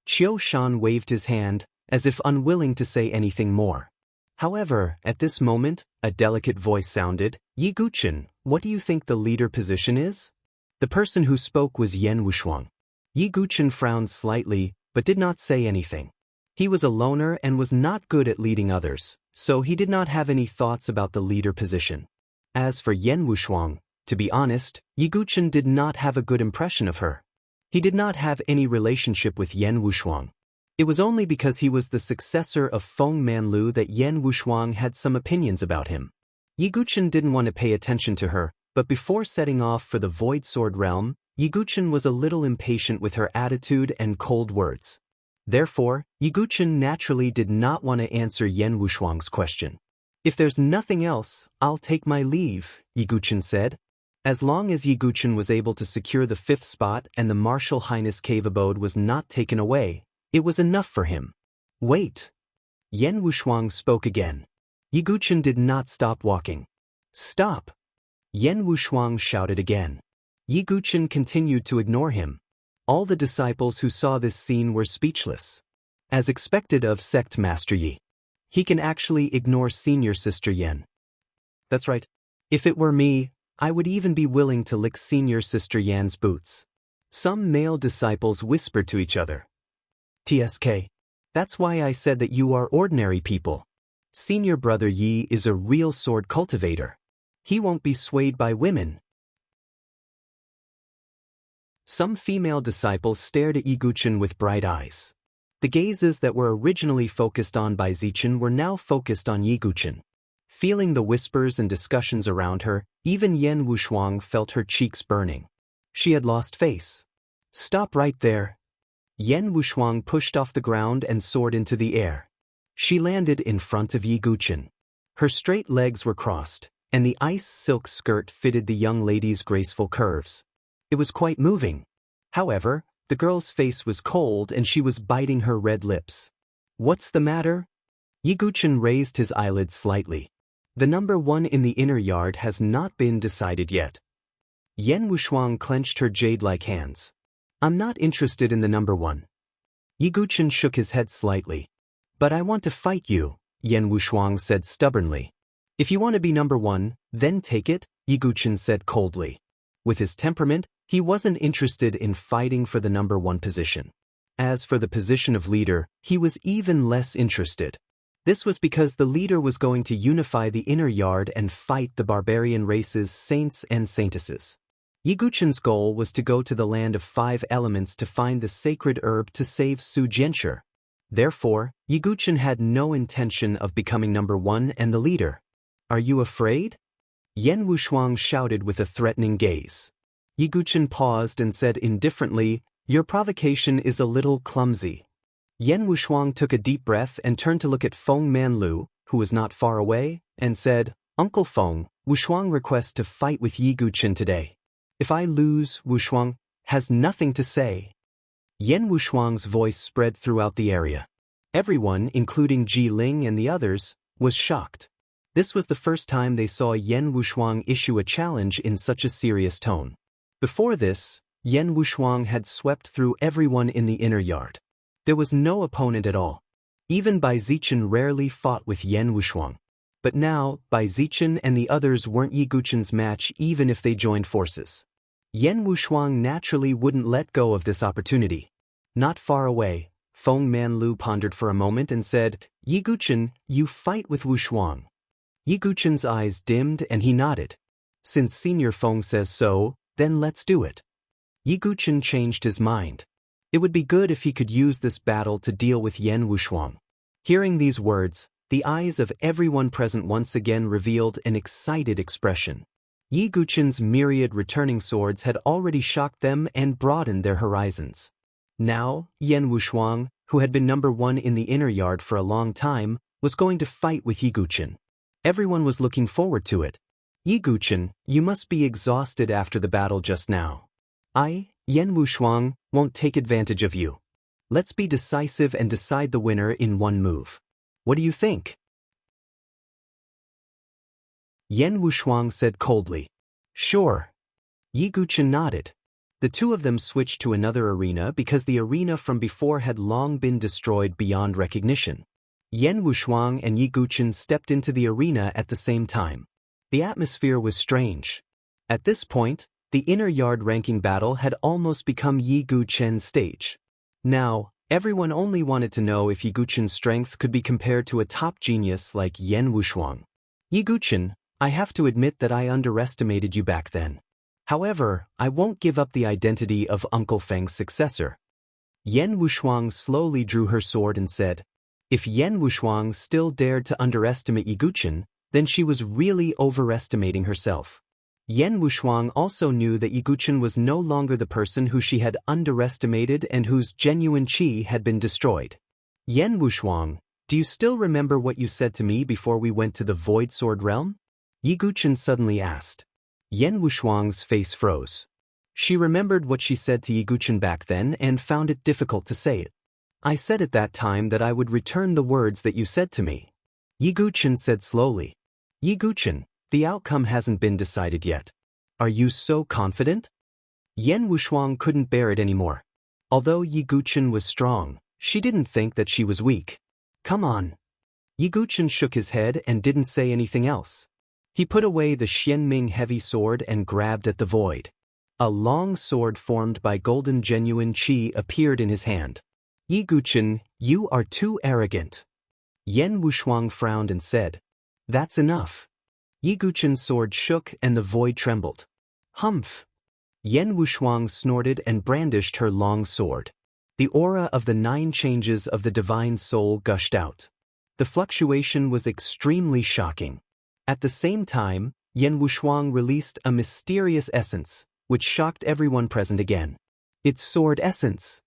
Qiu Shan waved his hand, as if unwilling to say anything more. However, at this moment, a delicate voice sounded, Yi Guchen, what do you think the leader position is? The person who spoke was Yan Wushuang. Yi Guchen frowned slightly, but did not say anything. He was a loner and was not good at leading others, so he did not have any thoughts about the leader position. As for Yan Wushuang, to be honest, Yi Guchen did not have a good impression of her. He did not have any relationship with Yan Wushuang. It was only because he was the successor of Feng Manlu that Yan Wushuang had some opinions about him. Yi Guchen didn't want to pay attention to her, but before setting off for the Void Sword Realm, Yi Guchen was a little impatient with her attitude and cold words. Therefore, Yi Guchen naturally did not want to answer Yan Wushuang's question. If there's nothing else, I'll take my leave, Yi Guchen said. As long as Yi Guchen was able to secure the 5th spot and the Martial Highness Cave Abode was not taken away, it was enough for him. Wait. Yan Wushuang spoke again. Yi Guchen did not stop walking. Stop. Yan Wushuang shouted again. Yi Guchen continued to ignore him. All the disciples who saw this scene were speechless. As expected of Sect Master Yi, he can actually ignore Senior Sister Yan. That's right. If it were me, I would even be willing to lick Senior Sister Yan's boots. Some male disciples whispered to each other. TSK. That's why I said that you are ordinary people. Senior Brother Yi is a real sword cultivator. He won't be swayed by women. Some female disciples stared at Yi Guchen with bright eyes. The gazes that were originally focused on Bai Zichen were now focused on Yi Guchen. Feeling the whispers and discussions around her, even Yan Wushuang felt her cheeks burning. She had lost face. Stop right there. Yan Wushuang pushed off the ground and soared into the air. She landed in front of Yi Guchen. Her straight legs were crossed, and the ice silk skirt fitted the young lady's graceful curves. It was quite moving. However, the girl's face was cold and she was biting her red lips. What's the matter? Yi Guchen raised his eyelids slightly. The number 1 in the inner yard has not been decided yet. Yan Wushuang clenched her jade-like hands. I'm not interested in the number 1. Yi Guchen shook his head slightly. But I want to fight you, Yan Wushuang said stubbornly. If you want to be number 1, then take it, Yi Guchen said coldly. With his temperament, he wasn't interested in fighting for the number 1 position. As for the position of leader, he was even less interested. This was because the leader was going to unify the inner yard and fight the barbarian race's saints and saintesses. Yi Guchen's goal was to go to the land of 5 elements to find the sacred herb to save Su Jianshi. Therefore, Yi Guchen had no intention of becoming number 1 and the leader. Are you afraid? Yan Wushuang shouted with a threatening gaze. Yi Guchen paused and said indifferently, Your provocation is a little clumsy. Yan Wushuang took a deep breath and turned to look at Feng Manlu, who was not far away, and said, Uncle Feng, Wushuang requests to fight with Yi Guchen today. If I lose, Wushuang has nothing to say. Yan Wushuang's voice spread throughout the area. Everyone, including Ji Ling and the others, was shocked. This was the first time they saw Yan Wushuang issue a challenge in such a serious tone. Before this, Yan Wushuang had swept through everyone in the inner yard. There was no opponent at all. Even Bai Zichen rarely fought with Yan Wushuang. But now, Bai Zichen and the others weren't Yi Guchen's match even if they joined forces. Yan Wushuang naturally wouldn't let go of this opportunity. Not far away, Feng Manlu pondered for a moment and said, "Yi Guchen, you fight with Wushuang." Yi Guchen's eyes dimmed and he nodded. "Since Senior Feng says so, then let's do it." Yi Guchen changed his mind. It would be good if he could use this battle to deal with Yan Wushuang. Hearing these words, the eyes of everyone present once again revealed an excited expression. Yi Guchen's myriad returning swords had already shocked them and broadened their horizons. Now, Yan Wushuang, who had been number one in the inner yard for a long time, was going to fight with Yi Guchen. Everyone was looking forward to it. "Yi Guchen, you must be exhausted after the battle just now. Yan Wushuang, won't take advantage of you. Let's be decisive and decide the winner in one move. What do you think?" Yan Wushuang said coldly. "Sure." Yi Guchen nodded. The two of them switched to another arena because the arena from before had long been destroyed beyond recognition. Yan Wushuang and Yi Guchen stepped into the arena at the same time. The atmosphere was strange. At this point, the inner yard ranking battle had almost become Yi Guchen's stage. Now, everyone only wanted to know if Yi Guchen's strength could be compared to a top genius like Yan Wushuang. "Yi Guchen, I have to admit that I underestimated you back then. However, I won't give up the identity of Uncle Feng's successor." Yan Wushuang slowly drew her sword and said, "If Yan Wushuang still dared to underestimate Yi Guchen, then she was really overestimating herself." Yan Wushuang also knew that Yi Guchen was no longer the person who she had underestimated and whose genuine qi had been destroyed. "Yan Wushuang, do you still remember what you said to me before we went to the Void Sword Realm?" Yi Guchen suddenly asked. Yan Wushuang's face froze. She remembered what she said to Yi Guchen back then and found it difficult to say it. "I said at that time that I would return the words that you said to me." Yi Guchen said slowly. "Yi Guchen, the outcome hasn't been decided yet. Are you so confident?" Yan Wushuang couldn't bear it anymore. Although Yi Guchen was strong, she didn't think that she was weak. "Come on." Yi Guchen shook his head and didn't say anything else. He put away the Xianming heavy sword and grabbed at the void. A long sword formed by golden genuine qi appeared in his hand. "Yi Guchen, you are too arrogant." Yan Wushuang frowned and said, "That's enough." Yi Guchen's sword shook and the void trembled. "Humph!" Yan Wushuang snorted and brandished her long sword. The aura of the 9 changes of the divine soul gushed out. The fluctuation was extremely shocking. At the same time, Yan Wushuang released a mysterious essence, which shocked everyone present again. "It's sword essence."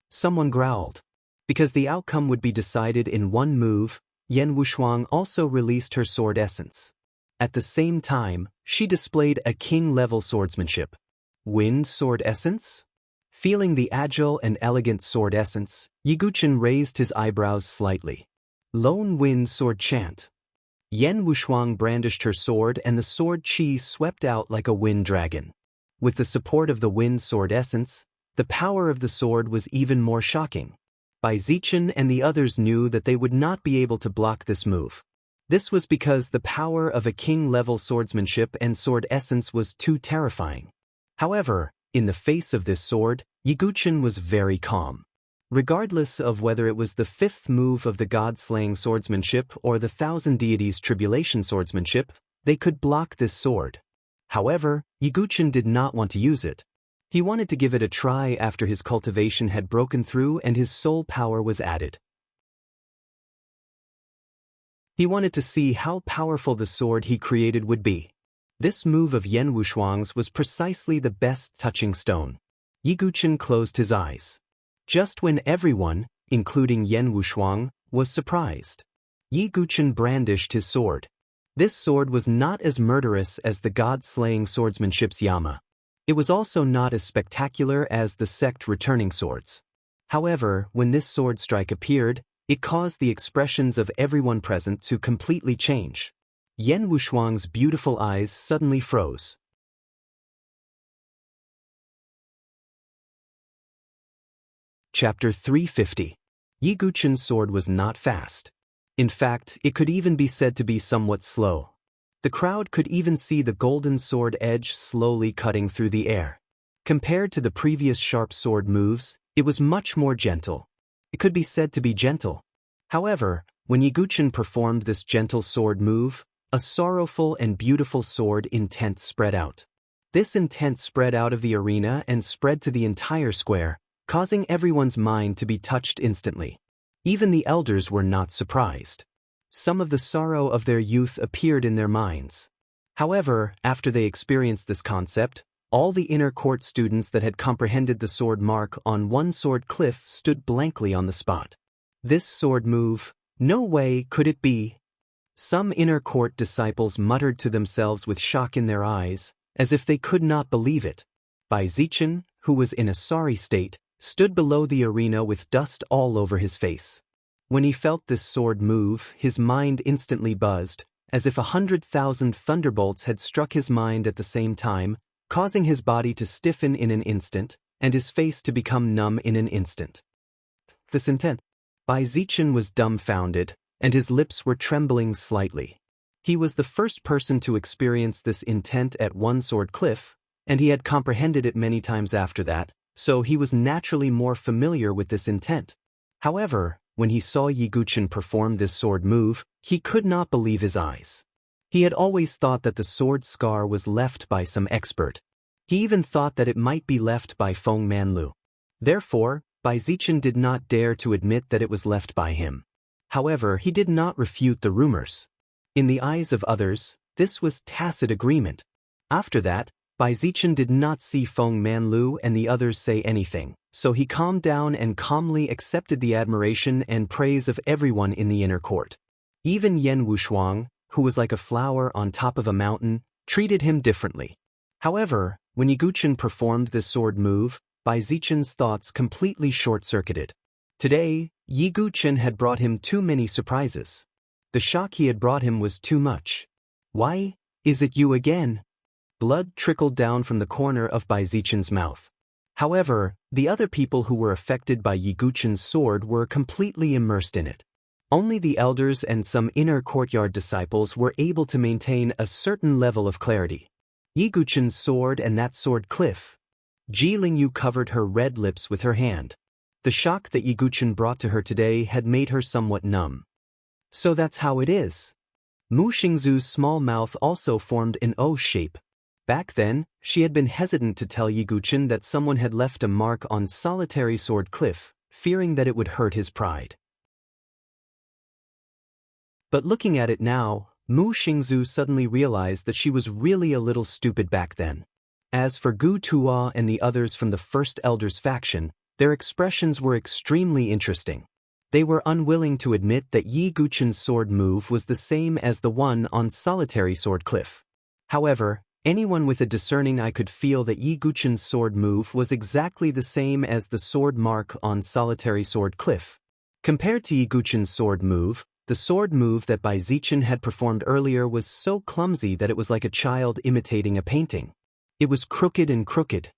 Someone growled. Because the outcome would be decided in one move, Yan Wushuang also released her sword essence. At the same time, she displayed a king-level swordsmanship. Wind sword essence? Feeling the agile and elegant sword essence, Yi Guchen raised his eyebrows slightly. Lone wind sword chant. Yan Wushuang brandished her sword and the sword qi swept out like a wind dragon. With the support of the wind sword essence, the power of the sword was even more shocking. Bai Zichen and the others knew that they would not be able to block this move. This was because the power of a king-level swordsmanship and sword essence was too terrifying. However, in the face of this sword, Yi Guchen was very calm. Regardless of whether it was the 5th move of the god-slaying swordsmanship or the 1,000 deities tribulation swordsmanship, they could block this sword. However, Yi Guchen did not want to use it. He wanted to give it a try after his cultivation had broken through and his soul power was added. He wanted to see how powerful the sword he created would be. This move of Yan Wushuang's was precisely the best touching stone. Yi Guchen closed his eyes. Just when everyone, including Yan Wushuang, was surprised, Yi Guchen brandished his sword. This sword was not as murderous as the god-slaying swordsmanship's Yama. It was also not as spectacular as the sect returning swords. However, when this sword strike appeared, it caused the expressions of everyone present to completely change. Yan Wushuang's beautiful eyes suddenly froze. Chapter 350. Yi Guqin's sword was not fast. In fact, it could even be said to be somewhat slow. The crowd could even see the golden sword edge slowly cutting through the air. Compared to the previous sharp sword moves, it was much more gentle. It could be said to be gentle. However, when Yi Guqin performed this gentle sword move, a sorrowful and beautiful sword intent spread out. This intent spread out of the arena and spread to the entire square, causing everyone's mind to be touched instantly. Even the elders were not surprised. Some of the sorrow of their youth appeared in their minds. However, after they experienced this concept, all the inner court students that had comprehended the sword mark on one sword cliff stood blankly on the spot. This sword move, no way could it be. Some inner court disciples muttered to themselves with shock in their eyes, as if they could not believe it. Bai Zichen, who was in a sorry state, stood below the arena with dust all over his face. When he felt this sword move, his mind instantly buzzed, as if 100,000 thunderbolts had struck his mind at the same time, causing his body to stiffen in an instant, and his face to become numb in an instant. This intent. Bai Zichen was dumbfounded, and his lips were trembling slightly. He was the first person to experience this intent at one sword cliff, and he had comprehended it many times after that, so he was naturally more familiar with this intent. However, when he saw Yi Guqin perform this sword move, he could not believe his eyes. He had always thought that the sword scar was left by some expert. He even thought that it might be left by Feng Manlu. Therefore, Bai Zichen did not dare to admit that it was left by him. However, he did not refute the rumors. In the eyes of others, this was tacit agreement. After that, Bai Zichen did not see Feng Manlu and the others say anything, so he calmed down and calmly accepted the admiration and praise of everyone in the inner court. Even Yan Wushuang, who was like a flower on top of a mountain, treated him differently. However, when Yi Guqin performed this sword move, Bai Zichen's thoughts completely short-circuited. Today, Yi Guqin had brought him too many surprises. The shock he had brought him was too much. Why is it you again? Blood trickled down from the corner of Bai Zichen's mouth. However, the other people who were affected by Yi Guqin's sword were completely immersed in it. Only the elders and some inner courtyard disciples were able to maintain a certain level of clarity. Yi Guqin's sword and that sword cliff. Ji Lingyu covered her red lips with her hand. The shock that Yi Guqin brought to her today had made her somewhat numb. So that's how it is. Mu Xingzu's small mouth also formed an O shape. Back then, she had been hesitant to tell Yi Guqin that someone had left a mark on solitary sword cliff, fearing that it would hurt his pride. But looking at it now, Mu Xingzu suddenly realized that she was really a little stupid back then. As for Gu Tuo and the others from the First Elder's faction, their expressions were extremely interesting. They were unwilling to admit that Yi Guqin's sword move was the same as the one on solitary sword cliff. However, anyone with a discerning eye could feel that Yi Guqin's sword move was exactly the same as the sword mark on solitary sword cliff. Compared to Yi Guqin's sword move, the sword move that Bai Zichen had performed earlier was so clumsy that it was like a child imitating a painting. It was crooked and crooked.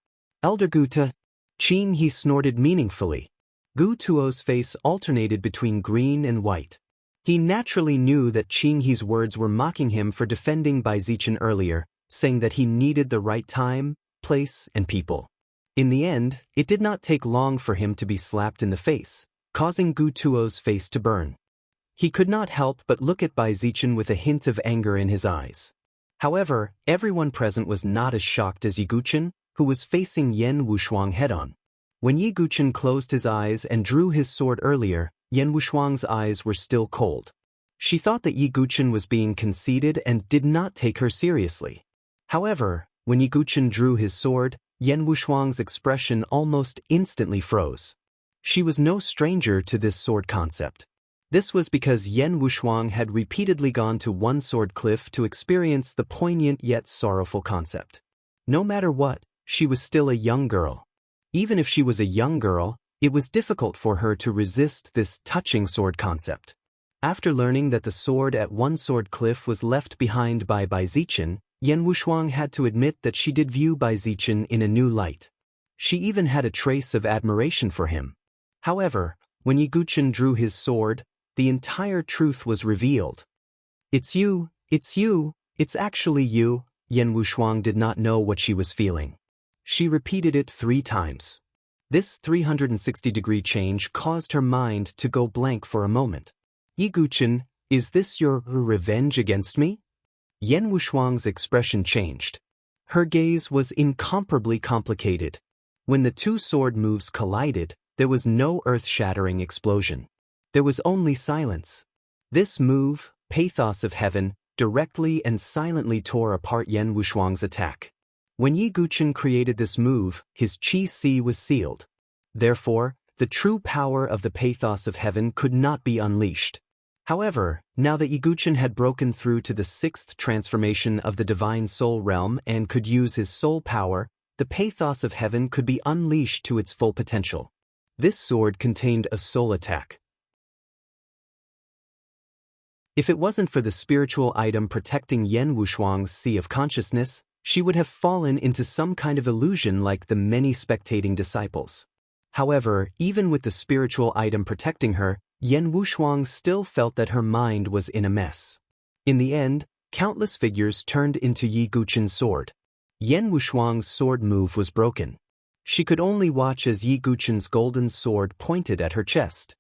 Elder Guta, Qin, he snorted meaningfully. Gu Tuo's face alternated between green and white. He naturally knew that Qin He's words were mocking him for defending Bai Zichen earlier, saying that he needed the right time, place, and people. In the end, it did not take long for him to be slapped in the face, causing Gu Tuo's face to burn. He could not help but look at Bai Zichen with a hint of anger in his eyes. However, everyone present was not as shocked as Yi Guqin, who was facing Yan Wushuang head-on. When Yi Guqin closed his eyes and drew his sword earlier, Yan Wushuang's eyes were still cold. She thought that Yi Guqin was being conceited and did not take her seriously. However, when Yi Guqin drew his sword, Yan Wushuang's expression almost instantly froze. She was no stranger to this sword concept. This was because Yan Wushuang had repeatedly gone to one sword cliff to experience the poignant yet sorrowful concept. No matter what, she was still a young girl. Even if she was a young girl, It was difficult for her to resist this touching sword concept. After learning that the sword at One Sword Cliff was left behind by Bai Zichen, Yan Wushuang had to admit that she did view Bai Zichen in a new light. She even had a trace of admiration for him. However, when Yi Guchen drew his sword, the entire truth was revealed. It's you, it's actually you. Yan Wushuang did not know what she was feeling. She repeated it 3 times. This 360-degree change caused her mind to go blank for a moment. Yi Guchen, is this your revenge against me? Yan Wushuang's expression changed. Her gaze was incomparably complicated. When the 2 sword moves collided, there was no earth-shattering explosion. There was only silence. This move, Pathos of Heaven, directly and silently tore apart Yan Wushuang's attack. When Yi Guchen created this move, his Qi was sealed. Therefore, the true power of the Pathos of Heaven could not be unleashed. However, now that Yi Guchen had broken through to the 6th transformation of the Divine Soul Realm and could use his soul power, the Pathos of Heaven could be unleashed to its full potential. This sword contained a soul attack. If it wasn't for the spiritual item protecting Yan Wushuang's sea of consciousness, she would have fallen into some kind of illusion like the many spectating disciples. However, even with the spiritual item protecting her, Yan Wushuang still felt that her mind was in a mess. In the end, countless figures turned into Yi Guchen's sword. Yan Wushuang's sword move was broken. She could only watch as Yi Guchen's golden sword pointed at her chest.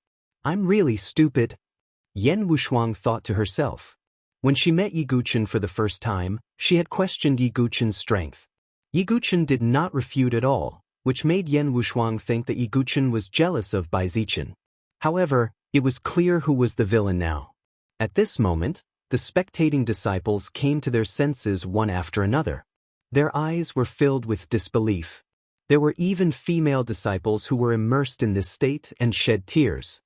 I'm really stupid, Yan Wushuang thought to herself. When she met Yi Guchen for the first time, she had questioned Yi Guchen's strength. Yi Guchen did not refute at all, which made Yan Wushuang think that Yi Guchen was jealous of Bai Zichen. However, it was clear who was the villain now. At this moment, the spectating disciples came to their senses one after another. Their eyes were filled with disbelief. There were even female disciples who were immersed in this state and shed tears.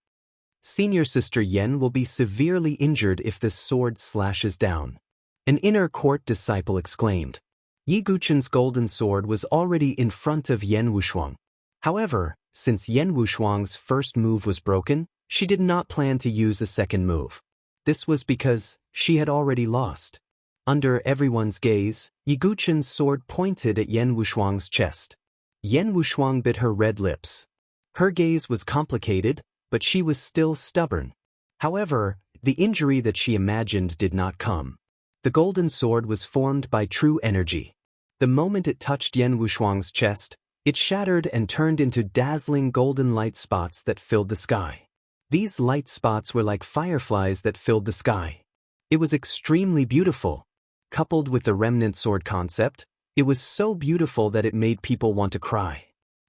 Senior Sister Yen will be severely injured if this sword slashes down, an inner court disciple exclaimed. Yi Guchen's golden sword was already in front of Yan Wushuang. However, since Yan Wushuang's first move was broken, she did not plan to use a second move. This was because she had already lost. Under everyone's gaze, Yi Guchen's sword pointed at Yan Wushuang's chest. Yan Wushuang bit her red lips. Her gaze was complicated, but she was still stubborn. However, the injury that she imagined did not come. The golden sword was formed by true energy. The moment it touched Yan Wushuang's chest, it shattered and turned into dazzling golden light spots that filled the sky. These light spots were like fireflies that filled the sky. It was extremely beautiful. Coupled with the remnant sword concept, it was so beautiful that it made people want to cry.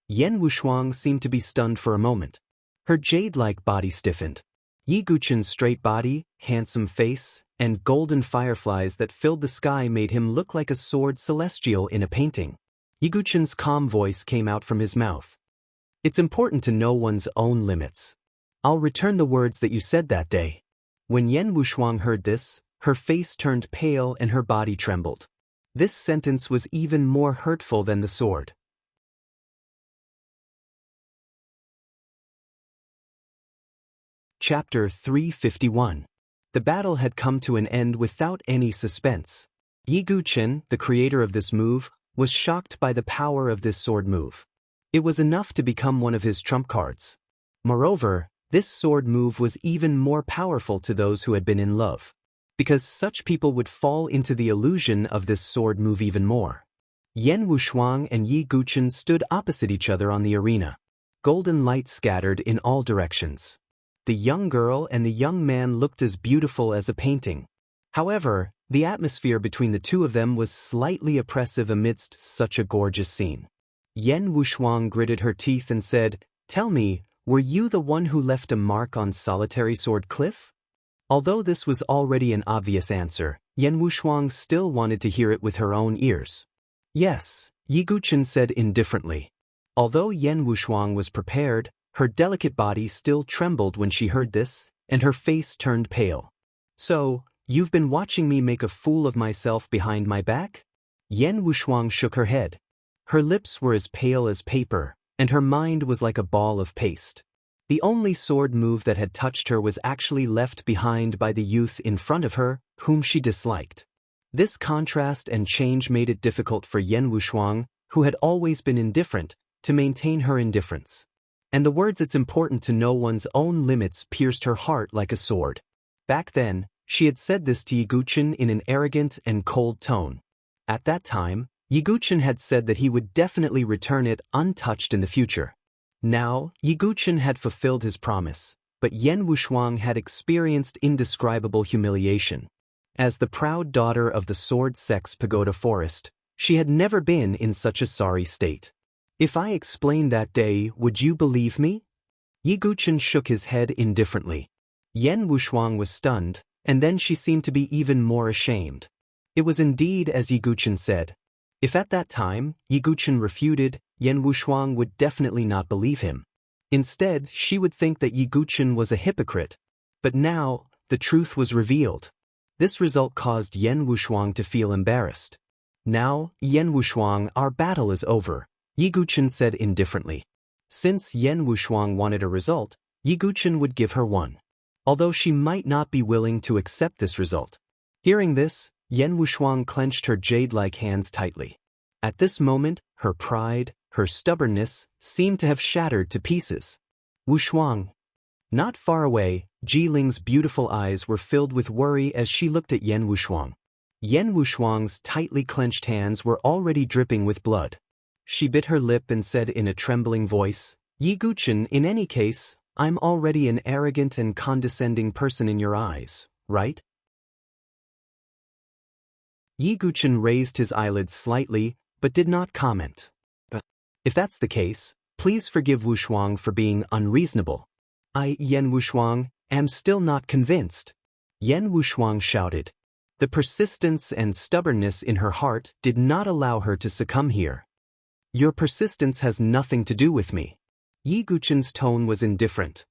Yan Wushuang seemed to be stunned for a moment. Her jade-like body stiffened. Yi Guchen's straight body, handsome face, and golden fireflies that filled the sky made him look like a sword celestial in a painting. Yi Guchen's calm voice came out from his mouth. It's important to know one's own limits. I'll return the words that you said that day. When Yan Wushuang heard this, her face turned pale and her body trembled. This sentence was even more hurtful than the sword. Chapter 351. The battle had come to an end without any suspense. Yi Guchen, the creator of this move, was shocked by the power of this sword move. It was enough to become one of his trump cards. Moreover, this sword move was even more powerful to those who had been in love, because such people would fall into the illusion of this sword move even more. Yan Wushuang and Yi Guchen stood opposite each other on the arena. Golden light scattered in all directions. The young girl and the young man looked as beautiful as a painting. However, the atmosphere between the two of them was slightly oppressive amidst such a gorgeous scene. Yan Wushuang gritted her teeth and said, "Tell me, were you the one who left a mark on Solitary Sword Cliff?" Although this was already an obvious answer, Yan Wushuang still wanted to hear it with her own ears. Yes, Yi Guchen said indifferently. Although Yan Wushuang was prepared, her delicate body still trembled when she heard this, and her face turned pale. So, you've been watching me make a fool of myself behind my back? Yan Wushuang shook her head. Her lips were as pale as paper, and her mind was like a ball of paste. The only sword move that had touched her was actually left behind by the youth in front of her, whom she disliked. This contrast and change made it difficult for Yan Wushuang, who had always been indifferent, to maintain her indifference. And the words "it's important to know one's own limits" pierced her heart like a sword. Back then, she had said this to Yiguchen in an arrogant and cold tone. At that time, Yiguchen had said that he would definitely return it untouched in the future. Now, Yiguchen had fulfilled his promise, but Yan Wushuang had experienced indescribable humiliation. As the proud daughter of the Sword Sect's Pagoda Forest, she had never been in such a sorry state. "If I explained that day, would you believe me?" Yiguchen shook his head indifferently. Yan Wushuang was stunned, and then she seemed to be even more ashamed. It was indeed as Yiguchen said. If at that time, Yiguchen refuted, Yan Wushuang would definitely not believe him. Instead, she would think that Yiguchen was a hypocrite. But now, the truth was revealed. This result caused Yan Wushuang to feel embarrassed. "Now, Yan Wushuang, our battle is over," Yiguchen said indifferently. Since Yan Wushuang wanted a result, Yiguchen would give her one, although she might not be willing to accept this result. Hearing this, Yan Wushuang clenched her jade-like hands tightly. At this moment, her pride, her stubbornness, seemed to have shattered to pieces. "Wushuang." Not far away, Jiling's beautiful eyes were filled with worry as she looked at Yan Wushuang. Yan Wushuang's tightly clenched hands were already dripping with blood. She bit her lip and said in a trembling voice, "Yiguchen, in any case, I'm already an arrogant and condescending person in your eyes, right?" Yiguchen raised his eyelids slightly, but did not comment. "If that's the case, please forgive Wushuang for being unreasonable. I, Yan Wushuang, am still not convinced." Yan Wushuang shouted. The persistence and stubbornness in her heart did not allow her to succumb here. "Your persistence has nothing to do with me." Yiguchen's tone was indifferent.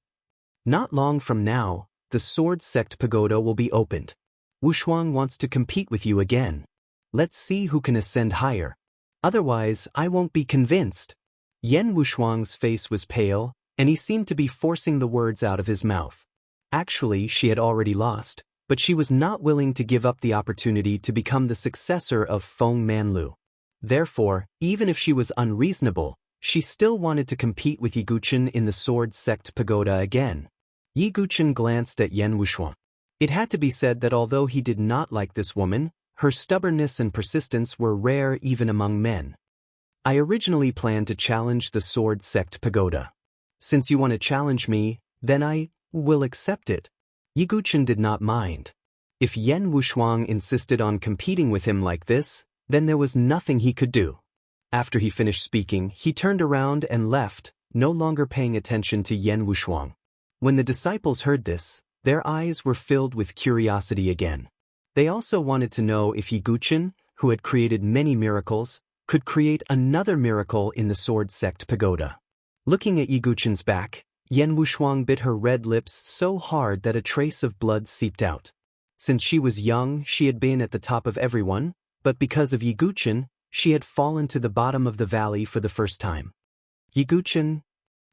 "Not long from now, the Sword Sect Pagoda will be opened. Wushuang wants to compete with you again. Let's see who can ascend higher. Otherwise, I won't be convinced." Yan Wushuang's face was pale, and he seemed to be forcing the words out of his mouth. Actually, she had already lost, but she was not willing to give up the opportunity to become the successor of Feng Manlu. Therefore, even if she was unreasonable, she still wanted to compete with Yiguchen in the Sword Sect Pagoda again. Yiguchen glanced at Yan Wushuang. It had to be said that although he did not like this woman, her stubbornness and persistence were rare even among men. "I originally planned to challenge the Sword Sect Pagoda. Since you want to challenge me, then I will accept it." Yiguchen did not mind. If Yan Wushuang insisted on competing with him like this, then there was nothing he could do. After he finished speaking, he turned around and left, no longer paying attention to Yan Wushuang. When the disciples heard this, their eyes were filled with curiosity again. They also wanted to know if Yiguchen, who had created many miracles, could create another miracle in the Sword Sect Pagoda. Looking at Yiguchen's back, Yan Wushuang bit her red lips so hard that a trace of blood seeped out. Since she was young, she had been at the top of everyone, but because of Yiguchen, she had fallen to the bottom of the valley for the first time. "Yiguchen?"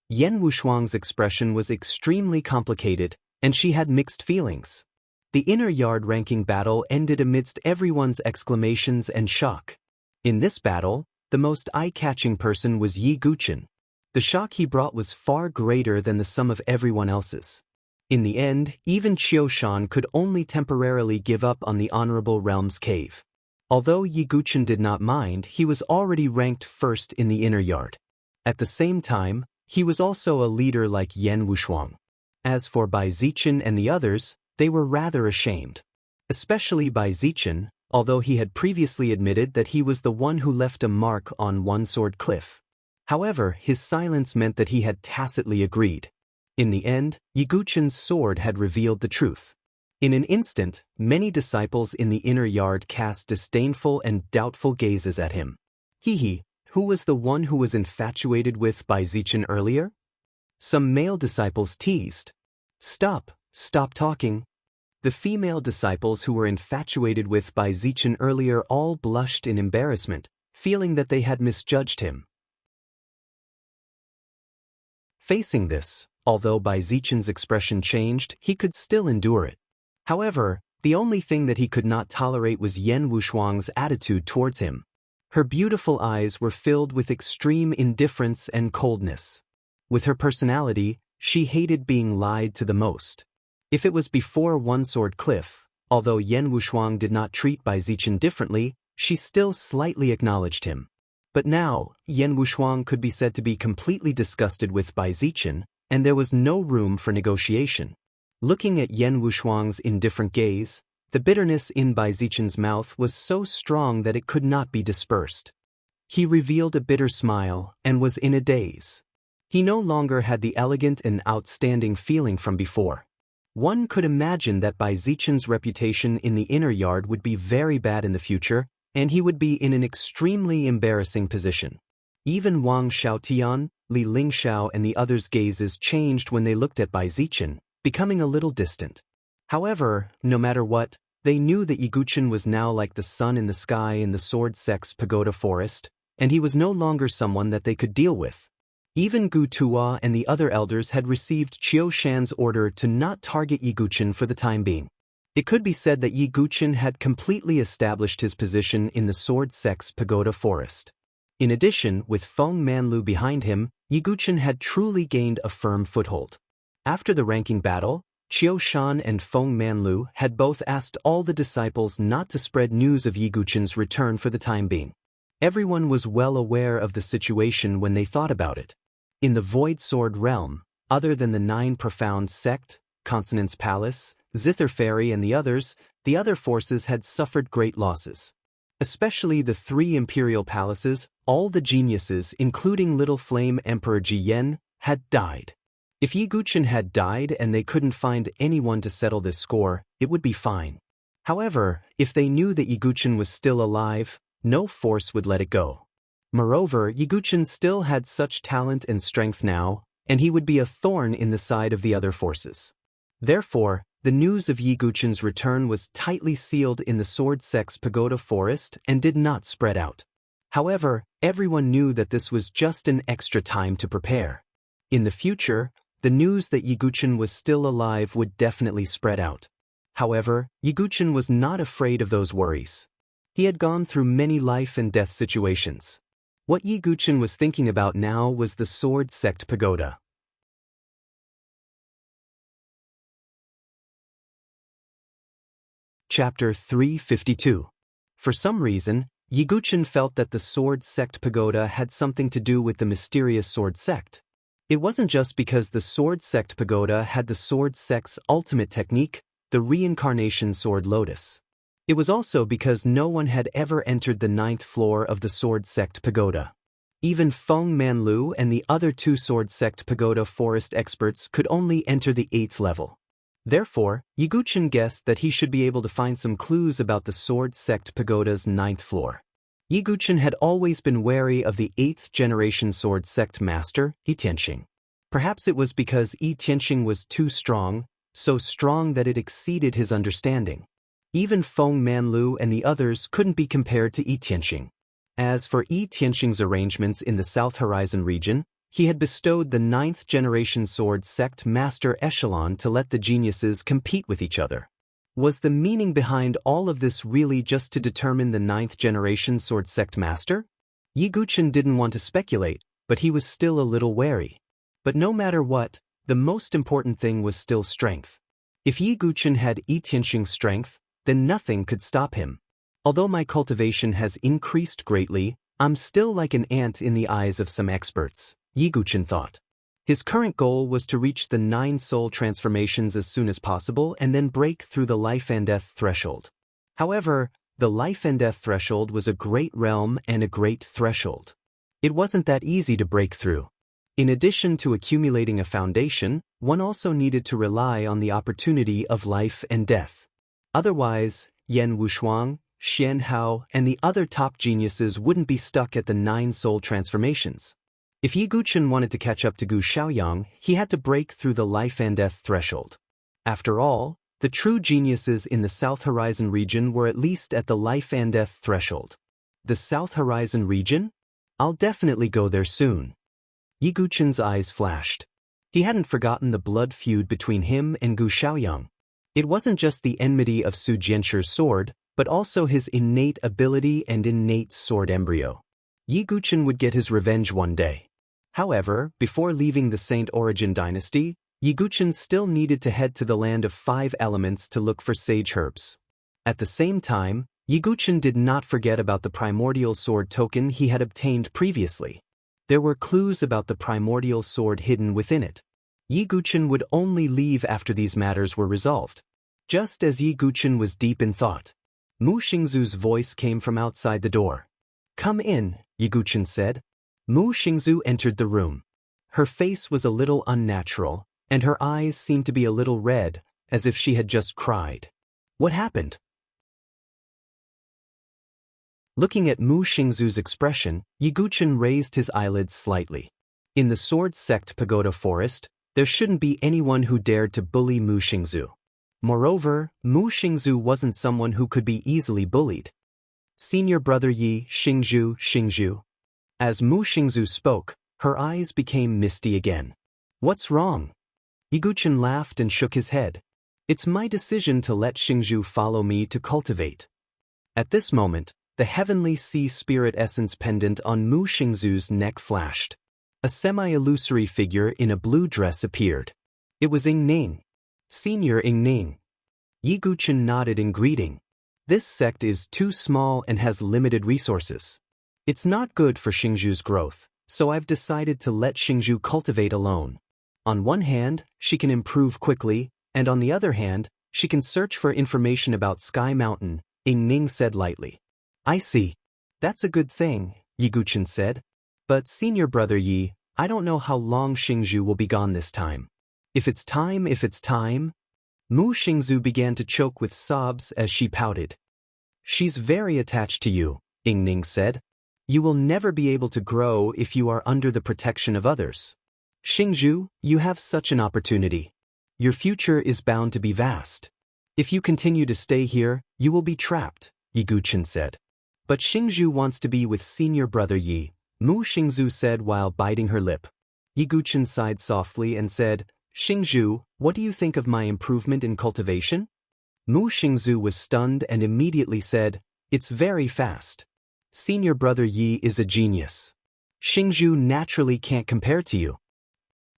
Yan Wushuang's expression was extremely complicated, and she had mixed feelings. The inner yard ranking battle ended amidst everyone's exclamations and shock. In this battle, the most eye-catching person was Yiguchen. The shock he brought was far greater than the sum of everyone else's. In the end, even Qiushan could only temporarily give up on the Honorable Realm's cave. Although Yiguchen did not mind, he was already ranked first in the inner yard. At the same time, he was also a leader like Yan Wushuang. As for Bai Zichen and the others, they were rather ashamed. Especially Bai Zichen, although he had previously admitted that he was the one who left a mark on One Sword Cliff. However, his silence meant that he had tacitly agreed. In the end, Yiguchen's sword had revealed the truth. In an instant, many disciples in the inner yard cast disdainful and doubtful gazes at him. He, who was the one who was infatuated with Bai Zichen earlier? Some male disciples teased. Stop talking." The female disciples who were infatuated with Bai Zichen earlier all blushed in embarrassment, feeling that they had misjudged him. Facing this, although Bai Zichen's expression changed, he could still endure it. However, the only thing that he could not tolerate was Yan Wushuang's attitude towards him. Her beautiful eyes were filled with extreme indifference and coldness. With her personality, she hated being lied to the most. If it was before One Sword Cliff, although Yan Wushuang did not treat Bai Zichen differently, she still slightly acknowledged him. But now, Yan Wushuang could be said to be completely disgusted with Bai Zichen, and there was no room for negotiation. Looking at Yan Wushuang's indifferent gaze, the bitterness in Bai Zichen's mouth was so strong that it could not be dispersed. He revealed a bitter smile and was in a daze. He no longer had the elegant and outstanding feeling from before. One could imagine that Bai Zichen's reputation in the inner yard would be very bad in the future, and he would be in an extremely embarrassing position. Even Wang Xiaotian, Li Lingxiao and the others' gazes changed when they looked at Bai Zichen, becoming a little distant. However, no matter what, they knew that Yi Guchen was now like the sun in the sky in the Sword Sect's pagoda forest, and he was no longer someone that they could deal with. Even Gu Tuo and the other elders had received Qiu Shan's order to not target Yi Guchen for the time being. It could be said that Yi Guchen had completely established his position in the Sword Sect's pagoda forest. In addition, with Feng Manlu behind him, Yi Guchen had truly gained a firm foothold. After the ranking battle, Qiu Shan and Feng Manlu had both asked all the disciples not to spread news of Yi Guchen's return for the time being. Everyone was well aware of the situation when they thought about it. In the Void Sword realm, other than the 9 Profound Sect, Consonance Palace, Zither Fairy and the other forces had suffered great losses. Especially the 3 imperial palaces, all the geniuses, including Little Flame Emperor Jiyen, had died. If Yi Guchen had died and they couldn't find anyone to settle this score, it would be fine. However, if they knew that Yi Guchen was still alive, no force would let it go. Moreover, Yi Guchen still had such talent and strength now, and he would be a thorn in the side of the other forces. Therefore, the news of Yi Guchen's return was tightly sealed in the Sword Sect's pagoda forest and did not spread out. However, everyone knew that this was just an extra time to prepare. In the future, the news that Yi Guchen was still alive would definitely spread out. However, Yi Guchen was not afraid of those worries. He had gone through many life and death situations. What Yi Guchen was thinking about now was the Sword Sect pagoda. Chapter 352. For some reason, Yi Guchen felt that the Sword Sect pagoda had something to do with the mysterious Sword Sect. It wasn't just because the Sword Sect pagoda had the Sword Sect's ultimate technique, the Reincarnation Sword Lotus. It was also because no one had ever entered the 9th floor of the Sword Sect pagoda. Even Feng Manlu and the other 2 Sword Sect pagoda forest experts could only enter the 8th level. Therefore, Yi Guchen guessed that he should be able to find some clues about the Sword Sect pagoda's 9th floor. Yi Guchen had always been wary of the 8th generation Sword Sect master, Yi Tianxing. Perhaps it was because Yi Tianxing was too strong, so strong that it exceeded his understanding. Even Feng Manlu and the others couldn't be compared to Yi Tianxing. As for Yi Tianxing's arrangements in the South Horizon region, he had bestowed the 9th generation Sword Sect Master Echelon to let the geniuses compete with each other. Was the meaning behind all of this really just to determine the 9th generation Sword Sect Master? Yi Guchen didn't want to speculate, but he was still a little wary. But no matter what, the most important thing was still strength. If Yi Guchen had Yi Tianxing's strength, then nothing could stop him. Although my cultivation has increased greatly, I'm still like an ant in the eyes of some experts, Yi Guchen thought. His current goal was to reach the 9 soul transformations as soon as possible and then break through the life and death threshold. However, the life and death threshold was a great realm and a great threshold. It wasn't that easy to break through. In addition to accumulating a foundation, one also needed to rely on the opportunity of life and death. Otherwise, Yan Wushuang, Xian Hao, and the other top geniuses wouldn't be stuck at the 9 soul transformations. If Yi Guchen wanted to catch up to Gu Xiaoyang, he had to break through the life and death threshold. After all, the true geniuses in the South Horizon region were at least at the life and death threshold. The South Horizon region? I'll definitely go there soon. Yi Guchen's eyes flashed. He hadn't forgotten the blood feud between him and Gu Xiaoyang. It wasn't just the enmity of Su Jianchu's sword, but also his innate ability and innate sword embryo. Yi Guchen would get his revenge one day. However, before leaving the Saint Origin dynasty, Yi Guchen still needed to head to the land of 5 elements to look for sage herbs. At the same time, Yi Guchen did not forget about the primordial sword token he had obtained previously. There were clues about the primordial sword hidden within it. Yi Guchen would only leave after these matters were resolved. Just as Yi Guchen was deep in thought, Mu Xingzu's voice came from outside the door. "Come in," Yi Guchen said. Mu Xingzu entered the room. Her face was a little unnatural, and her eyes seemed to be a little red, as if she had just cried. What happened? Looking at Mu Xingzu's expression, Yi Guchen raised his eyelids slightly. In the Sword Sect Pagoda Forest, there shouldn't be anyone who dared to bully Mu Xingzu. Moreover, Mu Xingzu wasn't someone who could be easily bullied. Senior brother Yi Xingzhu. As Mu Xingzu spoke, her eyes became misty again. What's wrong? Yi Guchen laughed and shook his head. It's my decision to let Xingzhu follow me to cultivate. At this moment, the heavenly sea spirit essence pendant on Mu Xingzu's neck flashed. A semi-illusory figure in a blue dress appeared. It was Ying Ning. Senior Ying Ning. Yi Guchen nodded in greeting. This sect is too small and has limited resources. It's not good for Xingzhu's growth, so I've decided to let Xingzhu cultivate alone. On one hand, she can improve quickly, and on the other hand, she can search for information about Sky Mountain, Ying Ning said lightly. I see. That's a good thing, Yi Guchen said. But senior brother Yi, I don't know how long Xingzhu will be gone this time. If it's time. Mu Xingzhu began to choke with sobs as she pouted. She's very attached to you, Ying Ning said. You will never be able to grow if you are under the protection of others. Xingzhu, you have such an opportunity. Your future is bound to be vast. If you continue to stay here, you will be trapped, Yi Guchen said. But Xingzhu wants to be with senior brother Yi, Mu Xingzhu said while biting her lip. Yi Guchen sighed softly and said, Xingzhu, what do you think of my improvement in cultivation? Mu Xingzhu was stunned and immediately said, It's very fast. Senior brother Yi is a genius. Xingzhu naturally can't compare to you.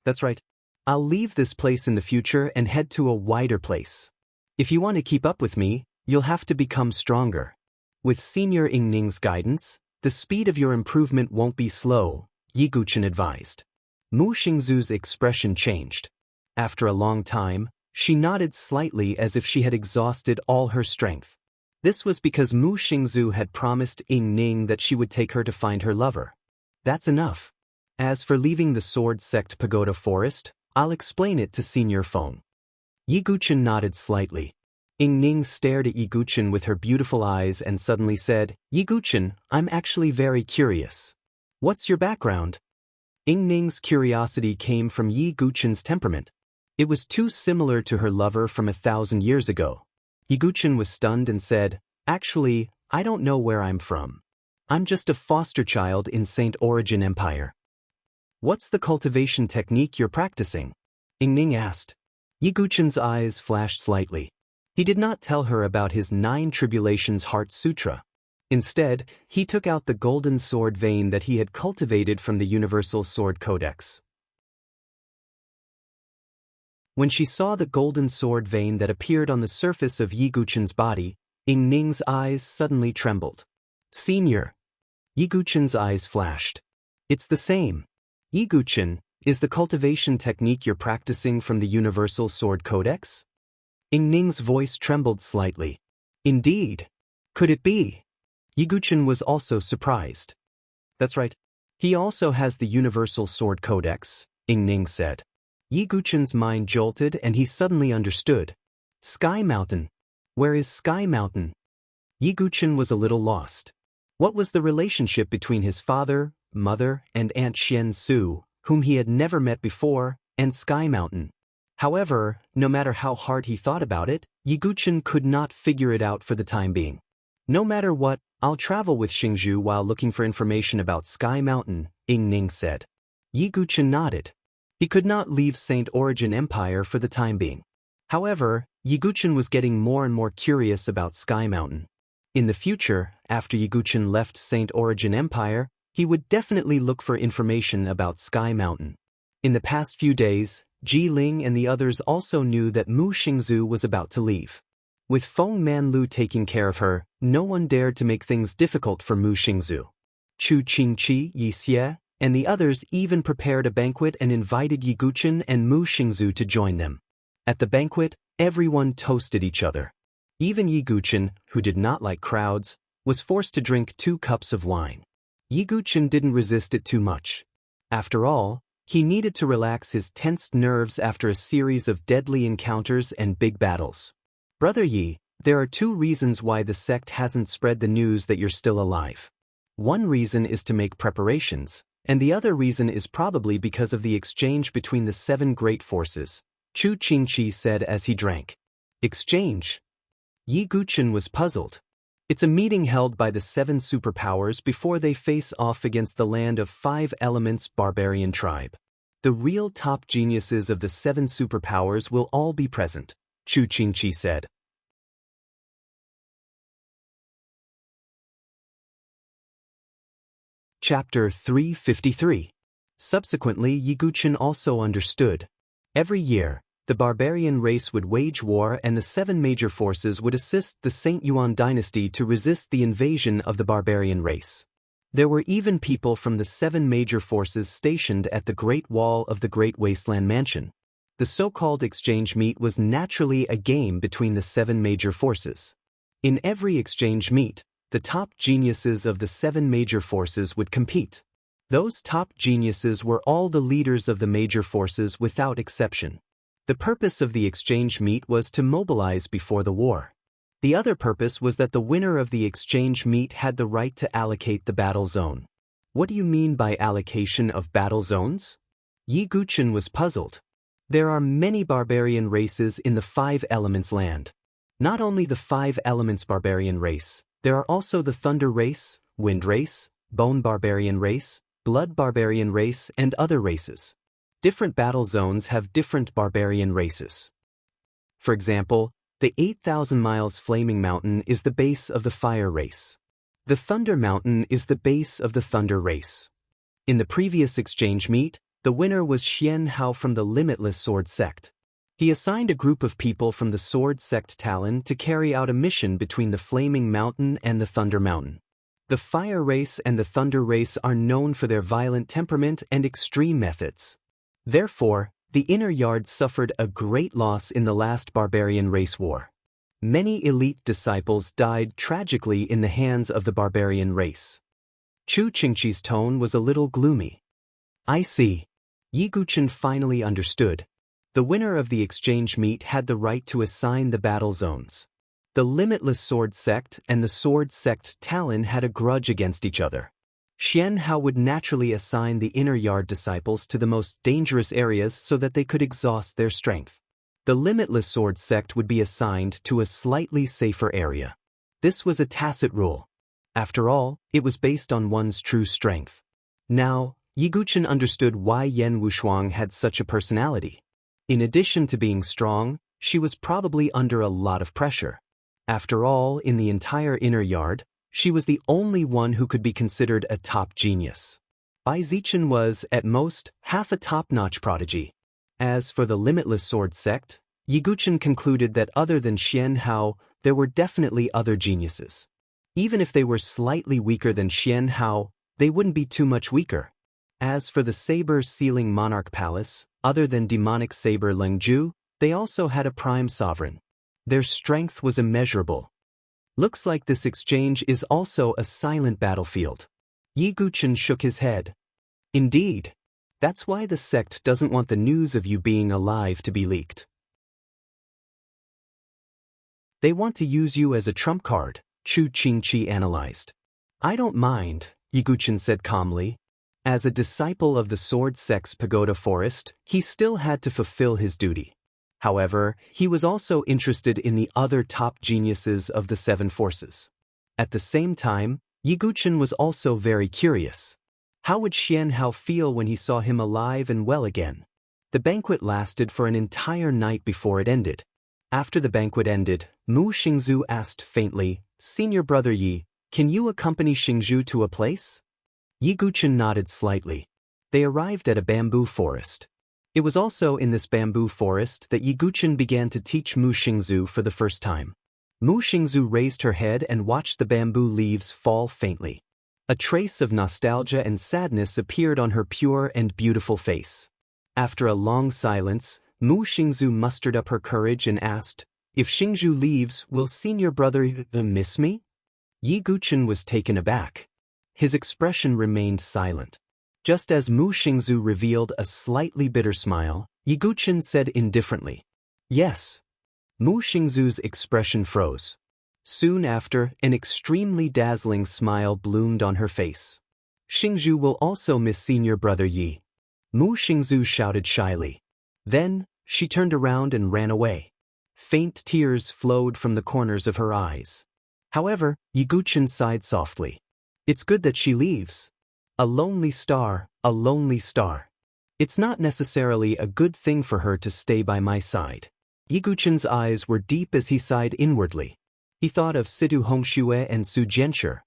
That's right. I'll leave this place in the future and head to a wider place. If you want to keep up with me, you'll have to become stronger. With Senior Ying Ning's guidance, the speed of your improvement won't be slow, Yi Guchen advised. Mu Xingzhu's expression changed. After a long time, she nodded slightly as if she had exhausted all her strength. This was because Mu Xingzhu had promised Ying Ning that she would take her to find her lover. That's enough. As for leaving the Sword Sect Pagoda Forest, I'll explain it to Senior Feng. Yi Guchen nodded slightly. Ying Ning stared at Yi Guchen with her beautiful eyes and suddenly said, Yi Guchen, I'm actually very curious. What's your background? Ying Ning's curiosity came from Yi Guchen's temperament. It was too similar to her lover from 1,000 years ago. Yi Guchen was stunned and said, Actually, I don't know where I'm from. I'm just a foster child in Saint Origin Empire. What's the cultivation technique you're practicing? Ying Ning asked. Yi Guchen's eyes flashed slightly. He did not tell her about his 9 Tribulations Heart Sutra. Instead, he took out the golden sword vein that he had cultivated from the Universal Sword Codex. When she saw the golden sword vein that appeared on the surface of Yi Guchen's body, Ying Ning's eyes suddenly trembled. Senior. Yi Guchen's eyes flashed. It's the same. Yi Guchen, is the cultivation technique you're practicing from the Universal Sword Codex? Ying Ning's voice trembled slightly. Indeed. Could it be? Yi Guchen was also surprised. That's right. He also has the Universal Sword Codex, Ying Ning said. Yi Guchen's mind jolted and he suddenly understood. Sky Mountain. Where is Sky Mountain? Yi Guchen was a little lost. What was the relationship between his father, mother, and Aunt Xian Su, whom he had never met before, and Sky Mountain? However, no matter how hard he thought about it, Yi Guchen could not figure it out for the time being. No matter what, I'll travel with Xingzhu while looking for information about Sky Mountain, Ying Ning said. Yi Guchen nodded. He could not leave Saint Origin Empire for the time being. However, Yiguchen was getting more and more curious about Sky Mountain. In the future, after Yiguchen left Saint Origin Empire, he would definitely look for information about Sky Mountain. In the past few days, Ji Ling and the others also knew that Mu Xingzu was about to leave. With Feng Manlu taking care of her, no one dared to make things difficult for Mu Xingzu. Chu Qingqi, Yi Xie, and the others even prepared a banquet and invited Yiguchen and Mu Xingzu to join them. At the banquet, everyone toasted each other. Even Yiguchen, who did not like crowds, was forced to drink 2 cups of wine. Yiguchen didn't resist it too much. After all, he needed to relax his tensed nerves after a series of deadly encounters and big battles. Brother Yi, there are 2 reasons why the sect hasn't spread the news that you're still alive. One reason is to make preparations, and the other reason is probably because of the exchange between the 7 great forces, Chu Qingqi said as he drank. Exchange? Yiguchen was puzzled. It's a meeting held by the 7 superpowers before they face off against the land of 5 elements barbarian tribe. The real top geniuses of the 7 superpowers will all be present, Chu Qingqi said. Chapter 353. Subsequently, Yiguchen also understood. Every year, the barbarian race would wage war and the 7 major forces would assist the Saint Yuan dynasty to resist the invasion of the barbarian race. There were even people from the 7 major forces stationed at the Great Wall of the Great Wasteland Mansion. The so-called exchange meet was naturally a game between the 7 major forces. In every exchange meet, the top geniuses of the 7 major forces would compete. Those top geniuses were all the leaders of the major forces without exception. The purpose of the exchange meet was to mobilize before the war. The other purpose was that the winner of the exchange meet had the right to allocate the battle zone. What do you mean by allocation of battle zones? Yiguchen was puzzled. There are many barbarian races in the 5 elements land. Not only the 5 elements barbarian race, there are also the thunder race, wind race, bone barbarian race, blood barbarian race, and other races. Different battle zones have different barbarian races. For example, the 8,000 miles Flaming Mountain is the base of the fire race. The Thunder Mountain is the base of the thunder race. In the previous exchange meet, the winner was Xian Hao from the Limitless Sword Sect. He assigned a group of people from the Sword Sect Talon to carry out a mission between the Flaming Mountain and the Thunder Mountain. The fire race and the thunder race are known for their violent temperament and extreme methods. Therefore, the Inner Yard suffered a great loss in the last barbarian race war. Many elite disciples died tragically in the hands of the barbarian race. Chu Qingqi's tone was a little gloomy. I see. Yiguchen finally understood. The winner of the exchange meet had the right to assign the battle zones. The Limitless Sword Sect and the Sword Sect Talon had a grudge against each other. Xian Hao would naturally assign the Inner Yard disciples to the most dangerous areas so that they could exhaust their strength. The Limitless Sword Sect would be assigned to a slightly safer area. This was a tacit rule. After all, it was based on one's true strength. Now, Yiguchen understood why Yan Wushuang had such a personality. In addition to being strong, she was probably under a lot of pressure. After all, in the entire Inner Yard, she was the only one who could be considered a top genius. Bai Zichen was, at most, half a top-notch prodigy. As for the Limitless Sword Sect, Yiguchen concluded that other than Xian Hao, there were definitely other geniuses. Even if they were slightly weaker than Xian Hao, they wouldn't be too much weaker. As for the Saber-Sealing Monarch Palace, other than demonic saber Lengju, they also had a prime sovereign. Their strength was immeasurable. Looks like this exchange is also a silent battlefield. Yiguchen shook his head. Indeed. That's why the sect doesn't want the news of you being alive to be leaked. They want to use you as a trump card, Chu Qingqi analyzed. I don't mind, Yiguchen said calmly. As a disciple of the Sword Sect's Pagoda Forest, he still had to fulfill his duty. However, he was also interested in the other top geniuses of the 7 forces. At the same time, Yiguchen was also very curious. How would Xian Hao feel when he saw him alive and well again? The banquet lasted for an entire night before it ended. After the banquet ended, Mu Xingzhu asked faintly, "Senior brother Yi, can you accompany Xingzhu to a place?" Yi Guchen nodded slightly. They arrived at a bamboo forest. It was also in this bamboo forest that Yi Guchen began to teach Mu Xingzhu for the first time. Mu Xingzhu raised her head and watched the bamboo leaves fall faintly. A trace of nostalgia and sadness appeared on her pure and beautiful face. After a long silence, Mu Xingzhu mustered up her courage and asked, "If Xingzhu leaves, will senior brother miss me?" Yi Guchen was taken aback. His expression remained silent. Just as Mu Xingzhu revealed a slightly bitter smile, Yi Guchen said indifferently, "Yes." Mu Xingzhu's expression froze. Soon after, an extremely dazzling smile bloomed on her face. "Xingzhu will also miss senior brother Yi." Mu Xingzhu shouted shyly. Then, she turned around and ran away. Faint tears flowed from the corners of her eyes. However, Yi Guchen sighed softly. "It's good that she leaves. A lonely star, a lonely star. It's not necessarily a good thing for her to stay by my side." Yi Guchen's eyes were deep as he sighed inwardly. He thought of Situ Hongxue and Su Jianshi.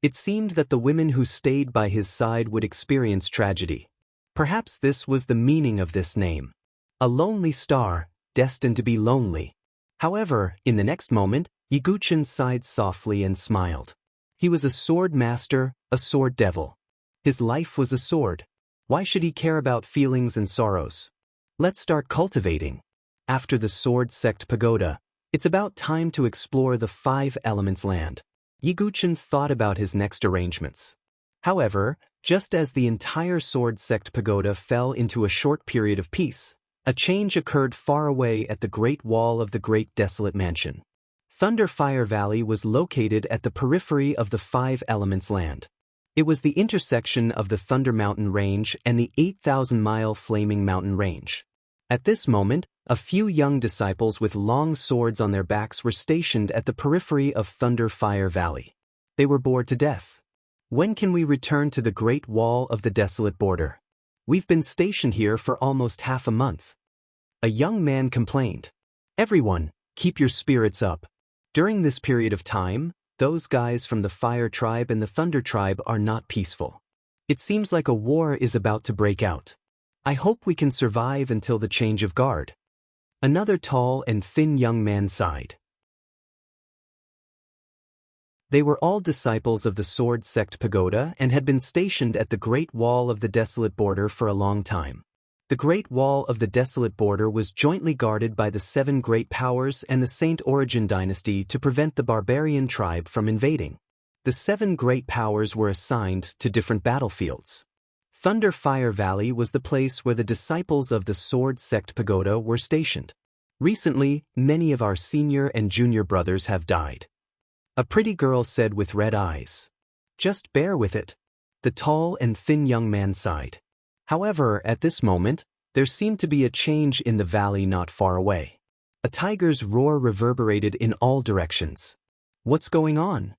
It seemed that the women who stayed by his side would experience tragedy. Perhaps this was the meaning of this name. A lonely star, destined to be lonely. However, in the next moment, Yi Guchen sighed softly and smiled. He was a sword master, a sword devil. His life was a sword. Why should he care about feelings and sorrows? Let's start cultivating. After the Sword Sect Pagoda, it's about time to explore the 5 Elements land. Yi Guchen thought about his next arrangements. However, just as the entire Sword Sect Pagoda fell into a short period of peace, a change occurred far away at the Great Wall of the Great Desolate Mansion. Thunder Fire Valley was located at the periphery of the 5 Elements land. It was the intersection of the Thunder Mountain Range and the 8,000-mile Flaming Mountain Range. At this moment, a few young disciples with long swords on their backs were stationed at the periphery of Thunder Fire Valley. They were bored to death. "When can we return to the Great Wall of the Desolate Border? We've been stationed here for almost half a month." A young man complained. "Everyone, keep your spirits up. During this period of time, those guys from the Fire Tribe and the Thunder Tribe are not peaceful. It seems like a war is about to break out. I hope we can survive until the change of guard." Another tall and thin young man sighed. They were all disciples of the Sword Sect Pagoda and had been stationed at the Great Wall of the Desolate Border for a long time. The Great Wall of the Desolate Border was jointly guarded by the 7 Great Powers and the Saint Origin dynasty to prevent the barbarian tribe from invading. The 7 Great Powers were assigned to different battlefields. Thunder Fire Valley was the place where the disciples of the Sword Sect Pagoda were stationed. "Recently, many of our senior and junior brothers have died," a pretty girl said with red eyes. "Just bear with it." The tall and thin young man sighed. However, at this moment, there seemed to be a change in the valley not far away. A tiger's roar reverberated in all directions. "What's going on?"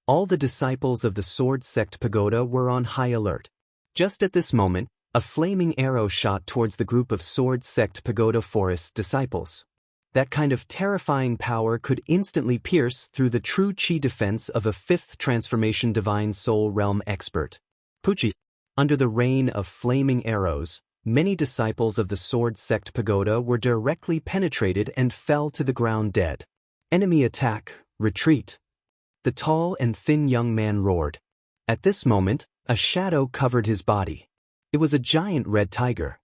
All the disciples of the Sword Sect Pagoda were on high alert. Just at this moment, a flaming arrow shot towards the group of Sword Sect Pagoda Forest's disciples. That kind of terrifying power could instantly pierce through the true chi defense of a 5th transformation divine soul realm expert. Puchi. Under the rain of flaming arrows, many disciples of the Sword Sect Pagoda were directly penetrated and fell to the ground dead. "Enemy attack, retreat." The tall and thin young man roared. At this moment, a shadow covered his body. It was a giant red tiger.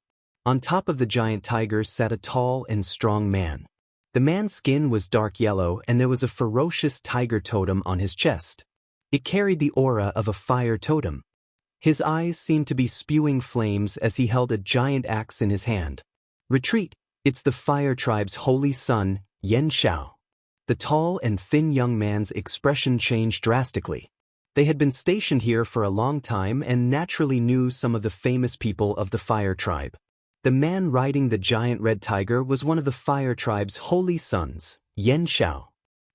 On top of the giant tiger sat a tall and strong man. The man's skin was dark yellow and there was a ferocious tiger totem on his chest. It carried the aura of a fire totem. His eyes seemed to be spewing flames as he held a giant axe in his hand. "Retreat, it's the Fire Tribe's holy son, Yan Xiao." The tall and thin young man's expression changed drastically. They had been stationed here for a long time and naturally knew some of the famous people of the Fire Tribe. The man riding the giant red tiger was one of the Fire Tribe's holy sons, Yan Xiao.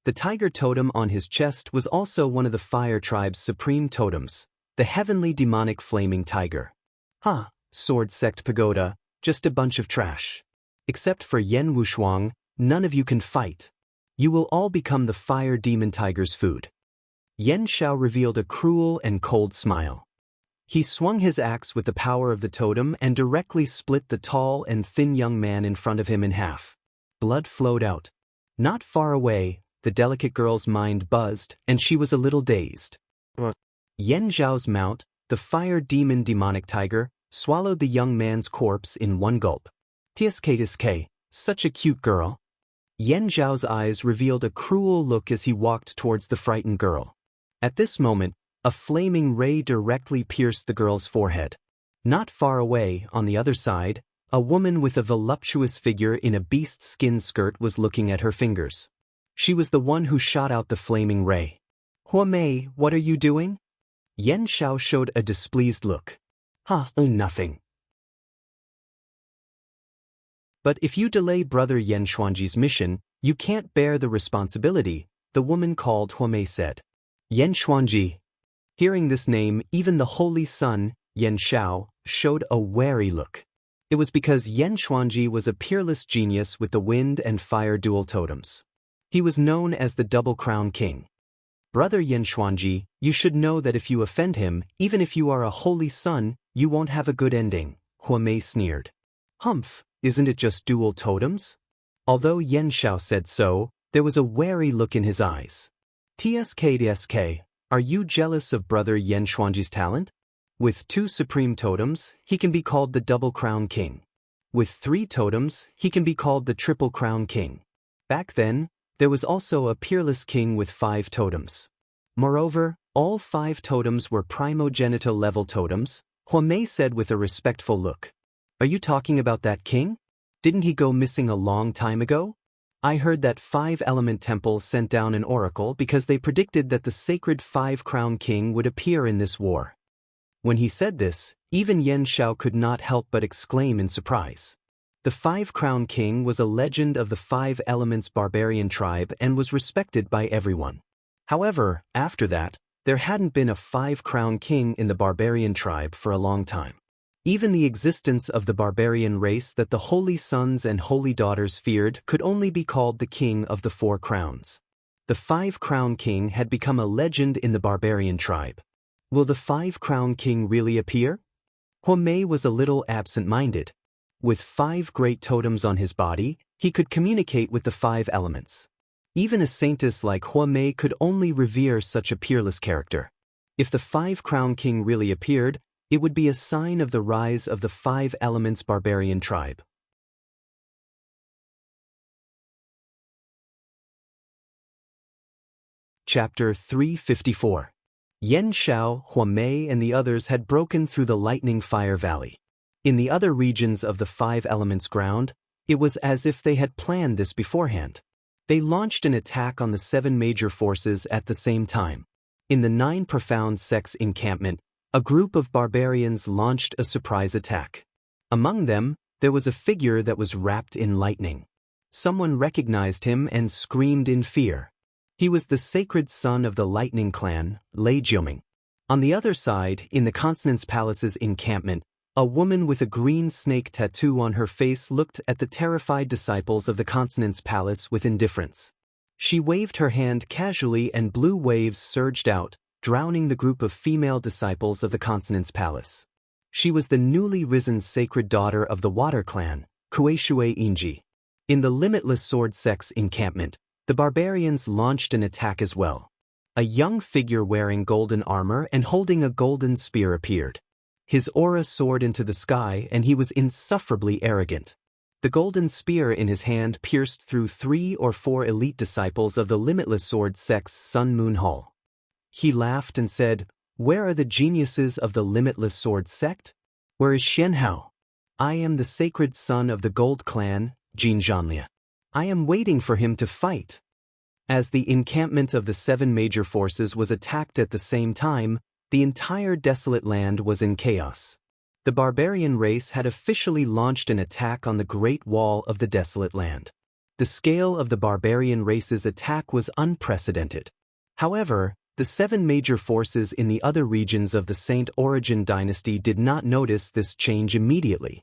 The tiger totem on his chest was also one of the Fire Tribe's supreme totems, the heavenly demonic flaming tiger. "Sword Sect Pagoda, just a bunch of trash. Except for Yen Wushuang, none of you can fight. You will all become the fire demon tiger's food. Yen Xiao revealed a cruel and cold smile. He swung his axe with the power of the totem and directly split the tall and thin young man in front of him in half. Blood flowed out. Not far away, the delicate girl's mind buzzed, and she was a little dazed. Yen Zhao's mount, the fire demon demonic tiger, swallowed the young man's corpse in one gulp. Tsk, such a cute girl. Yen Zhao's eyes revealed a cruel look as he walked towards the frightened girl. At this moment, a flaming ray directly pierced the girl's forehead. Not far away, on the other side, a woman with a voluptuous figure in a beast skin skirt was looking at her fingers. She was the one who shot out the flaming ray. Hua Mei, what are you doing? Yen Xiao showed a displeased look. Nothing. But if you delay Brother Yen Xuanji's mission, you can't bear the responsibility, the woman called Hua Mei said. Yen Xuanji. Hearing this name, even the holy son, Yen Xiao, showed a wary look. It was because Yen Xuanji was a peerless genius with the wind and fire dual totems. He was known as the Double Crown King. Brother Yen Xuanji, you should know that if you offend him, even if you are a holy son, you won't have a good ending, Hua Mei sneered. Humph, isn't it just dual totems? Although Yen Xiao said so, there was a wary look in his eyes. Tsk, are you jealous of Brother Yen Xuanji's talent? With 2 supreme totems, he can be called the Double Crown King. With 3 totems, he can be called the Triple Crown King. Back then, there was also a peerless king with 5 totems. Moreover, all 5 totems were primogenital level totems, Hua Mei said with a respectful look. Are you talking about that king? Didn't he go missing a long time ago? I heard that 5-element temple sent down an oracle because they predicted that the sacred 5-crown king would appear in this war. When he said this, even Yen Xiao could not help but exclaim in surprise. The 5-crown king was a legend of the 5 elements barbarian tribe and was respected by everyone. However, after that, there hadn't been a 5-crown king in the barbarian tribe for a long time. Even the existence of the barbarian race that the holy sons and holy daughters feared could only be called the king of the 4 crowns. The 5-crown king had become a legend in the barbarian tribe. Will the 5-crown king really appear? Hua Mei was a little absent-minded. With 5 great totems on his body, he could communicate with the 5 elements. Even a saintess like Hua Mei could only revere such a peerless character. If the 5-crown king really appeared, it would be a sign of the rise of the 5 elements barbarian tribe. Chapter 354. Yen Xiao, Hua Mei and the others had broken through the lightning fire valley. In the other regions of the 5 elements ground, it was as if they had planned this beforehand. They launched an attack on the 7 major forces at the same time. In the 9 profound sects encampment, a group of barbarians launched a surprise attack. Among them, there was a figure that was wrapped in lightning. Someone recognized him and screamed in fear. He was the sacred son of the Lightning Clan, Lei Jiuming. On the other side, in the Consonance Palace's encampment, a woman with a green snake tattoo on her face looked at the terrified disciples of the Consonance Palace with indifference. She waved her hand casually and blue waves surged out, drowning the group of female disciples of the Consonance Palace. She was the newly risen sacred daughter of the Water Clan, Kueishui Inji. In the Limitless Sword Sect's encampment, the barbarians launched an attack as well. A young figure wearing golden armor and holding a golden spear appeared. His aura soared into the sky and he was insufferably arrogant. The golden spear in his hand pierced through 3 or 4 elite disciples of the Limitless Sword Sect's Sun Moon Hall. He laughed and said, "Where are the geniuses of the Limitless Sword Sect? Where is Shenhao? I am the sacred son of the Gold Clan, Jin Zhanlia. I am waiting for him to fight." As the encampment of the 7 major forces was attacked at the same time, the entire desolate land was in chaos. The barbarian race had officially launched an attack on the Great Wall of the desolate land. The scale of the barbarian race's attack was unprecedented. However, the 7 major forces in the other regions of the Saint Origin dynasty did not notice this change immediately.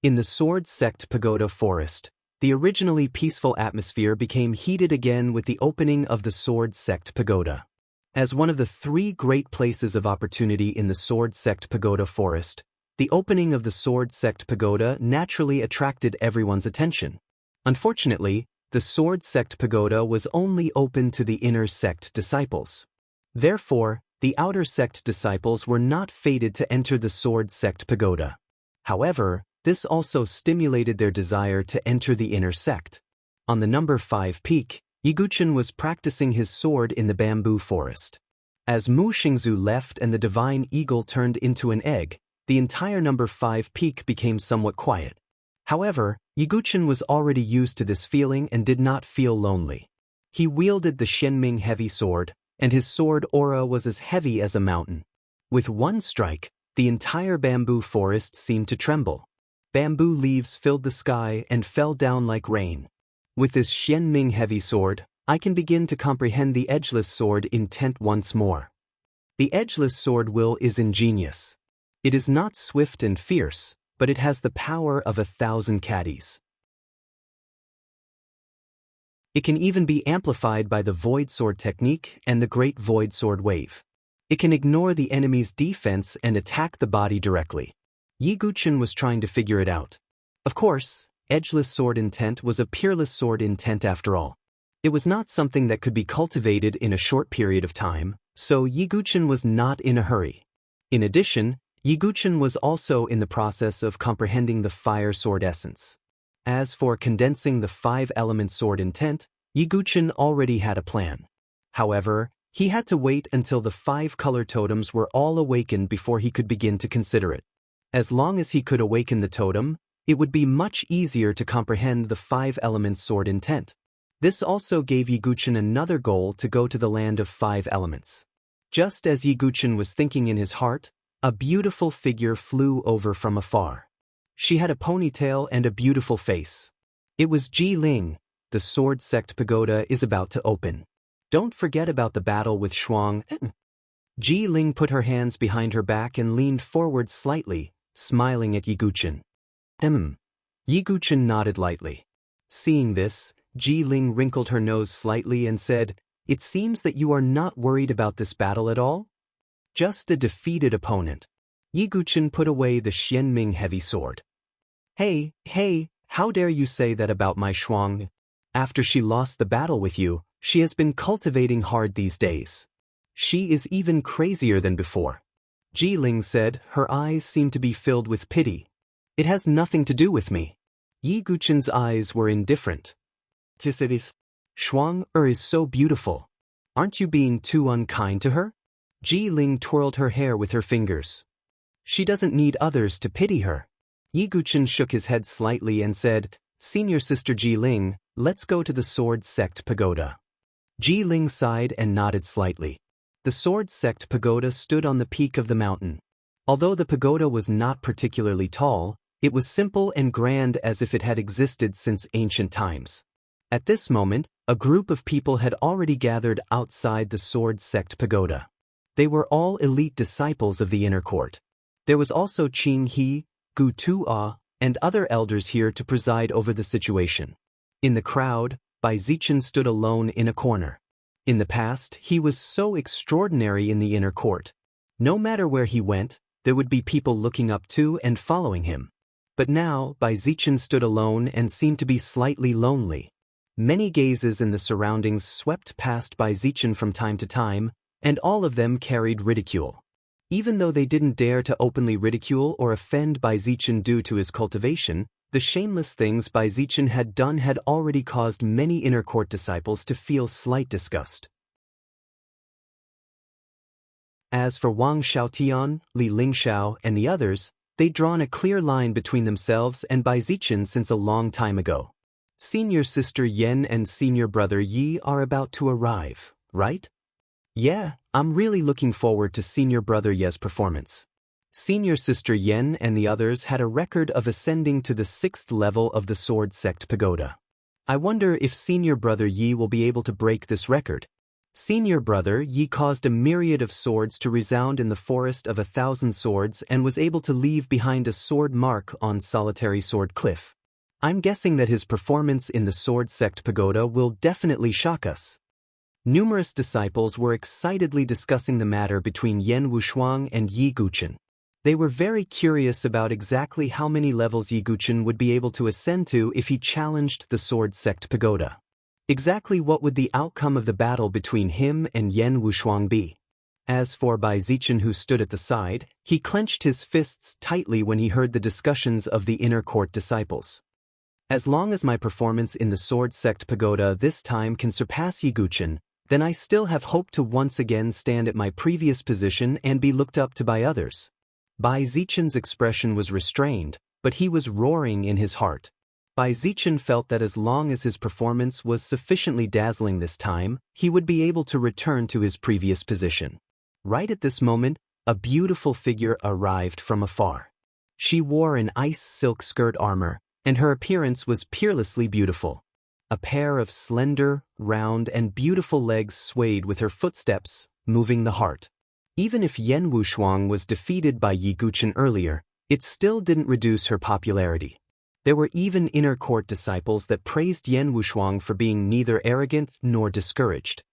In the Sword Sect Pagoda Forest, the originally peaceful atmosphere became heated again with the opening of the Sword Sect Pagoda. As one of the 3 great places of opportunity in the Sword Sect Pagoda Forest, the opening of the Sword Sect Pagoda naturally attracted everyone's attention. Unfortunately, the Sword Sect Pagoda was only open to the inner sect disciples. Therefore, the outer sect disciples were not fated to enter the Sword Sect Pagoda. However, this also stimulated their desire to enter the inner sect. On the number 5 peak, Yiguchen was practicing his sword in the bamboo forest. As Mu Xingzu left and the divine eagle turned into an egg, the entire number 5 peak became somewhat quiet. However, Yiguchen was already used to this feeling and did not feel lonely. He wielded the Shenming heavy sword, and his sword aura was as heavy as a mountain. With one strike, the entire bamboo forest seemed to tremble. Bamboo leaves filled the sky and fell down like rain. With this Shenming heavy sword, I can begin to comprehend the edgeless sword intent once more. The edgeless sword will is ingenious. It is not swift and fierce, but it has the power of 1,000 caddies. It can even be amplified by the Void Sword technique and the Great Void Sword Wave. It can ignore the enemy's defense and attack the body directly. Yiguchen was trying to figure it out. Of course, edgeless sword intent was a peerless sword intent after all. It was not something that could be cultivated in a short period of time, so Yiguchen was not in a hurry. In addition, Yiguchen was also in the process of comprehending the fire sword essence. As for condensing the 5-element sword intent, Yiguchen already had a plan. However, he had to wait until the 5 color totems were all awakened before he could begin to consider it. As long as he could awaken the totem, it would be much easier to comprehend the 5-element sword intent. This also gave Yiguchen another goal to go to the land of 5 elements. Just as Yiguchen was thinking in his heart, a beautiful figure flew over from afar. She had a ponytail and a beautiful face. It was Ji Ling. The Sword Sect Pagoda is about to open. Don't forget about the battle with Shuang. Ji Ling put her hands behind her back and leaned forward slightly, smiling at Yiguchen. Yiguchen nodded lightly. Seeing this, Ji Ling wrinkled her nose slightly and said, "It seems that you are not worried about this battle at all? Just a defeated opponent." Yiguchen put away the Shenming heavy sword. Hey, how dare you say that about my Shuang? After she lost the battle with you, she has been cultivating hard these days. She is even crazier than before. Ji Ling said, her eyes seemed to be filled with pity. It has nothing to do with me. Yiguchen's eyes were indifferent. Shuang is so beautiful. Aren't you being too unkind to her? Ji Ling twirled her hair with her fingers. She doesn't need others to pity her. Yiguchen shook his head slightly and said, Senior Sister Ji Ling, let's go to the Sword Sect Pagoda. Ji Ling sighed and nodded slightly. The Sword Sect Pagoda stood on the peak of the mountain. Although the pagoda was not particularly tall, it was simple and grand as if it had existed since ancient times. At this moment, a group of people had already gathered outside the Sword Sect Pagoda. They were all elite disciples of the inner court. There was also Qing He, Gu Tu'a, and other elders here to preside over the situation. In the crowd, Bai Zichen stood alone in a corner. In the past, he was so extraordinary in the inner court. No matter where he went, there would be people looking up to and following him. But now, Bai Zichen stood alone and seemed to be slightly lonely. Many gazes in the surroundings swept past Bai Zichen from time to time, and all of them carried ridicule. Even though they didn't dare to openly ridicule or offend Bai Zichen due to his cultivation, the shameless things Bai Zichen had done had already caused many inner court disciples to feel slight disgust. As for Wang Xiaotian, Li Lingxiao, and the others, they'd drawn a clear line between themselves and Bai Zichen since a long time ago. Senior Sister Yen and Senior Brother Yi are about to arrive, right? Yeah, I'm really looking forward to Senior Brother Ye's performance. Senior Sister Yen and the others had a record of ascending to the 6th level of the Sword Sect Pagoda. I wonder if Senior Brother Yi will be able to break this record. Senior brother Yi caused a myriad of swords to resound in the forest of 1,000 swords and was able to leave behind a sword mark on solitary sword cliff. I'm guessing that his performance in the sword sect pagoda will definitely shock us. Numerous disciples were excitedly discussing the matter between Yan Wushuang and Yi Guchen. They were very curious about exactly how many levels Yi Guchen would be able to ascend to if he challenged the sword sect pagoda. Exactly what would the outcome of the battle between him and Yan Wushuang be? As for Bai Zichen, who stood at the side, he clenched his fists tightly when he heard the discussions of the inner court disciples. As long as my performance in the sword sect pagoda this time can surpass Yi Guchen, then I still have hope to once again stand at my previous position and be looked up to by others. Bai Zichen's expression was restrained, but he was roaring in his heart. Bai Zichen felt that as long as his performance was sufficiently dazzling this time, he would be able to return to his previous position. Right at this moment, a beautiful figure arrived from afar. She wore an ice silk skirt armor, and her appearance was peerlessly beautiful. A pair of slender, round, and beautiful legs swayed with her footsteps, moving the heart. Even if Yan Wushuang was defeated by Yi Guchen earlier, it still didn't reduce her popularity. There were even inner court disciples that praised Yan Wushuang for being neither arrogant nor discouraged,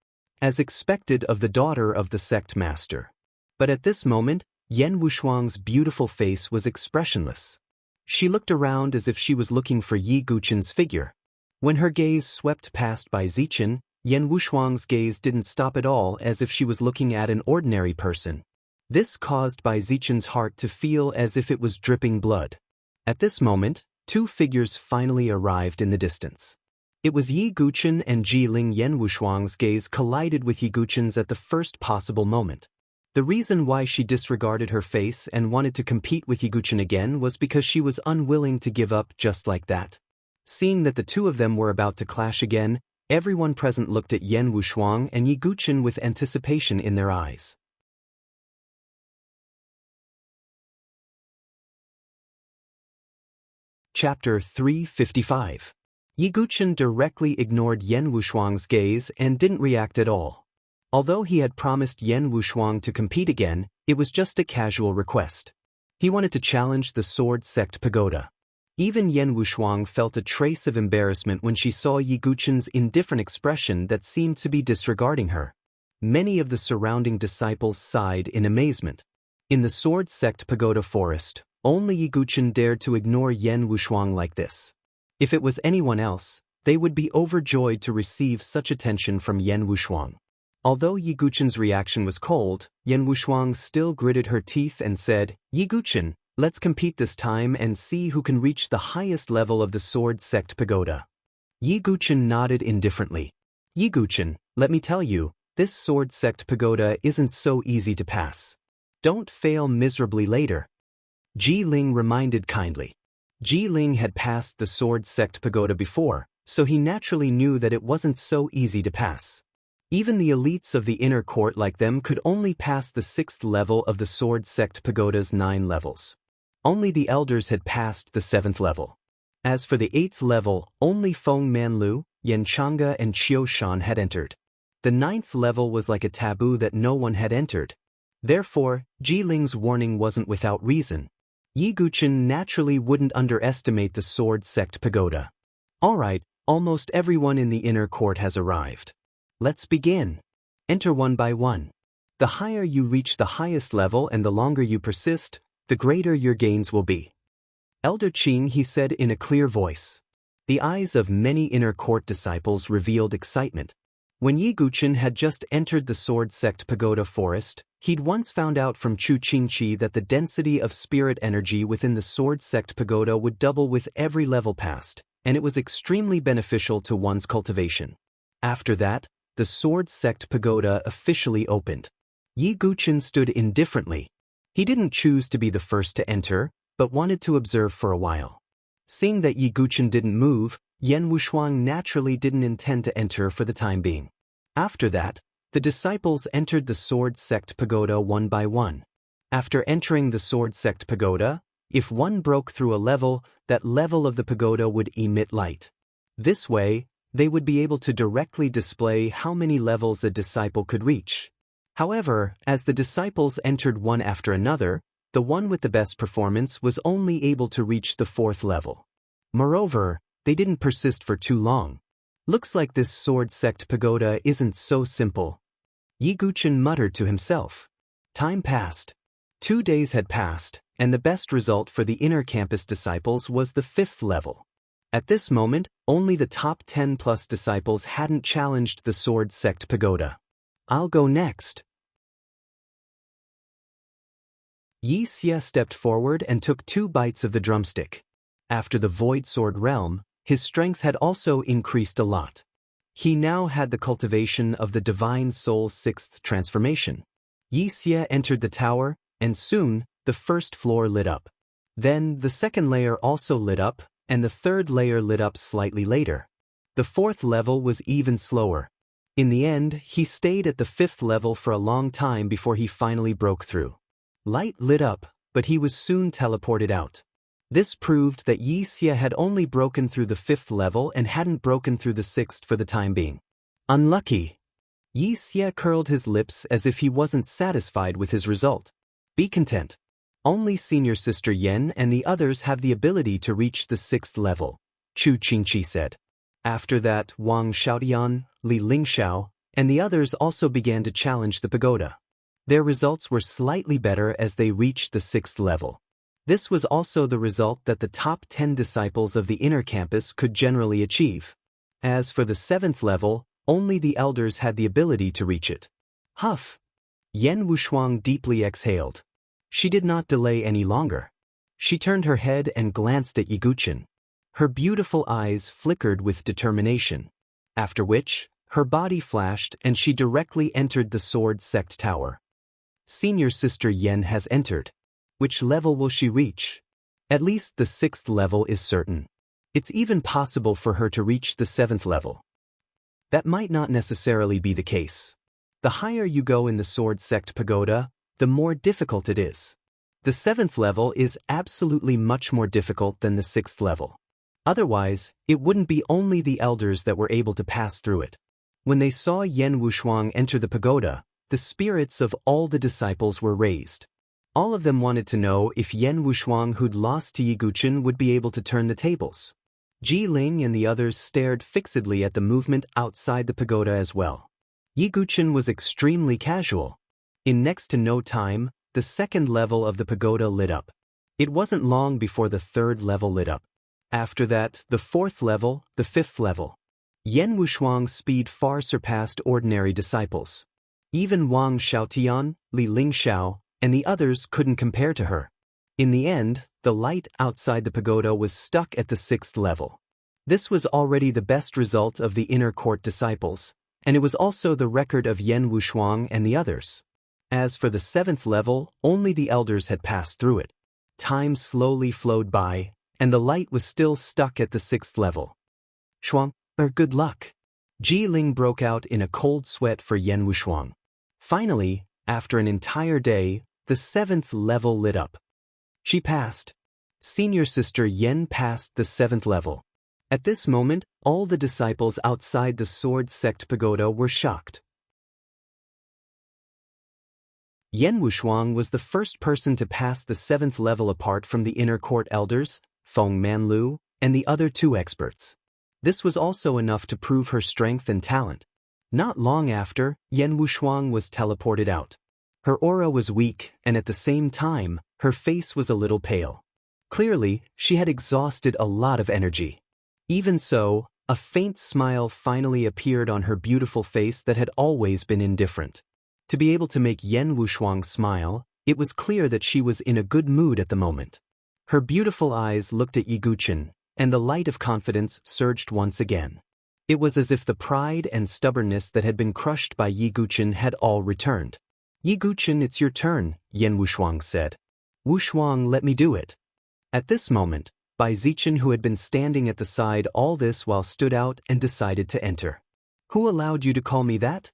as expected of the daughter of the sect master. But at this moment, Yan Wushuang's beautiful face was expressionless. She looked around as if she was looking for Yi Guchen's figure. When her gaze swept past Bai Zichen, Yan Wushuang's gaze didn't stop at all, as if she was looking at an ordinary person. This caused Bai Zichen's heart to feel as if it was dripping blood. At this moment, two figures finally arrived in the distance. It was Yi Guchen and Ji Ling. Yan Wushuang's gaze collided with Yi Guchen's at the first possible moment. The reason why she disregarded her face and wanted to compete with Yi Guchen again was because she was unwilling to give up just like that. Seeing that the two of them were about to clash again, everyone present looked at Yan Wushuang and Yi Guchen with anticipation in their eyes. Chapter 355. Yi Guchen directly ignored Yan Wushuang's gaze and didn't react at all. Although he had promised Yan Wushuang to compete again, it was just a casual request. He wanted to challenge the sword sect pagoda. Even Yan Wushuang felt a trace of embarrassment when she saw Yi Guchen's indifferent expression that seemed to be disregarding her. Many of the surrounding disciples sighed in amazement. In the sword sect pagoda forest, only Yi Guchen dared to ignore Yan Wushuang like this. If it was anyone else, they would be overjoyed to receive such attention from Yan Wushuang. Although Yi Guchen's reaction was cold, Yan Wushuang still gritted her teeth and said, "Yi Guchen, let's compete this time and see who can reach the highest level of the sword sect pagoda." Yi Guchen nodded indifferently. "Yi Guchen, let me tell you, this sword sect pagoda isn't so easy to pass. Don't fail miserably later." Ji Ling reminded kindly. Ji Ling had passed the sword sect pagoda before, so he naturally knew that it wasn't so easy to pass. Even the elites of the inner court like them could only pass the 6th level of the sword sect pagoda's 9 levels. Only the elders had passed the 7th level. As for the 8th level, only Feng Manlu, Yan Chang'e and Qiu Shan had entered. The 9th level was like a taboo that no one had entered. Therefore, Ji Ling's warning wasn't without reason. Yi Guchen naturally wouldn't underestimate the sword sect pagoda. Alright, almost everyone in the inner court has arrived. Let's begin. Enter one by one. The higher you reach the highest level and the longer you persist, the greater your gains will be. Elder Qing, he said in a clear voice. The eyes of many inner court disciples revealed excitement. When Yi Guchen had just entered the sword sect pagoda forest, he'd once found out from Chu Qingqi that the density of spirit energy within the sword sect pagoda would double with every level passed, and it was extremely beneficial to one's cultivation. After that, the sword sect pagoda officially opened. Yi Guchen stood indifferently. He didn't choose to be the first to enter, but wanted to observe for a while. Seeing that Yi Guchen didn't move, Yan Wushuang naturally didn't intend to enter for the time being. After that, the disciples entered the sword sect pagoda one by one. After entering the sword sect pagoda, if one broke through a level, that level of the pagoda would emit light. This way, they would be able to directly display how many levels a disciple could reach. However, as the disciples entered one after another, the one with the best performance was only able to reach the 4th level. Moreover, they didn't persist for too long. Looks like this sword sect pagoda isn't so simple. Yi Guchen muttered to himself. Time passed. 2 days had passed, and the best result for the inner campus disciples was the 5th level. At this moment, only the top 10 plus disciples hadn't challenged the sword sect pagoda. I'll go next. Yi Xie stepped forward and took 2 bites of the drumstick. After the void sword realm, his strength had also increased a lot. He now had the cultivation of the divine soul's 6th transformation. Yi Xie entered the tower, and soon, the 1st floor lit up. Then, the 2nd layer also lit up, and the 3rd layer lit up slightly later. The 4th level was even slower. In the end, he stayed at the 5th level for a long time before he finally broke through. Light lit up, but he was soon teleported out. This proved that Yi Xie had only broken through the 5th level and hadn't broken through the 6th for the time being. Unlucky. Yi Xie curled his lips as if he wasn't satisfied with his result. Be content. Only senior sister Yen and the others have the ability to reach the 6th level, Chu Qingqi said. After that, Wang Xiaotian, Li Lingxiao, and the others also began to challenge the pagoda. Their results were slightly better as they reached the 6th level. This was also the result that the top 10 disciples of the inner campus could generally achieve. As for the 7th level, only the elders had the ability to reach it. Huff! Yen Wushuang deeply exhaled. She did not delay any longer. She turned her head and glanced at Yi Guchen. Her beautiful eyes flickered with determination. After which, her body flashed and she directly entered the sword sect tower. Senior sister Yen has entered. Which level will she reach? At least the 6th level is certain. It's even possible for her to reach the 7th level. That might not necessarily be the case. The higher you go in the sword sect pagoda, the more difficult it is. The 7th level is absolutely much more difficult than the 6th level. Otherwise, it wouldn't be only the elders that were able to pass through it. When they saw Yen Wushuang enter the pagoda, the spirits of all the disciples were raised. All of them wanted to know if Yen Wushuang who'd lost to Yi Guchen would be able to turn the tables. Ji Ling and the others stared fixedly at the movement outside the pagoda as well. Yi Guchen was extremely casual. In next to no time, the 2nd level of the pagoda lit up. It wasn't long before the 3rd level lit up. After that, the 4th level, the 5th level. Yen Wushuang's speed far surpassed ordinary disciples. Even Wang Xiaotian, Li Lingxiao, and the others couldn't compare to her. In the end, the light outside the pagoda was stuck at the 6th level. This was already the best result of the inner court disciples, and it was also the record of Yen Wushuang and the others. As for the 7th level, only the elders had passed through it. Time slowly flowed by, and the light was still stuck at the 6th level. Shuang, good luck. Ji Ling broke out in a cold sweat for Yen Wushuang. Finally, after an entire day, the 7th level lit up. She passed. Senior sister Yen passed the 7th level. At this moment, all the disciples outside the sword sect pagoda were shocked. Yen Wushuang was the first person to pass the 7th level apart from the inner court elders, Feng Manlu, and the other 2 experts. This was also enough to prove her strength and talent. Not long after, Yen Wushuang was teleported out. Her aura was weak, and at the same time, her face was a little pale. Clearly, she had exhausted a lot of energy. Even so, a faint smile finally appeared on her beautiful face that had always been indifferent. To be able to make Yen Wushuang smile, it was clear that she was in a good mood at the moment. Her beautiful eyes looked at Yi Guchen, and the light of confidence surged once again. It was as if the pride and stubbornness that had been crushed by Yi Guchen had all returned. Yi Guchen, it's your turn, Yen Wushuang said. Wushuang, let me do it. At this moment, Bai Zichen, who had been standing at the side all this while, stood out and decided to enter. Who allowed you to call me that?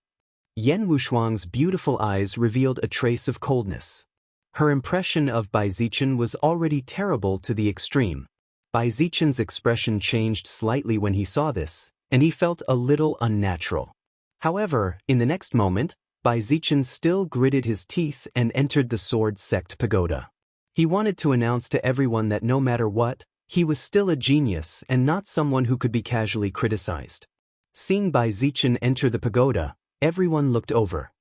Yen Wushuang's beautiful eyes revealed a trace of coldness. Her impression of Bai Zichen was already terrible to the extreme. Bai Zichen's expression changed slightly when he saw this, and he felt a little unnatural. However, in the next moment, Bai Zichen still gritted his teeth and entered the Sword Sect Pagoda. He wanted to announce to everyone that no matter what, he was still a genius and not someone who could be casually criticized. Seeing Bai Zichen enter the pagoda, everyone looked over.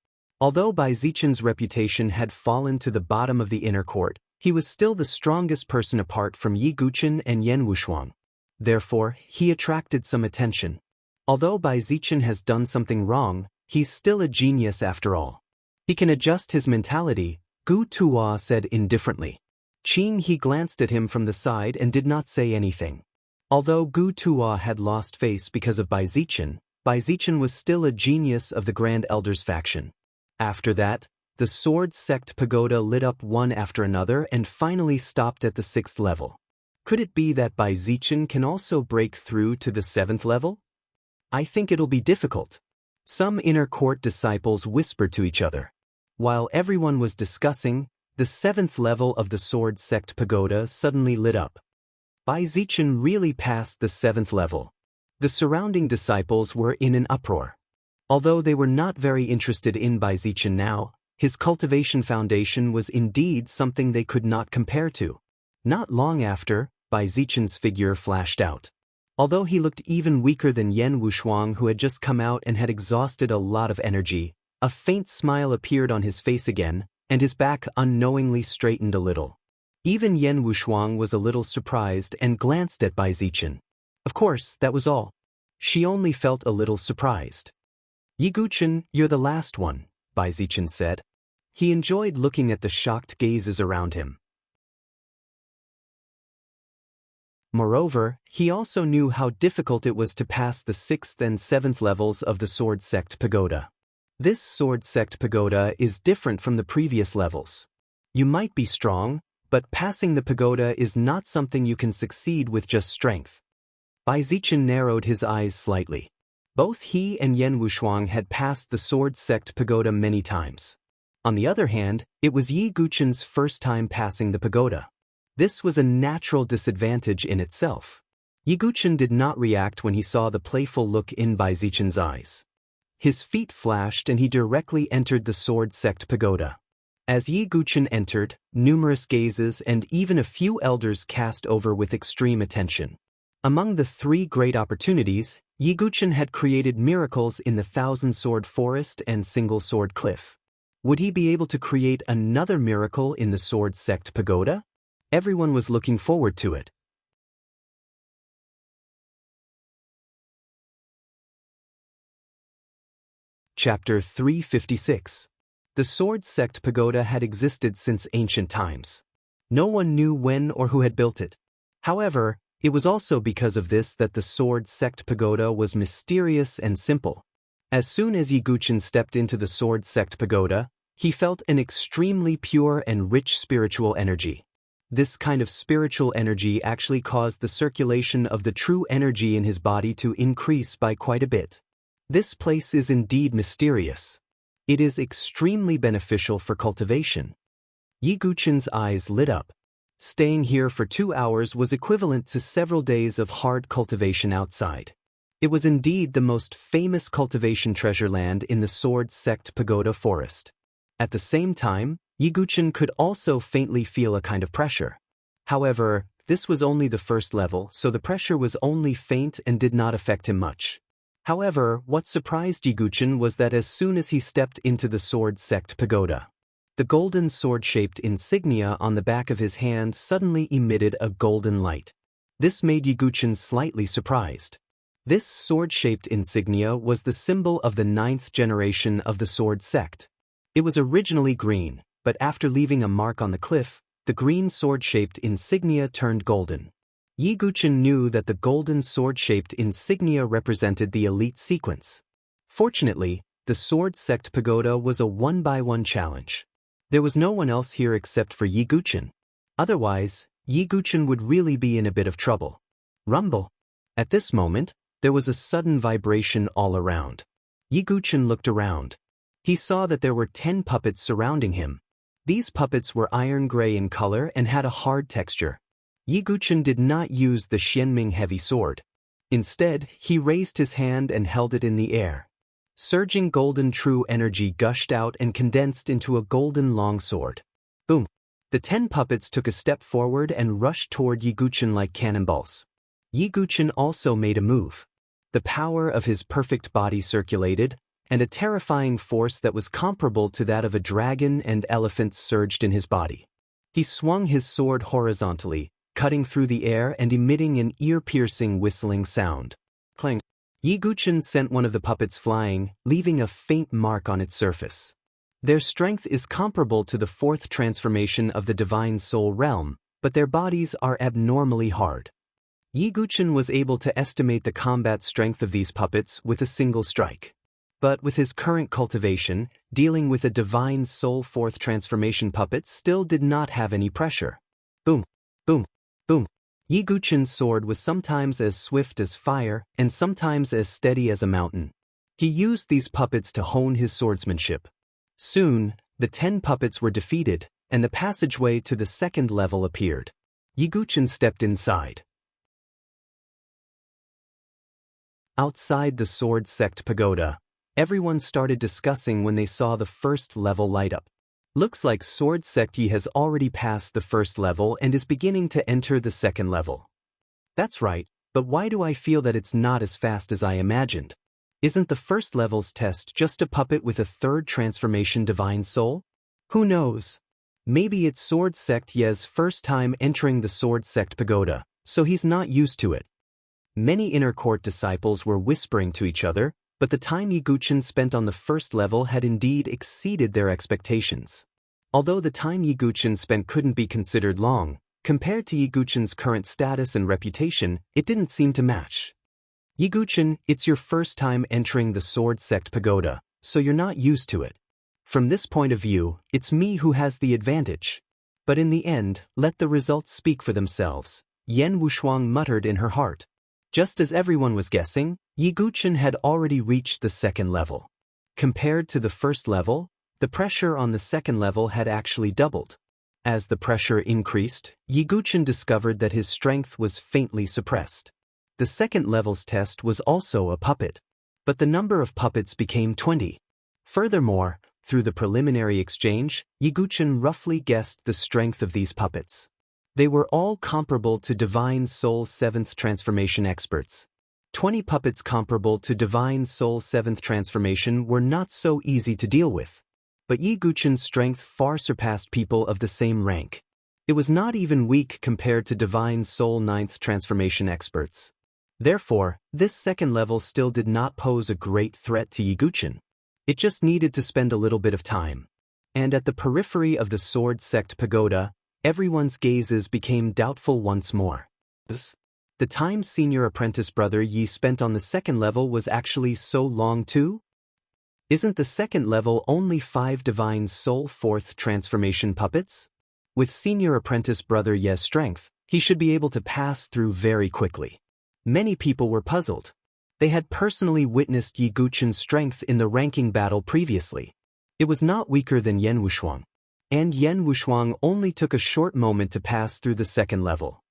Although Bai Zichen's reputation had fallen to the bottom of the inner court, he was still the strongest person apart from Yi Guchen and Yan Wushuang. Therefore, he attracted some attention. Although Bai Zichen has done something wrong, he's still a genius after all. He can adjust his mentality, Gu Tuwa said indifferently. Qin He glanced at him from the side and did not say anything. Although Gu Tuwa had lost face because of Bai Zichen was still a genius of the Grand Elders faction. After that, the Sword Sect Pagoda lit up one after another and finally stopped at the 6th level. Could it be that Bai Zichen can also break through to the 7th level? I think it'll be difficult. Some inner court disciples whispered to each other. While everyone was discussing, the 7th level of the Sword Sect Pagoda suddenly lit up. Bai Zichen really passed the 7th level. The surrounding disciples were in an uproar. Although they were not very interested in Bai Zichen now, his cultivation foundation was indeed something they could not compare to. Not long after, Bai Zichen's figure flashed out. Although he looked even weaker than Yan Wushuang, who had just come out and had exhausted a lot of energy, a faint smile appeared on his face again, and his back unknowingly straightened a little. Even Yan Wushuang was a little surprised and glanced at Bai Zichen. Of course, that was all. She only felt a little surprised. Yi Guchen, you're the last one, Bai Zichen said. He enjoyed looking at the shocked gazes around him. Moreover, he also knew how difficult it was to pass the 6th and 7th levels of the Sword Sect Pagoda. This Sword Sect Pagoda is different from the previous levels. You might be strong, but passing the pagoda is not something you can succeed with just strength. Bai Zichen narrowed his eyes slightly. Both he and Yan Wushuang had passed the Sword Sect Pagoda many times. On the other hand, it was Yi Guchen's first time passing the pagoda. This was a natural disadvantage in itself. Yi Guchen did not react when he saw the playful look in Bai Zichen's eyes. His feet flashed and he directly entered the Sword Sect Pagoda. As Yi Guchen entered, numerous gazes and even a few elders cast over with extreme attention. Among the 3 great opportunities, Yi Guchen had created miracles in the Thousand Sword Forest and Single Sword Cliff. Would he be able to create another miracle in the Sword Sect Pagoda? Everyone was looking forward to it. Chapter 356. The Sword Sect Pagoda had existed since ancient times. No one knew when or who had built it. However, it was also because of this that the Sword Sect Pagoda was mysterious and simple. As soon as Yi Guchen stepped into the Sword Sect Pagoda, he felt an extremely pure and rich spiritual energy. This kind of spiritual energy actually caused the circulation of the true energy in his body to increase by quite a bit. This place is indeed mysterious. It is extremely beneficial for cultivation. Yi Guchen's eyes lit up. Staying here for 2 hours was equivalent to several days of hard cultivation outside. It was indeed the most famous cultivation treasure land in the Sword Sect Pagoda Forest. At the same time, Yi Guchen could also faintly feel a kind of pressure. However, this was only the first level, so the pressure was only faint and did not affect him much. However, what surprised Yi Guchen was that as soon as he stepped into the Sword Sect Pagoda, the golden sword-shaped insignia on the back of his hand suddenly emitted a golden light. This made Yi Guchen slightly surprised. This sword-shaped insignia was the symbol of the 9th generation of the Sword Sect. It was originally green, but after leaving a mark on the cliff, the green sword-shaped insignia turned golden. Yi Guchen knew that the golden sword-shaped insignia represented the elite sequence. Fortunately, the Sword Sect Pagoda was a 1-by-1 challenge. There was no one else here except for Yi Guchen. Otherwise, Yi Guchen would really be in a bit of trouble. Rumble. At this moment, there was a sudden vibration all around. Yi Guchen looked around. He saw that there were 10 puppets surrounding him. These puppets were iron gray in color and had a hard texture. Yi Guchen did not use the Xianming heavy sword. Instead, he raised his hand and held it in the air. Surging golden true energy gushed out and condensed into a golden longsword. Boom! The 10 puppets took a step forward and rushed toward Yiguchen like cannonballs. Yiguchen also made a move. The power of his perfect body circulated, and a terrifying force that was comparable to that of a dragon and elephant surged in his body. He swung his sword horizontally, cutting through the air and emitting an ear-piercing whistling sound. Clang! Yiguchen sent one of the puppets flying, leaving a faint mark on its surface. Their strength is comparable to the 4th transformation of the Divine Soul realm, but their bodies are abnormally hard. Yiguchen was able to estimate the combat strength of these puppets with a single strike. But with his current cultivation, dealing with a Divine Soul 4th transformation puppet still did not have any pressure. Boom! Boom! Boom! Yiguchen's sword was sometimes as swift as fire and sometimes as steady as a mountain. He used these puppets to hone his swordsmanship. Soon, the 10 puppets were defeated, and the passageway to the 2nd level appeared. Yiguchen stepped inside. Outside the Sword Sect Pagoda, everyone started discussing when they saw the 1st level light up. Looks like Sword Sect Yi has already passed the 1st level and is beginning to enter the 2nd level. That's right, but why do I feel that it's not as fast as I imagined? Isn't the 1st level's test just a puppet with a 3rd transformation Divine Soul? Who knows? Maybe it's Sword Sect Ye's first time entering the Sword Sect Pagoda, so he's not used to it. Many inner court disciples were whispering to each other, but the time Yiguchen spent on the 1st level had indeed exceeded their expectations. Although the time Yiguchen spent couldn't be considered long, compared to Yiguchen's current status and reputation, it didn't seem to match. Yiguchen, it's your first time entering the Sword Sect Pagoda, so you're not used to it. From this point of view, it's me who has the advantage. But in the end, let the results speak for themselves, Yan Wushuang muttered in her heart. Just as everyone was guessing, Yiguchen had already reached the 2nd level. Compared to the 1st level, the pressure on the 2nd level had actually doubled. As the pressure increased, Yiguchen discovered that his strength was faintly suppressed. The 2nd level's test was also a puppet. But the number of puppets became 20. Furthermore, through the preliminary exchange, Yiguchen roughly guessed the strength of these puppets. They were all comparable to Divine Soul 7th transformation experts. 20 puppets comparable to Divine Soul 7th transformation were not so easy to deal with. But Yiguchen's strength far surpassed people of the same rank. It was not even weak compared to Divine Soul 9th transformation experts. Therefore, this 2nd level still did not pose a great threat to Yiguchen. It just needed to spend a little bit of time. And at the periphery of the Sword Sect Pagoda, everyone's gazes became doubtful once more. The time senior apprentice brother Yi spent on the 2nd level was actually so long too? Isn't the 2nd level only 5 Divine Soul 4th transformation puppets? With senior apprentice brother Ye's strength, he should be able to pass through very quickly. Many people were puzzled. They had personally witnessed Yiguchen's strength in the ranking battle previously. It was not weaker than Yan Wushuang. And Yan Wushuang only took a short moment to pass through the 2nd level.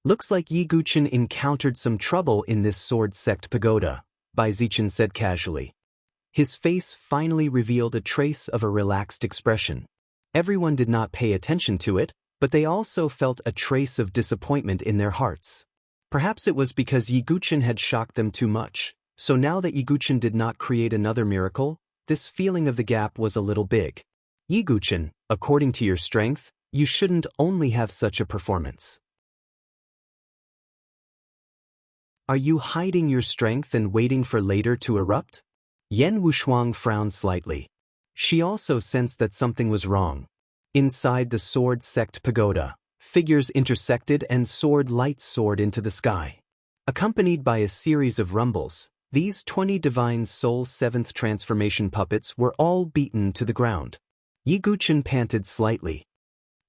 Looks like Yiguchen encountered some trouble in this Sword Sect Pagoda, Bai Zichen said casually. His face finally revealed a trace of a relaxed expression. Everyone did not pay attention to it, but they also felt a trace of disappointment in their hearts. Perhaps it was because Yiguchen had shocked them too much, so now that Yiguchen did not create another miracle, this feeling of the gap was a little big. Yiguchen, according to your strength, you shouldn't only have such a performance. Are you hiding your strength and waiting for later to erupt? Yan Wushuang frowned slightly. She also sensed that something was wrong. Inside the Sword Sect Pagoda, figures intersected and sword lights soared into the sky. Accompanied by a series of rumbles, these 20 Divine Soul 7th transformation puppets were all beaten to the ground. Yiguchen panted slightly.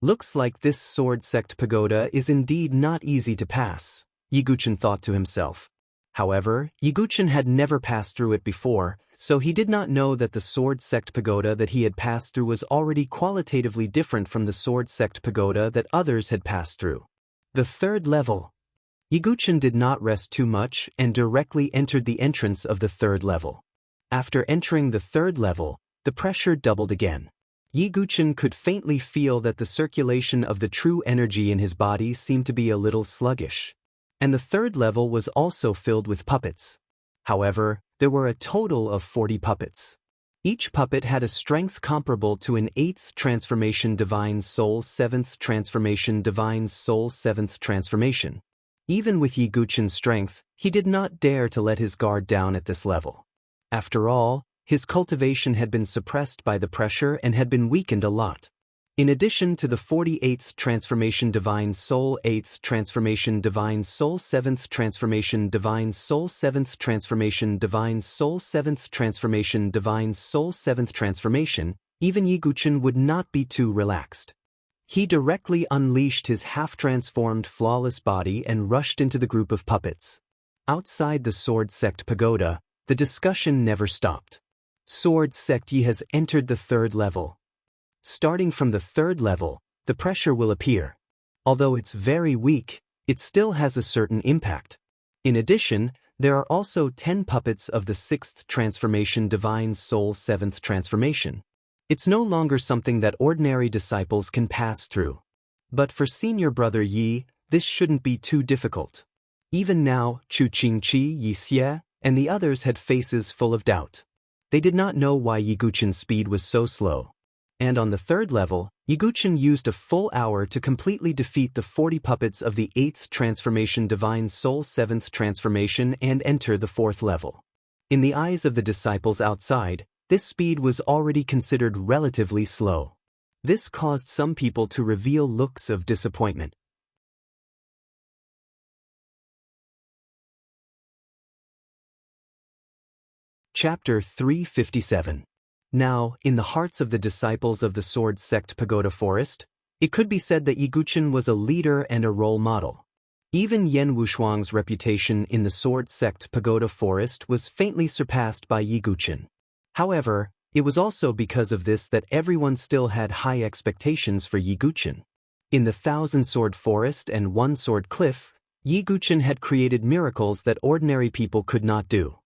Looks like this Sword Sect Pagoda is indeed not easy to pass, Yiguchen thought to himself. However, Yiguchen had never passed through it before, so he did not know that the Sword Sect Pagoda that he had passed through was already qualitatively different from the Sword Sect Pagoda that others had passed through. The 3rd level. Yiguchen did not rest too much and directly entered the entrance of the third level. After entering the third level, the pressure doubled again. Yiguchen could faintly feel that the circulation of the true energy in his body seemed to be a little sluggish. And the third level was also filled with puppets. However, there were a total of 40 puppets. Each puppet had a strength comparable to an 8th transformation Divine Soul 7th transformation Divine Soul 7th transformation. Even with Yiguchen's strength, he did not dare to let his guard down at this level. After all, his cultivation had been suppressed by the pressure and had been weakened a lot. In addition to the 48th transformation Divine Soul 8th transformation Divine Soul 7th transformation Divine Soul 7th transformation Divine Soul 7th transformation Divine Soul 7th transformation, even Yiguchen would not be too relaxed. He directly unleashed his half-transformed flawless body and rushed into the group of puppets. Outside the Sword Sect Pagoda, the discussion never stopped. Sword Sect Yi has entered the third level. Starting from the third level, the pressure will appear. Although it's very weak, it still has a certain impact. In addition, there are also 10 puppets of the 6th transformation Divine Soul 7th transformation. It's no longer something that ordinary disciples can pass through. But for senior brother Yi, this shouldn't be too difficult. Even now, Chu Qingqi, Yi Xie, and the others had faces full of doubt. They did not know why Yiguchen's speed was so slow. And on the third level, Yiguchen used a full hour to completely defeat the 40 puppets of the 8th transformation Divine Soul 7th transformation and enter the fourth level. In the eyes of the disciples outside, this speed was already considered relatively slow. This caused some people to reveal looks of disappointment. Chapter 357. Now, in the hearts of the disciples of the Sword Sect Pagoda Forest, it could be said that Yiguchen was a leader and a role model. Even Yan Wushuang's reputation in the Sword Sect Pagoda Forest was faintly surpassed by Yiguchen. However, it was also because of this that everyone still had high expectations for Yiguchen. In the Thousand Sword Forest and One Sword Cliff, Yiguchen had created miracles that ordinary people could not do.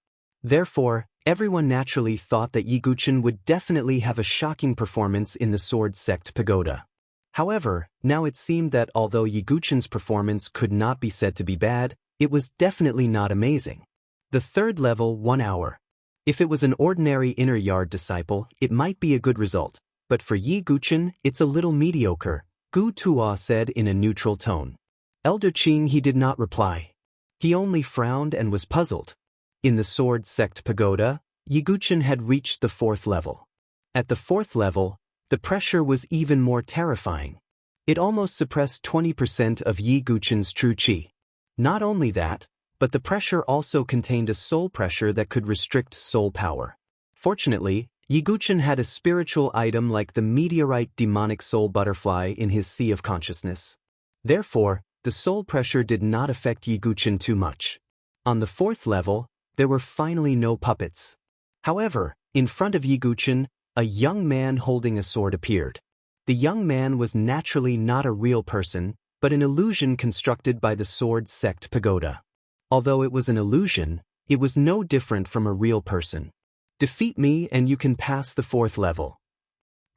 Therefore, everyone naturally thought that Yiguchen would definitely have a shocking performance in the Sword Sect Pagoda. However, now it seemed that although Yiguchen's performance could not be said to be bad, it was definitely not amazing. The third level, 1 hour. If it was an ordinary inner yard disciple, it might be a good result, but for Yiguchen, it's a little mediocre, Gu Tuo said in a neutral tone. Elder Qing he did not reply. He only frowned and was puzzled. In the Sword Sect Pagoda, Yiguchen had reached the fourth level. At the fourth level, the pressure was even more terrifying. It almost suppressed 20% of Yiguchen's true qi. Not only that, but the pressure also contained a soul pressure that could restrict soul power. Fortunately, Yiguchen had a spiritual item like the meteorite demonic soul butterfly in his sea of consciousness. Therefore, the soul pressure did not affect Yiguchen too much. On the fourth level, there were finally no puppets. However, in front of Yiguchen, a young man holding a sword appeared. The young man was naturally not a real person, but an illusion constructed by the Sword Sect Pagoda. Although it was an illusion, it was no different from a real person. Defeat me and you can pass the fourth level.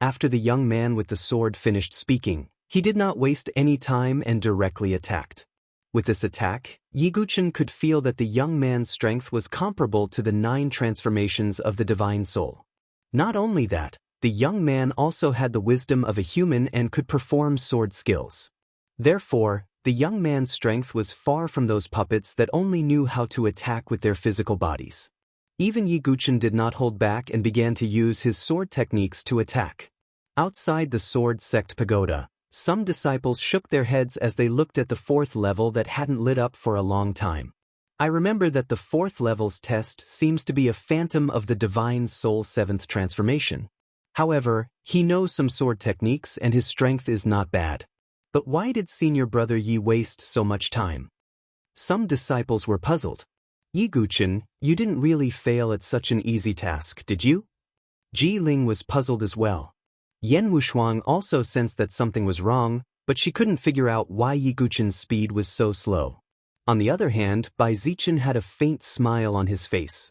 After the young man with the sword finished speaking, he did not waste any time and directly attacked. With this attack, Yiguchen could feel that the young man's strength was comparable to the 9 transformations of the Divine Soul. Not only that, the young man also had the wisdom of a human and could perform sword skills. Therefore, the young man's strength was far from those puppets that only knew how to attack with their physical bodies. Even Yiguchen did not hold back and began to use his sword techniques to attack. Outside the Sword Sect Pagoda, some disciples shook their heads as they looked at the fourth level that hadn't lit up for a long time. I remember that the fourth level's test seems to be a phantom of the Divine Soul 7th transformation. However, he knows some sword techniques and his strength is not bad. But why did senior brother Yi waste so much time? Some disciples were puzzled. Yiguchen, you didn't really fail at such an easy task, did you? Ji Ling was puzzled as well. Yan Wushuang also sensed that something was wrong, but she couldn't figure out why Yiguchen's speed was so slow. On the other hand, Bai Zichen had a faint smile on his face.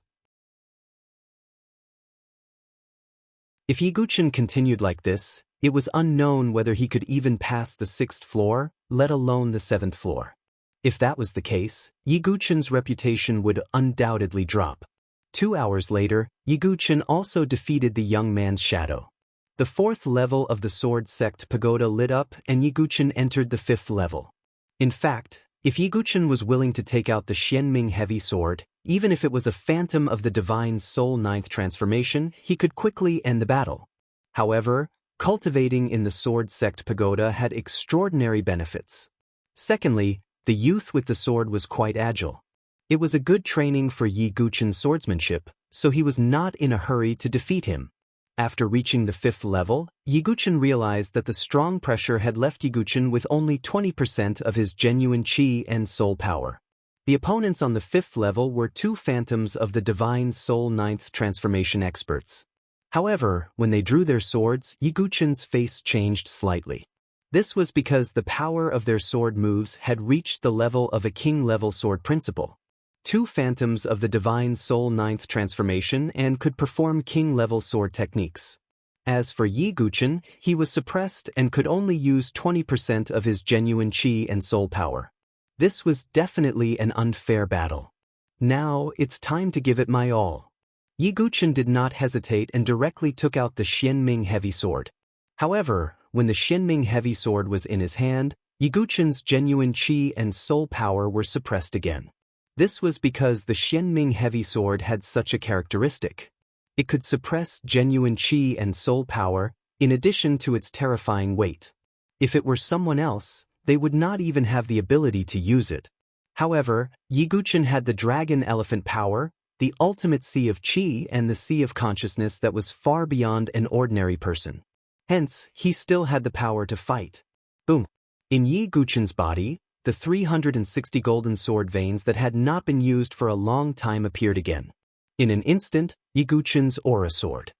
If Yi Guchen continued like this, it was unknown whether he could even pass the 6th floor, let alone the 7th floor. If that was the case, Yi Guchen's reputation would undoubtedly drop. 2 hours later, Yi Guchen also defeated the young man's shadow. The 4th level of the Sword Sect Pagoda lit up and Yi Guchen entered the 5th level. In fact, if Yi Guchen was willing to take out the Xianming heavy sword, even if it was a phantom of the Divine Soul 9th transformation, he could quickly end the battle. However, cultivating in the Sword Sect Pagoda had extraordinary benefits. Secondly, the youth with the sword was quite agile. It was a good training for Yi Guchen's swordsmanship, so he was not in a hurry to defeat him. After reaching the 5th level, Yi Guchen realized that the strong pressure had left Yi Guchen with only 20% of his genuine qi and soul power. The opponents on the 5th level were 2 phantoms of the Divine Soul 9th transformation experts. However, when they drew their swords, Yi Guchen's face changed slightly. This was because the power of their sword moves had reached the level of a king-level sword principle. 2 phantoms of the Divine Soul 9th transformation and could perform king-level sword techniques. As for Yi Guchen, he was suppressed and could only use 20% of his genuine qi and soul power. This was definitely an unfair battle. Now, it's time to give it my all. Yi Guchen did not hesitate and directly took out the Xianming heavy sword. However, when the Xianming heavy sword was in his hand, Yi Guchen's genuine qi and soul power were suppressed again. This was because the Xianming heavy sword had such a characteristic. It could suppress genuine qi and soul power, in addition to its terrifying weight. If it were someone else, they would not even have the ability to use it. However, Yi Guchen had the dragon elephant power, the ultimate sea of qi and the sea of consciousness that was far beyond an ordinary person. Hence, he still had the power to fight. Boom! In Yi Guchen's body, the 360 golden sword veins that had not been used for a long time appeared again. In an instant, Yi Guchen's aura sword.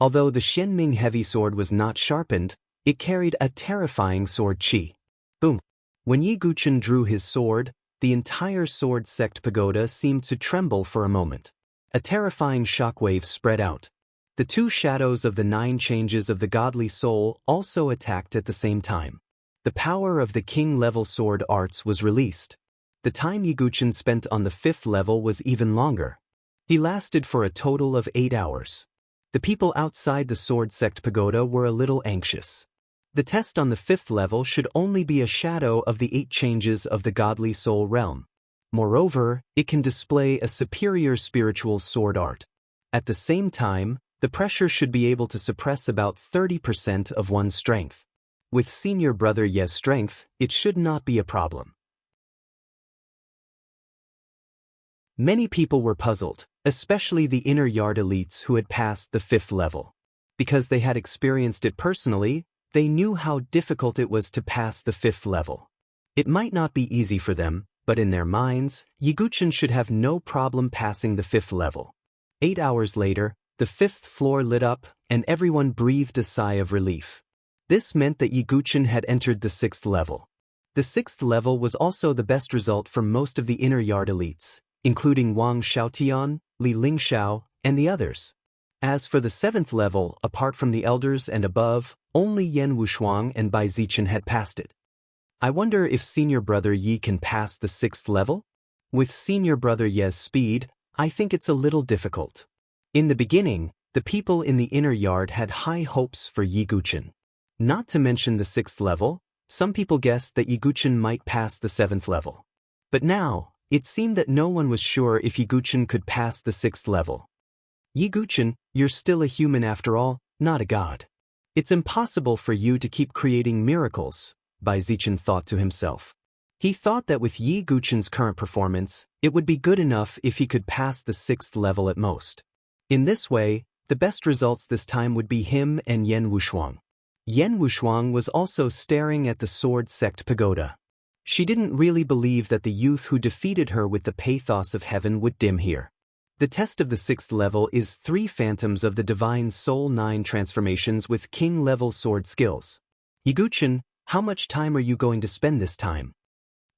Although the Xianming heavy sword was not sharpened, it carried a terrifying sword qi. Boom! When Yi Guchen drew his sword, the entire Sword Sect Pagoda seemed to tremble for a moment. A terrifying shockwave spread out. The 2 shadows of the 9 changes of the godly soul also attacked at the same time. The power of the king-level sword arts was released. The time Yi Guchen spent on the 5th level was even longer. He lasted for a total of 8 hours. The people outside the Sword Sect Pagoda were a little anxious. The test on the 5th level should only be a shadow of the 8 changes of the godly soul realm. Moreover, it can display a superior spiritual sword art. At the same time, the pressure should be able to suppress about 30% of one's strength. With senior brother Ye's strength, it should not be a problem. Many people were puzzled, especially the inner yard elites who had passed the 5th level. Because they had experienced it personally, they knew how difficult it was to pass the 5th level. It might not be easy for them, but in their minds, Yi Guchen should have no problem passing the 5th level. 8 hours later, the 5th floor lit up, and everyone breathed a sigh of relief. This meant that Yi Guchen had entered the 6th level. The 6th level was also the best result for most of the inner yard elites, including Wang Xiaotian, Li Lingxiao, and the others. As for the 7th level, apart from the elders and above, only Yan Wushuang and Bai Zichen had passed it. I wonder if senior brother Yi can pass the 6th level? With senior brother Ye's speed, I think it's a little difficult. In the beginning, the people in the inner yard had high hopes for Yi Guchen. Not to mention the 6th level, some people guessed that Yi Guchen might pass the 7th level. But now, it seemed that no one was sure if Yi Guchen could pass the 6th level. Yi Guchen, you're still a human after all, not a god. It's impossible for you to keep creating miracles, Bai Zichen thought to himself. He thought that with Yi Guchen's current performance, it would be good enough if he could pass the 6th level at most. In this way, the best results this time would be him and Yan Wushuang. Yan Wushuang was also staring at the Sword Sect Pagoda. She didn't really believe that the youth who defeated her with the pathos of heaven would dim here. The test of the 6th level is 3 phantoms of the Divine Soul 9 transformations with king-level sword skills. Yi Guchen, how much time are you going to spend this time?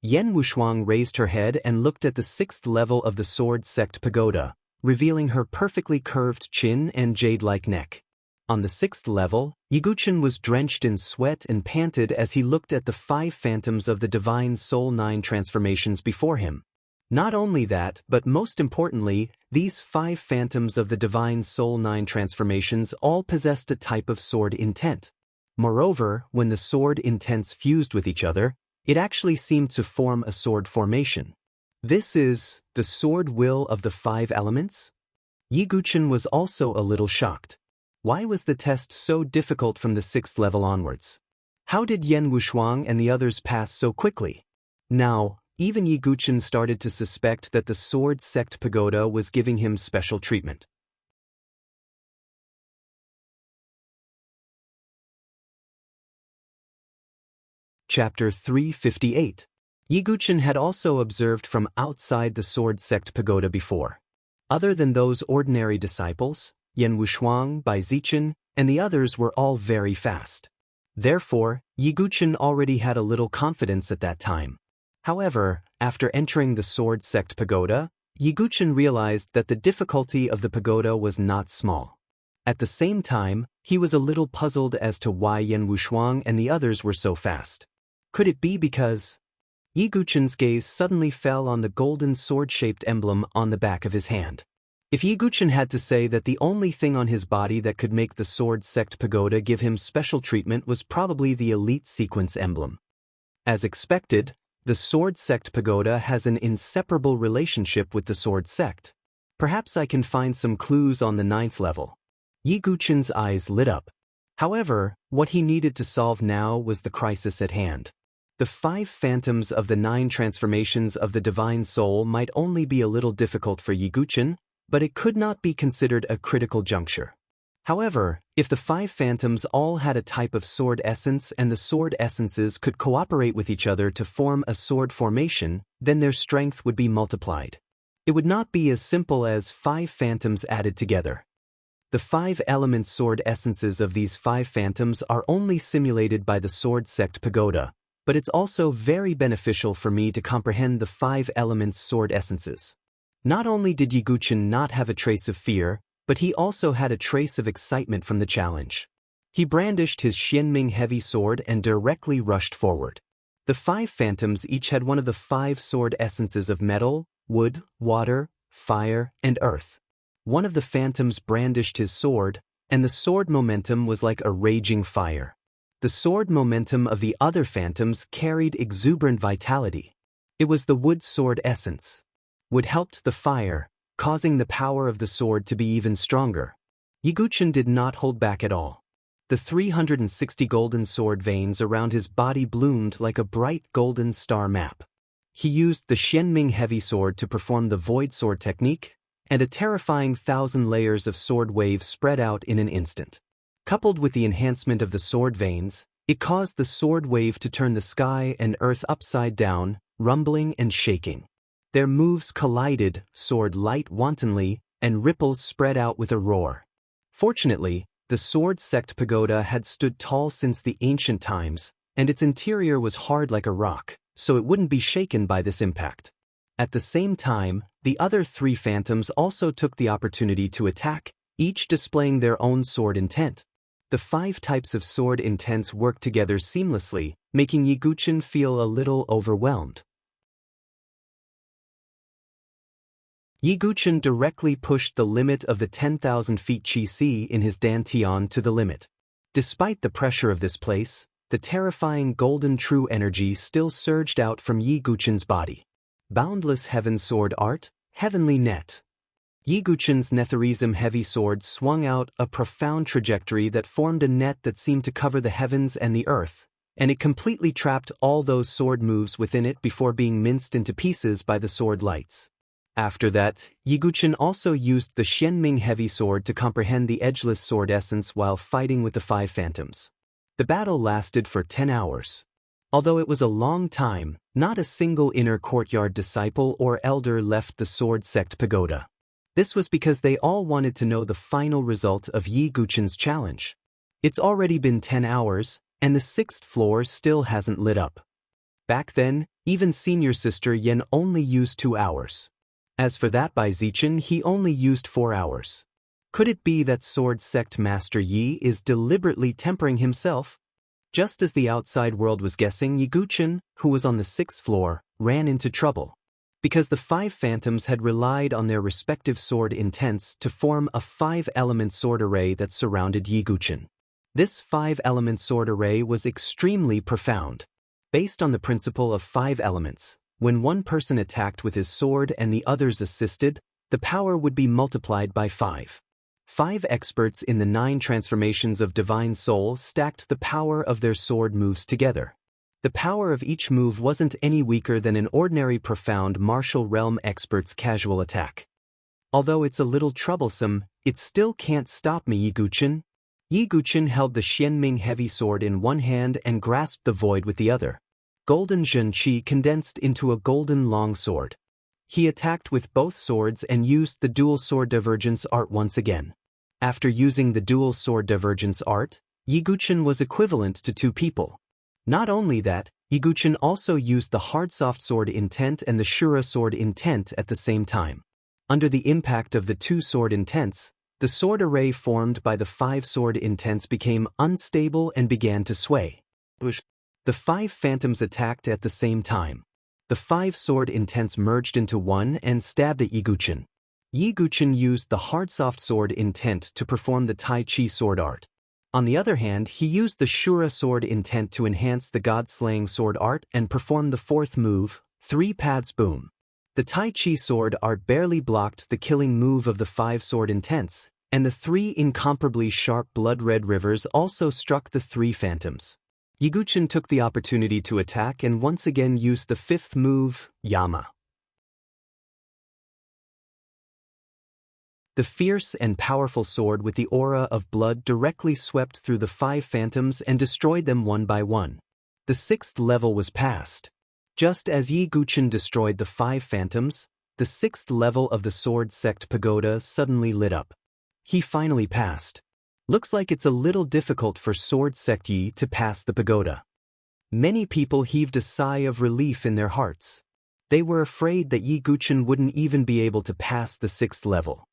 Yen Wushuang raised her head and looked at the 6th level of the sword sect pagoda, revealing her perfectly curved chin and jade-like neck. On the 6th level, Yiguchen was drenched in sweat and panted as he looked at the 5 phantoms of the Divine Soul 9 transformations before him. Not only that, but most importantly, these 5 phantoms of the Divine Soul 9 transformations all possessed a type of sword intent. Moreover, when the sword intents fused with each other, it actually seemed to form a sword formation. This is the sword will of the 5 elements? Yiguchen was also a little shocked. Why was the test so difficult from the 6th level onwards? How did Yen Wushuang and the others pass so quickly? Now, even Yiguchen started to suspect that the sword sect pagoda was giving him special treatment. Chapter 358. Yiguchen had also observed from outside the sword sect pagoda before. Other than those ordinary disciples, Yen Wushuang, Bai Zichen, and the others were all very fast. Therefore, Yiguchen already had a little confidence at that time. However, after entering the sword sect pagoda, Yiguchen realized that the difficulty of the pagoda was not small. At the same time, he was a little puzzled as to why Yen Wushuang and the others were so fast. Could it be because... Yiguchen's gaze suddenly fell on the golden sword-shaped emblem on the back of his hand. If Yiguchen had to say that the only thing on his body that could make the sword sect pagoda give him special treatment was probably the elite sequence emblem. As expected, the sword sect pagoda has an inseparable relationship with the sword sect. Perhaps I can find some clues on the 9th level. Yiguchen's eyes lit up. However, what he needed to solve now was the crisis at hand. The 5 phantoms of the 9 transformations of the Divine Soul might only be a little difficult for Yiguchen, but it could not be considered a critical juncture. However, if the 5 phantoms all had a type of sword essence and the sword essences could cooperate with each other to form a sword formation, then their strength would be multiplied. It would not be as simple as 5 phantoms added together. The 5 element sword essences of these 5 phantoms are only simulated by the sword sect pagoda, but it's also very beneficial for me to comprehend the 5 elements sword essences. Not only did Yiguchen not have a trace of fear, but he also had a trace of excitement from the challenge. He brandished his Xianming heavy sword and directly rushed forward. The 5 phantoms each had one of the 5 sword essences of metal, wood, water, fire, and earth. One of the phantoms brandished his sword, and the sword momentum was like a raging fire. The sword momentum of the other phantoms carried exuberant vitality. It was the wood sword essence. Wood helped the fire, causing the power of the sword to be even stronger. Yiguchen did not hold back at all. The 360 golden sword veins around his body bloomed like a bright golden star map. He used the Xianming heavy sword to perform the void sword technique, and a terrifying 1,000 layers of sword wave spread out in an instant. Coupled with the enhancement of the sword veins, it caused the sword wave to turn the sky and earth upside down, rumbling and shaking. Their moves collided, sword light wantonly, and ripples spread out with a roar. Fortunately, the sword sect pagoda had stood tall since the ancient times, and its interior was hard like a rock, so it wouldn't be shaken by this impact. At the same time, the other 3 phantoms also took the opportunity to attack, each displaying their own sword intent. The 5 types of sword intents worked together seamlessly, making Yiguchen feel a little overwhelmed. Yiguchen directly pushed the limit of the 10,000 feet Qi in his dantian to the limit. Despite the pressure of this place, the terrifying golden true energy still surged out from Yiguchen's body. Boundless heaven sword art, heavenly net. Yiguchen's Netherism heavy sword swung out a profound trajectory that formed a net that seemed to cover the heavens and the earth, and it completely trapped all those sword moves within it before being minced into pieces by the sword lights. After that, Yiguchen also used the Xianming heavy sword to comprehend the edgeless sword essence while fighting with the 5 phantoms. The battle lasted for 10 hours. Although it was a long time, not a single inner courtyard disciple or elder left the sword sect pagoda. This was because they all wanted to know the final result of Yiguchen's challenge. It's already been 10 hours, and the 6th floor still hasn't lit up. Back then, even senior sister Yen only used 2 hours. As for that Bai Zichen, he only used 4 hours. Could it be that sword sect master Yi is deliberately tempering himself? Just as the outside world was guessing, Yi Guchen, who was on the 6th floor, ran into trouble. Because the 5 phantoms had relied on their respective sword intents to form a 5-element sword array that surrounded Yi Guchen. This 5-element sword array was extremely profound. Based on the principle of 5 elements, when one person attacked with his sword and the others assisted, the power would be multiplied by 5. 5 experts in the 9 transformations of Divine Soul stacked the power of their sword moves together. The power of each move wasn't any weaker than an ordinary profound martial realm expert's casual attack. Although it's a little troublesome, it still can't stop me, Yi Guchen. Yi Guchen held the Xianming heavy sword in one hand and grasped the void with the other. Golden Zhen Qi condensed into a golden long sword. He attacked with both swords and used the dual sword divergence art once again. After using the dual sword divergence art, Yi Guchen was equivalent to 2 people. Not only that, Yi Guchen also used the hard soft sword intent and the Shura sword intent at the same time. Under the impact of the 2 sword intents, the sword array formed by the 5 sword intents became unstable and began to sway. The 5 phantoms attacked at the same time. The 5 sword intents merged into one and stabbed at Yi Guchen. Yi Guchen used the hard soft sword intent to perform the Tai Chi sword art. On the other hand, he used the Shura sword intent to enhance the god-slaying sword art and perform the 4th move, 3 pads boom. The Tai Chi sword art barely blocked the killing move of the 5 sword intents, and the 3 incomparably sharp blood-red rivers also struck the 3 phantoms. Yi Guchen took the opportunity to attack and once again used the 5th move, Yama. The fierce and powerful sword with the aura of blood directly swept through the 5 phantoms and destroyed them one by one. The 6th level was passed. Just as Yi Guchen destroyed the 5 phantoms, the 6th level of the sword sect pagoda suddenly lit up. He finally passed. Looks like it's a little difficult for sword sect Yi to pass the pagoda. Many people heaved a sigh of relief in their hearts. They were afraid that Yi Guchen wouldn't even be able to pass the 6th level.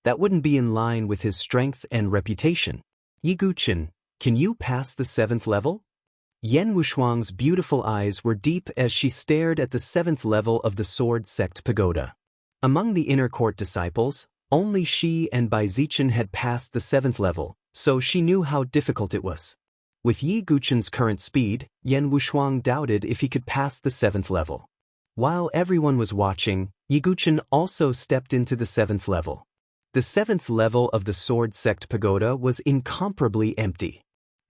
That wouldn't be in line with his strength and reputation. Yi Guchen, can you pass the 7th level? Yan Wushuang's beautiful eyes were deep as she stared at the 7th level of the sword sect pagoda. Among the inner court disciples, only she and Bai Zichen had passed the 7th level, so she knew how difficult it was. With Yi Guchen's current speed, Yan Wushuang doubted if he could pass the 7th level. While everyone was watching, Yi Guchen also stepped into the 7th level. The 7th level of the sword sect pagoda was incomparably empty.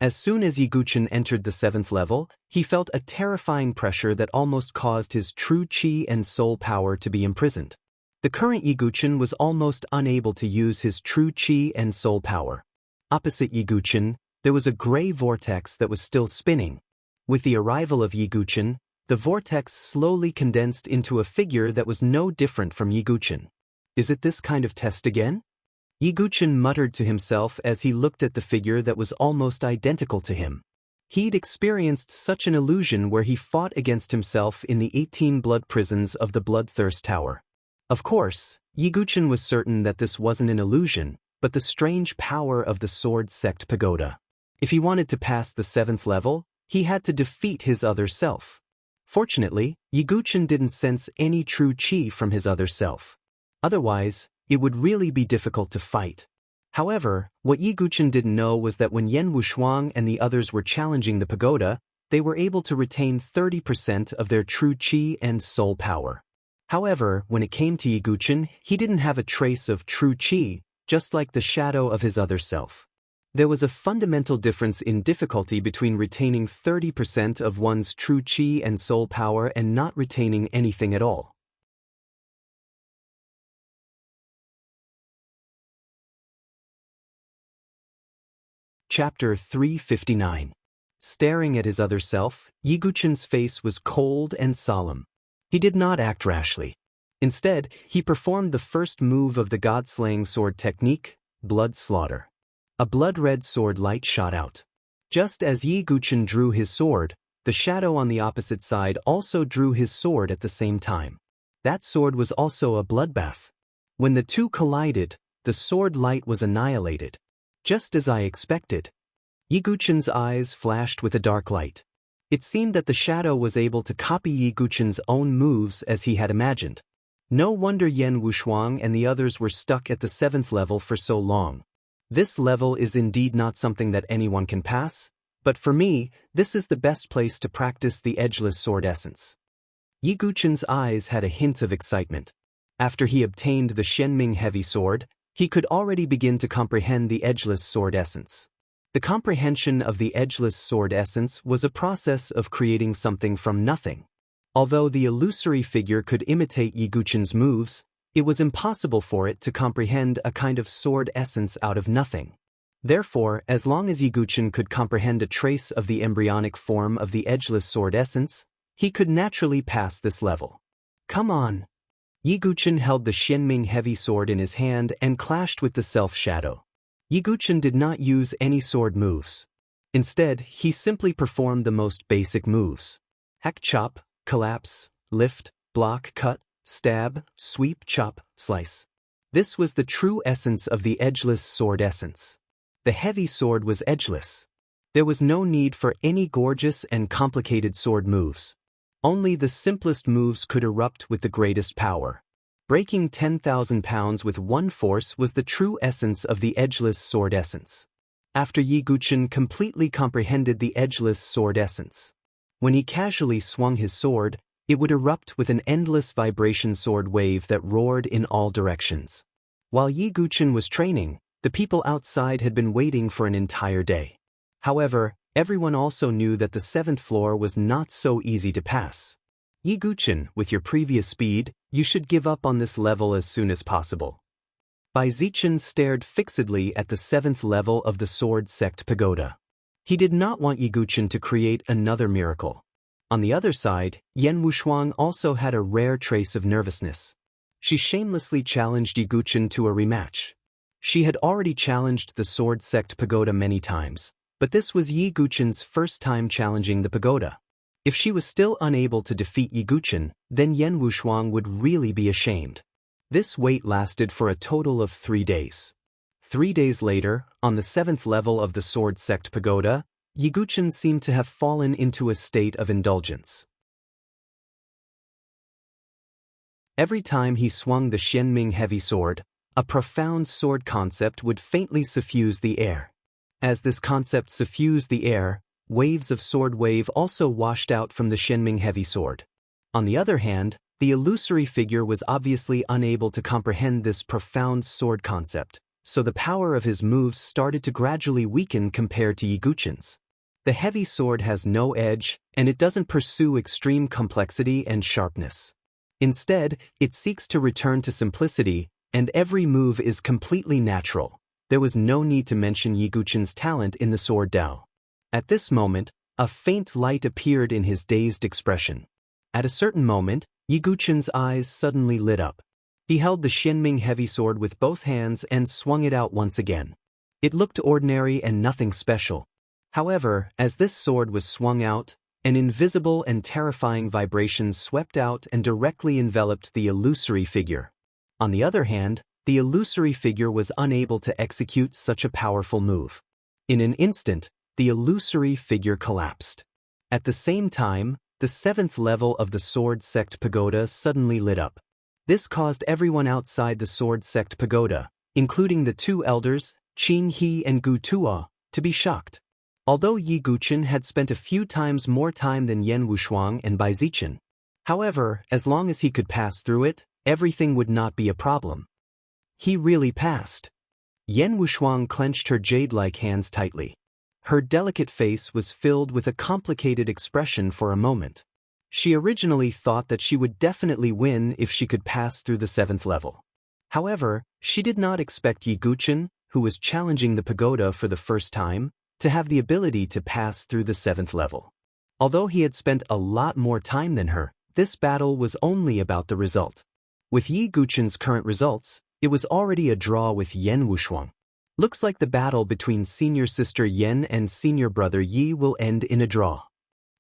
As soon as Yi Guchen entered the 7th level, he felt a terrifying pressure that almost caused his true chi and soul power to be imprisoned. The current Yi Guchen was almost unable to use his true chi and soul power. Opposite Yi Guchen, there was a gray vortex that was still spinning. With the arrival of Yi Guchen, the vortex slowly condensed into a figure that was no different from Yi Guchen. Is it this kind of test again? Yi Guchen muttered to himself as he looked at the figure that was almost identical to him. He'd experienced such an illusion where he fought against himself in the 18 blood prisons of the Bloodthirst Tower. Of course, Yi Guchen was certain that this wasn't an illusion, but the strange power of the sword sect pagoda. If he wanted to pass the 7th level, he had to defeat his other self. Fortunately, Yi Guchen didn't sense any true chi from his other self. Otherwise, it would really be difficult to fight. However, what Yi Guchen didn't know was that when Yan Wushuang and the others were challenging the pagoda, they were able to retain 30% of their true chi and soul power. However, when it came to Yi Guchen, he didn't have a trace of true chi, just like the shadow of his other self. There was a fundamental difference in difficulty between retaining 30% of one's true chi and soul power and not retaining anything at all. Chapter 359. Staring at his other self, Yi Guchen's face was cold and solemn. He did not act rashly. Instead, he performed the first move of the god-slaying sword technique, blood slaughter. A blood-red sword light shot out. Just as Yi Guchen drew his sword, the shadow on the opposite side also drew his sword at the same time. That sword was also a bloodbath. When the two collided, the sword light was annihilated. Just as I expected. Yiguchen's eyes flashed with a dark light. It seemed that the shadow was able to copy Yiguchen's own moves as he had imagined. No wonder Yan Wushuang and the others were stuck at the 7th level for so long. This level is indeed not something that anyone can pass, but for me, this is the best place to practice the edgeless sword essence. Yiguchen's eyes had a hint of excitement. After he obtained the Shenming heavy sword, he could already begin to comprehend the edgeless sword essence. The comprehension of the edgeless sword essence was a process of creating something from nothing. Although the illusory figure could imitate Yiguchen's moves, it was impossible for it to comprehend a kind of sword essence out of nothing. Therefore, as long as Yiguchen could comprehend a trace of the embryonic form of the edgeless sword essence, he could naturally pass this level. Come on! Yiguchen held the Shenming heavy sword in his hand and clashed with the self-shadow. Yiguchen did not use any sword moves. Instead, he simply performed the most basic moves. Hack, chop, collapse, lift, block, cut, stab, sweep, chop, slice. This was the true essence of the edgeless sword essence. The heavy sword was edgeless. There was no need for any gorgeous and complicated sword moves. Only the simplest moves could erupt with the greatest power. Breaking 10,000 pounds with one force was the true essence of the edgeless sword essence. After Yiguchen completely comprehended the edgeless sword essence, when he casually swung his sword, it would erupt with an endless vibration sword wave that roared in all directions. While Yiguchen was training, the people outside had been waiting for an entire day. However, everyone also knew that the 7th floor was not so easy to pass. Yiguchen, with your previous speed, you should give up on this level as soon as possible. Baizichen stared fixedly at the 7th level of the Sword Sect Pagoda. He did not want Yiguchen to create another miracle. On the other side, Yan Wushuang also had a rare trace of nervousness. She shamelessly challenged Yiguchen to a rematch. She had already challenged the Sword Sect Pagoda many times, but this was Yiguchen's first time challenging the pagoda. If she was still unable to defeat Yiguchen, then Yan Wushuang would really be ashamed. This wait lasted for a total of 3 days. 3 days later, on the 7th level of the Sword Sect Pagoda, Yiguchen seemed to have fallen into a state of indulgence. Every time he swung the Shenming heavy sword, a profound sword concept would faintly suffuse the air. As this concept suffused the air, waves of sword wave also washed out from the Shenming heavy sword. On the other hand, the illusory figure was obviously unable to comprehend this profound sword concept, so the power of his moves started to gradually weaken compared to Yiguchen's. The heavy sword has no edge, and it doesn't pursue extreme complexity and sharpness. Instead, it seeks to return to simplicity, and every move is completely natural. There was no need to mention Yiguchen's talent in the sword Dao. At this moment, a faint light appeared in his dazed expression. At a certain moment, Yiguchen's eyes suddenly lit up. He held the Shenming heavy sword with both hands and swung it out once again. It looked ordinary and nothing special. However, as this sword was swung out, an invisible and terrifying vibration swept out and directly enveloped the illusory figure. On the other hand, the illusory figure was unable to execute such a powerful move. In an instant, the illusory figure collapsed. At the same time, the 7th level of the Sword Sect Pagoda suddenly lit up. This caused everyone outside the Sword Sect Pagoda, including the 2 elders, Qin He and Gu Tuo, to be shocked. Although Yiguchen had spent a few times more time than Yan Wushuang and Baizichen. However, as long as he could pass through it, everything would not be a problem. He really passed. Yan Wushuang clenched her jade-like hands tightly. Her delicate face was filled with a complicated expression for a moment. She originally thought that she would definitely win if she could pass through the 7th level. However, she did not expect Yiguchen, who was challenging the pagoda for the first time, to have the ability to pass through the 7th level. Although he had spent a lot more time than her, this battle was only about the result. With Yiguchen's current results, it was already a draw with Yan Wushuang. Looks like the battle between senior sister Yan and senior brother Yi will end in a draw.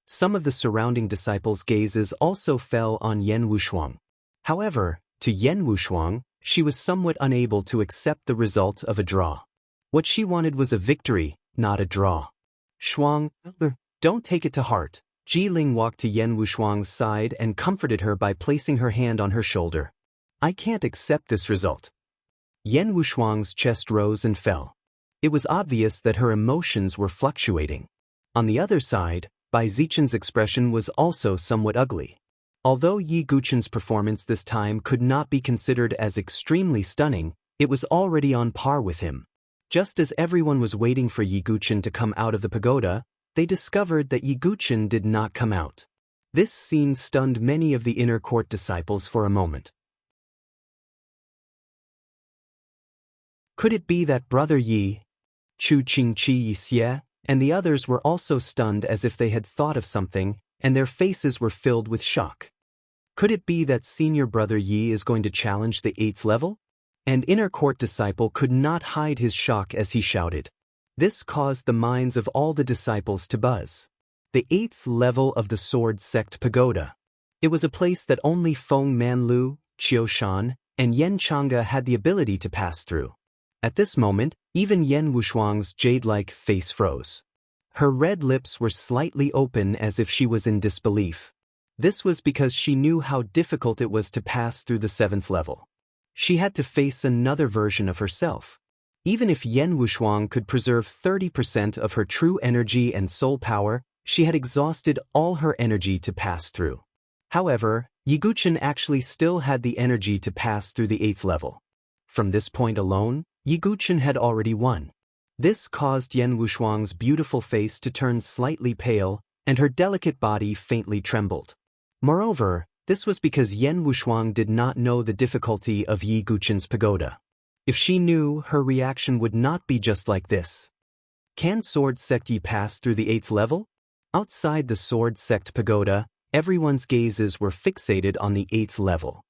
Some of the surrounding disciples' gazes also fell on Yan Wushuang. However, to Yan Wushuang, she was somewhat unable to accept the result of a draw. What she wanted was a victory, not a draw. Shuang, don't take it to heart. Ji Ling walked to Yan Wushuang's side and comforted her by placing her hand on her shoulder. I can't accept this result. Yan Wushuang's chest rose and fell. It was obvious that her emotions were fluctuating. On the other side, Bai Zichen's expression was also somewhat ugly. Although Yi Guchen's performance this time could not be considered as extremely stunning, it was already on par with him. Just as everyone was waiting for Yi Guchen to come out of the pagoda, they discovered that Yi Guchen did not come out. This scene stunned many of the inner court disciples for a moment. Could it be that Brother Yi, Chu Qingqi Yixie, and the others were also stunned as if they had thought of something, and their faces were filled with shock? Could it be that Senior Brother Yi is going to challenge the 8th level? An inner court disciple could not hide his shock as he shouted. This caused the minds of all the disciples to buzz. The 8th level of the Sword Sect Pagoda. It was a place that only Feng Manlu, Qiu Shan, and Yan Chang'e had the ability to pass through. At this moment, even Yan Wushuang's jade-like face froze. Her red lips were slightly open as if she was in disbelief. This was because she knew how difficult it was to pass through the 7th level. She had to face another version of herself. Even if Yan Wushuang could preserve 30% of her true energy and soul power, she had exhausted all her energy to pass through. However, Yi Guchen actually still had the energy to pass through the 8th level. From this point alone, Yi Guchen had already won. This caused Yan Wushuang's beautiful face to turn slightly pale, and her delicate body faintly trembled. Moreover, this was because Yan Wushuang did not know the difficulty of Yi Guchen's pagoda. If she knew, her reaction would not be just like this. Can Sword Sect Yi pass through the 8th level? Outside the Sword Sect Pagoda, everyone's gazes were fixated on the 8th level.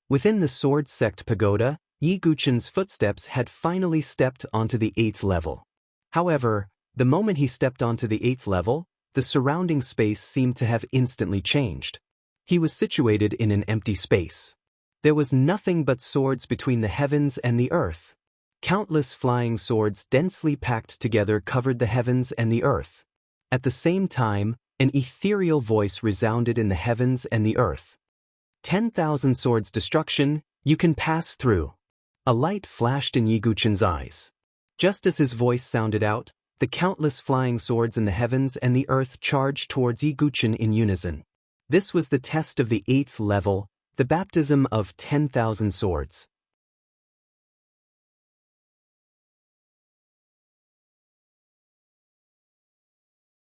Within the Sword Sect Pagoda, Yi Guchen's footsteps had finally stepped onto the 8th level. However, the moment he stepped onto the 8th level, the surrounding space seemed to have instantly changed. He was situated in an empty space. There was nothing but swords between the heavens and the earth. Countless flying swords densely packed together covered the heavens and the earth. At the same time, an ethereal voice resounded in the heavens and the earth. 10,000 swords destruction, you can pass through. A light flashed in Yi Guchen's eyes. Just as his voice sounded out, the countless flying swords in the heavens and the earth charged towards Yi Guchen in unison. This was the test of the 8th level, the baptism of 10,000 swords.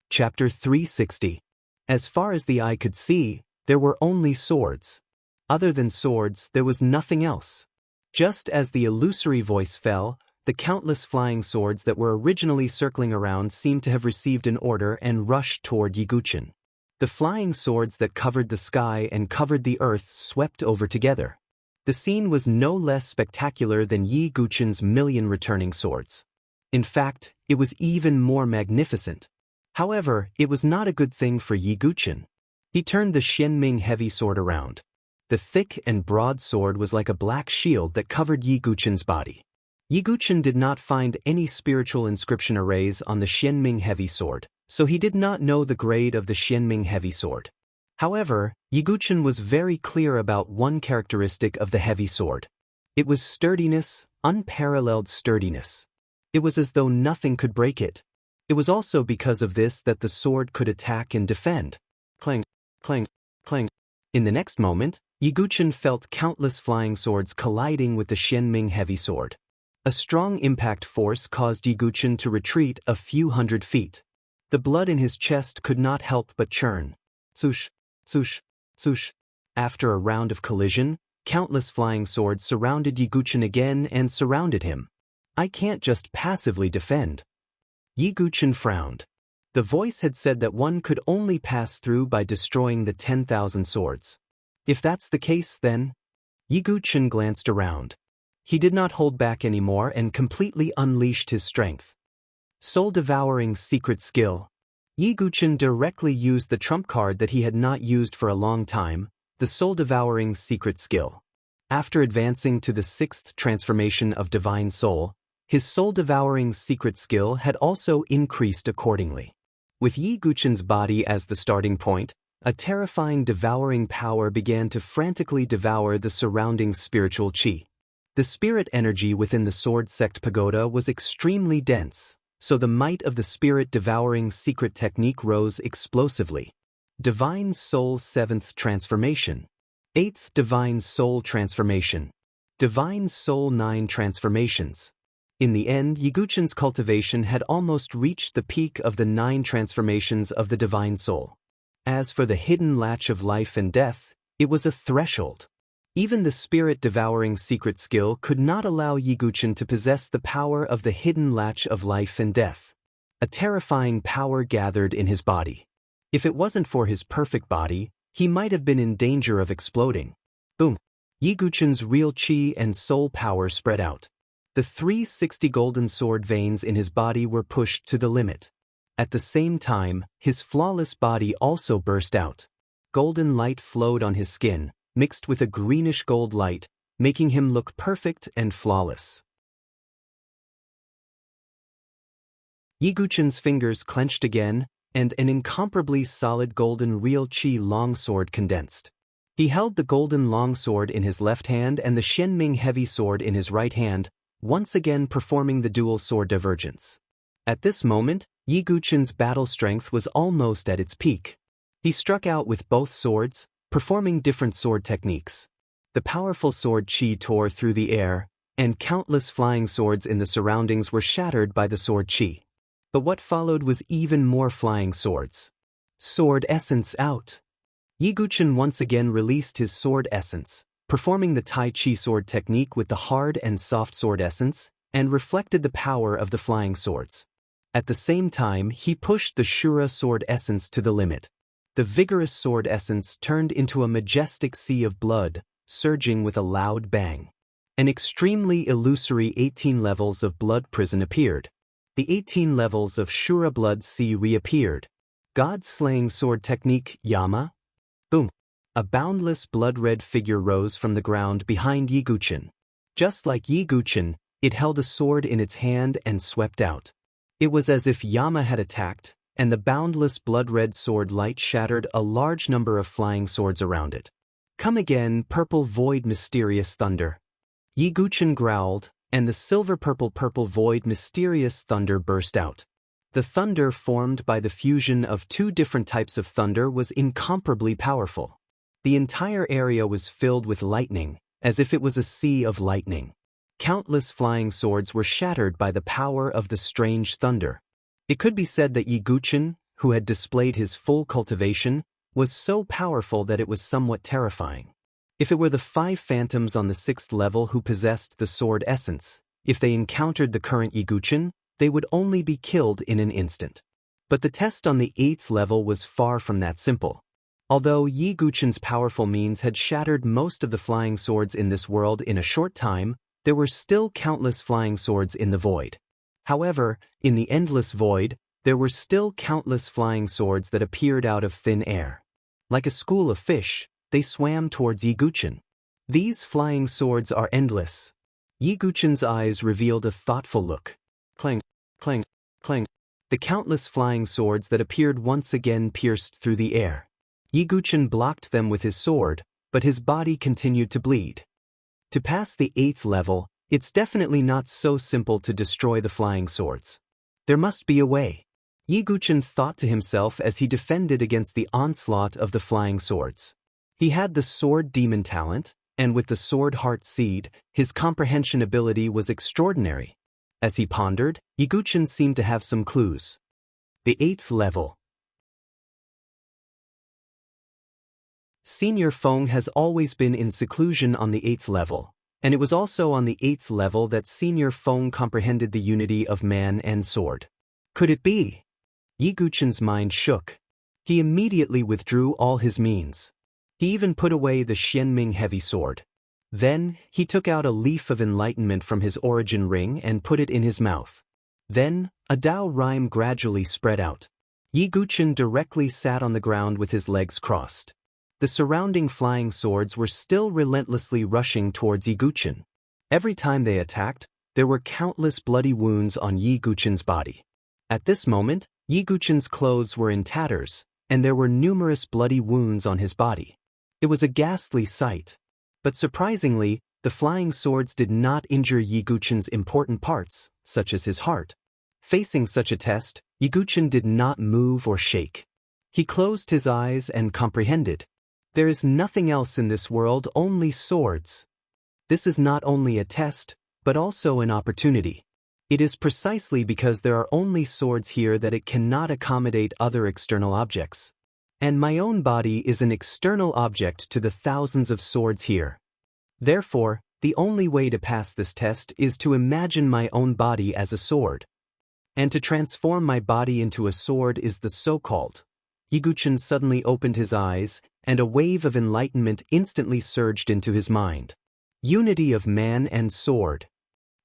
Chapter 360. As far as the eye could see, there were only swords. Other than swords, there was nothing else. Just as the illusory voice fell, the countless flying swords that were originally circling around seemed to have received an order and rushed toward Yi Guchen. The flying swords that covered the sky and covered the earth swept over together. The scene was no less spectacular than Yi Guchen's million returning swords. In fact, it was even more magnificent. However, it was not a good thing for Yi Guchen. He turned the Xianming heavy sword around. The thick and broad sword was like a black shield that covered Yi Guchen's body. Yi Guchen did not find any spiritual inscription arrays on the Xianming heavy sword, so he did not know the grade of the Xianming heavy sword. However, Yi Guchen was very clear about one characteristic of the heavy sword. It was sturdiness, unparalleled sturdiness. It was as though nothing could break it. It was also because of this that the sword could attack and defend. Clang, clang, clang. In the next moment, Yi Guchen felt countless flying swords colliding with the Xianming heavy sword. A strong impact force caused Yi Guchen to retreat a few hundred feet. The blood in his chest could not help but churn. Swoosh, swoosh, swoosh. After a round of collision, countless flying swords surrounded Yi Guchen again and surrounded him. I can't just passively defend. Yi Guchen frowned. The voice had said that one could only pass through by destroying the 10,000 swords. If that's the case, then... Yi Guchen glanced around. He did not hold back anymore and completely unleashed his strength. Soul-devouring secret skill. Yi Guqin directly used the trump card that he had not used for a long time, the soul-devouring secret skill. After advancing to the 6th transformation of Divine Soul, his soul-devouring secret skill had also increased accordingly. With Yi Guqin's body as the starting point, a terrifying devouring power began to frantically devour the surrounding spiritual qi. The spirit energy within the Sword Sect Pagoda was extremely dense, so the might of the spirit-devouring secret technique rose explosively. Divine Soul 7th Transformation. 8th Divine Soul Transformation. Divine Soul 9 Transformations. In the end, Yi Guqin's cultivation had almost reached the peak of the 9 transformations of the Divine Soul. As for the hidden latch of life and death, it was a threshold. Even the spirit-devouring secret skill could not allow Yi Guqin to possess the power of the hidden latch of life and death. A terrifying power gathered in his body. If it wasn't for his perfect body, he might have been in danger of exploding. Boom! Yi Guqin's real qi and soul power spread out. The 360 golden sword veins in his body were pushed to the limit. At the same time, his flawless body also burst out. Golden light flowed on his skin, mixed with a greenish gold light, making him look perfect and flawless. Yi Guqin's fingers clenched again, and an incomparably solid golden real qi longsword condensed. He held the golden longsword in his left hand and the Shenming heavy sword in his right hand, once again performing the dual sword divergence. At this moment, Yi Guqin's battle strength was almost at its peak. He struck out with both swords, performing different sword techniques. The powerful sword qi tore through the air, and countless flying swords in the surroundings were shattered by the sword qi. But what followed was even more flying swords. Sword essence out. Yi Guqin once again released his sword essence, performing the Tai Chi sword technique with the hard and soft sword essence, and reflected the power of the flying swords. At the same time, he pushed the Shura sword essence to the limit. The vigorous sword essence turned into a majestic sea of blood, surging with a loud bang. An extremely illusory 18 levels of blood prison appeared. The 18 levels of Shura blood sea reappeared. God-slaying sword technique Yama. Boom! A boundless blood-red figure rose from the ground behind Yi Guqin. Just like Yi Guqin, it held a sword in its hand and swept out. It was as if Yama had attacked, and the boundless blood-red sword light shattered a large number of flying swords around it. Come again, purple void mysterious thunder. Yi Guqin growled, and the silver-purple void mysterious thunder burst out. The thunder formed by the fusion of two different types of thunder was incomparably powerful. The entire area was filled with lightning, as if it was a sea of lightning. Countless flying swords were shattered by the power of the strange thunder. It could be said that Yi Guqin, who had displayed his full cultivation, was so powerful that it was somewhat terrifying. If it were the 5 phantoms on the 6th level who possessed the sword essence, if they encountered the current Yi Guqin, they would only be killed in an instant. But the test on the 8th level was far from that simple. Although Yi Guqin's powerful means had shattered most of the flying swords in this world in a short time, there were still countless flying swords in the void. However, in the endless void, there were still countless flying swords that appeared out of thin air. Like a school of fish, they swam towards Yi Guqin. These flying swords are endless. Yi Guqin's eyes revealed a thoughtful look. Clang, clang, clang. The countless flying swords that appeared once again pierced through the air. Yi Guqin blocked them with his sword, but his body continued to bleed. To pass the 8th level, it's definitely not so simple to destroy the flying swords. There must be a way. Yi Guqin thought to himself as he defended against the onslaught of the flying swords. He had the sword demon talent, and with the sword heart seed, his comprehension ability was extraordinary. As he pondered, Yi Guqin seemed to have some clues. The 8th level. Senior Feng has always been in seclusion on the 8th level, and it was also on the 8th level that Senior Feng comprehended the unity of man and sword. Could it be? Yi Guqin's mind shook. He immediately withdrew all his means. He even put away the Shenming heavy sword. Then, he took out a leaf of enlightenment from his origin ring and put it in his mouth. Then, a Tao rhyme gradually spread out. Yi Guchen directly sat on the ground with his legs crossed. The surrounding flying swords were still relentlessly rushing towards Yi Guchen. Every time they attacked, there were countless bloody wounds on Yi Guchen's body. At this moment, Yi Guchen's clothes were in tatters, and there were numerous bloody wounds on his body. It was a ghastly sight. But surprisingly, the flying swords did not injure Yi Guchen's important parts, such as his heart. Facing such a test, Yi Guchen did not move or shake. He closed his eyes and comprehended. There is nothing else in this world, only swords. This is not only a test, but also an opportunity. It is precisely because there are only swords here that it cannot accommodate other external objects. And my own body is an external object to the thousands of swords here. Therefore, the only way to pass this test is to imagine my own body as a sword. And to transform my body into a sword is the so-called. Yi Guchen suddenly opened his eyes, and a wave of enlightenment instantly surged into his mind. Unity of man and sword.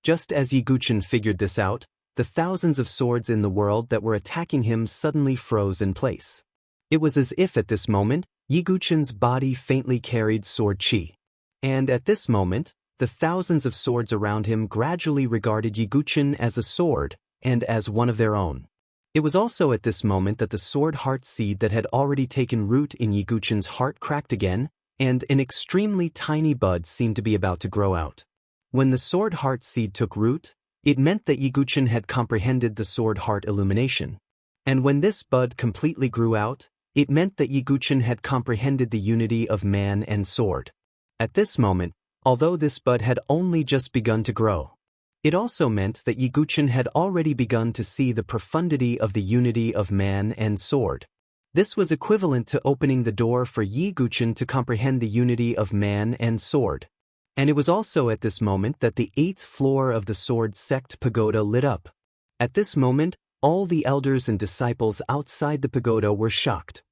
Just as Yi Guchen figured this out, the thousands of swords in the world that were attacking him suddenly froze in place. It was as if at this moment, Yi Guchen's body faintly carried sword chi. And at this moment, the thousands of swords around him gradually regarded Yi Guchen as a sword, and as one of their own. It was also at this moment that the sword heart seed that had already taken root in Yi Guchen's heart cracked again, and an extremely tiny bud seemed to be about to grow out. When the sword heart seed took root, it meant that Yi Guchen had comprehended the sword heart illumination. And when this bud completely grew out, it meant that Yi Guchen had comprehended the unity of man and sword. At this moment, although this bud had only just begun to grow, it also meant that Yi Guchen had already begun to see the profundity of the unity of man and sword. This was equivalent to opening the door for Yi Guchen to comprehend the unity of man and sword. And it was also at this moment that the 8th floor of the sword sect pagoda lit up. At this moment, all the elders and disciples outside the pagoda were shocked.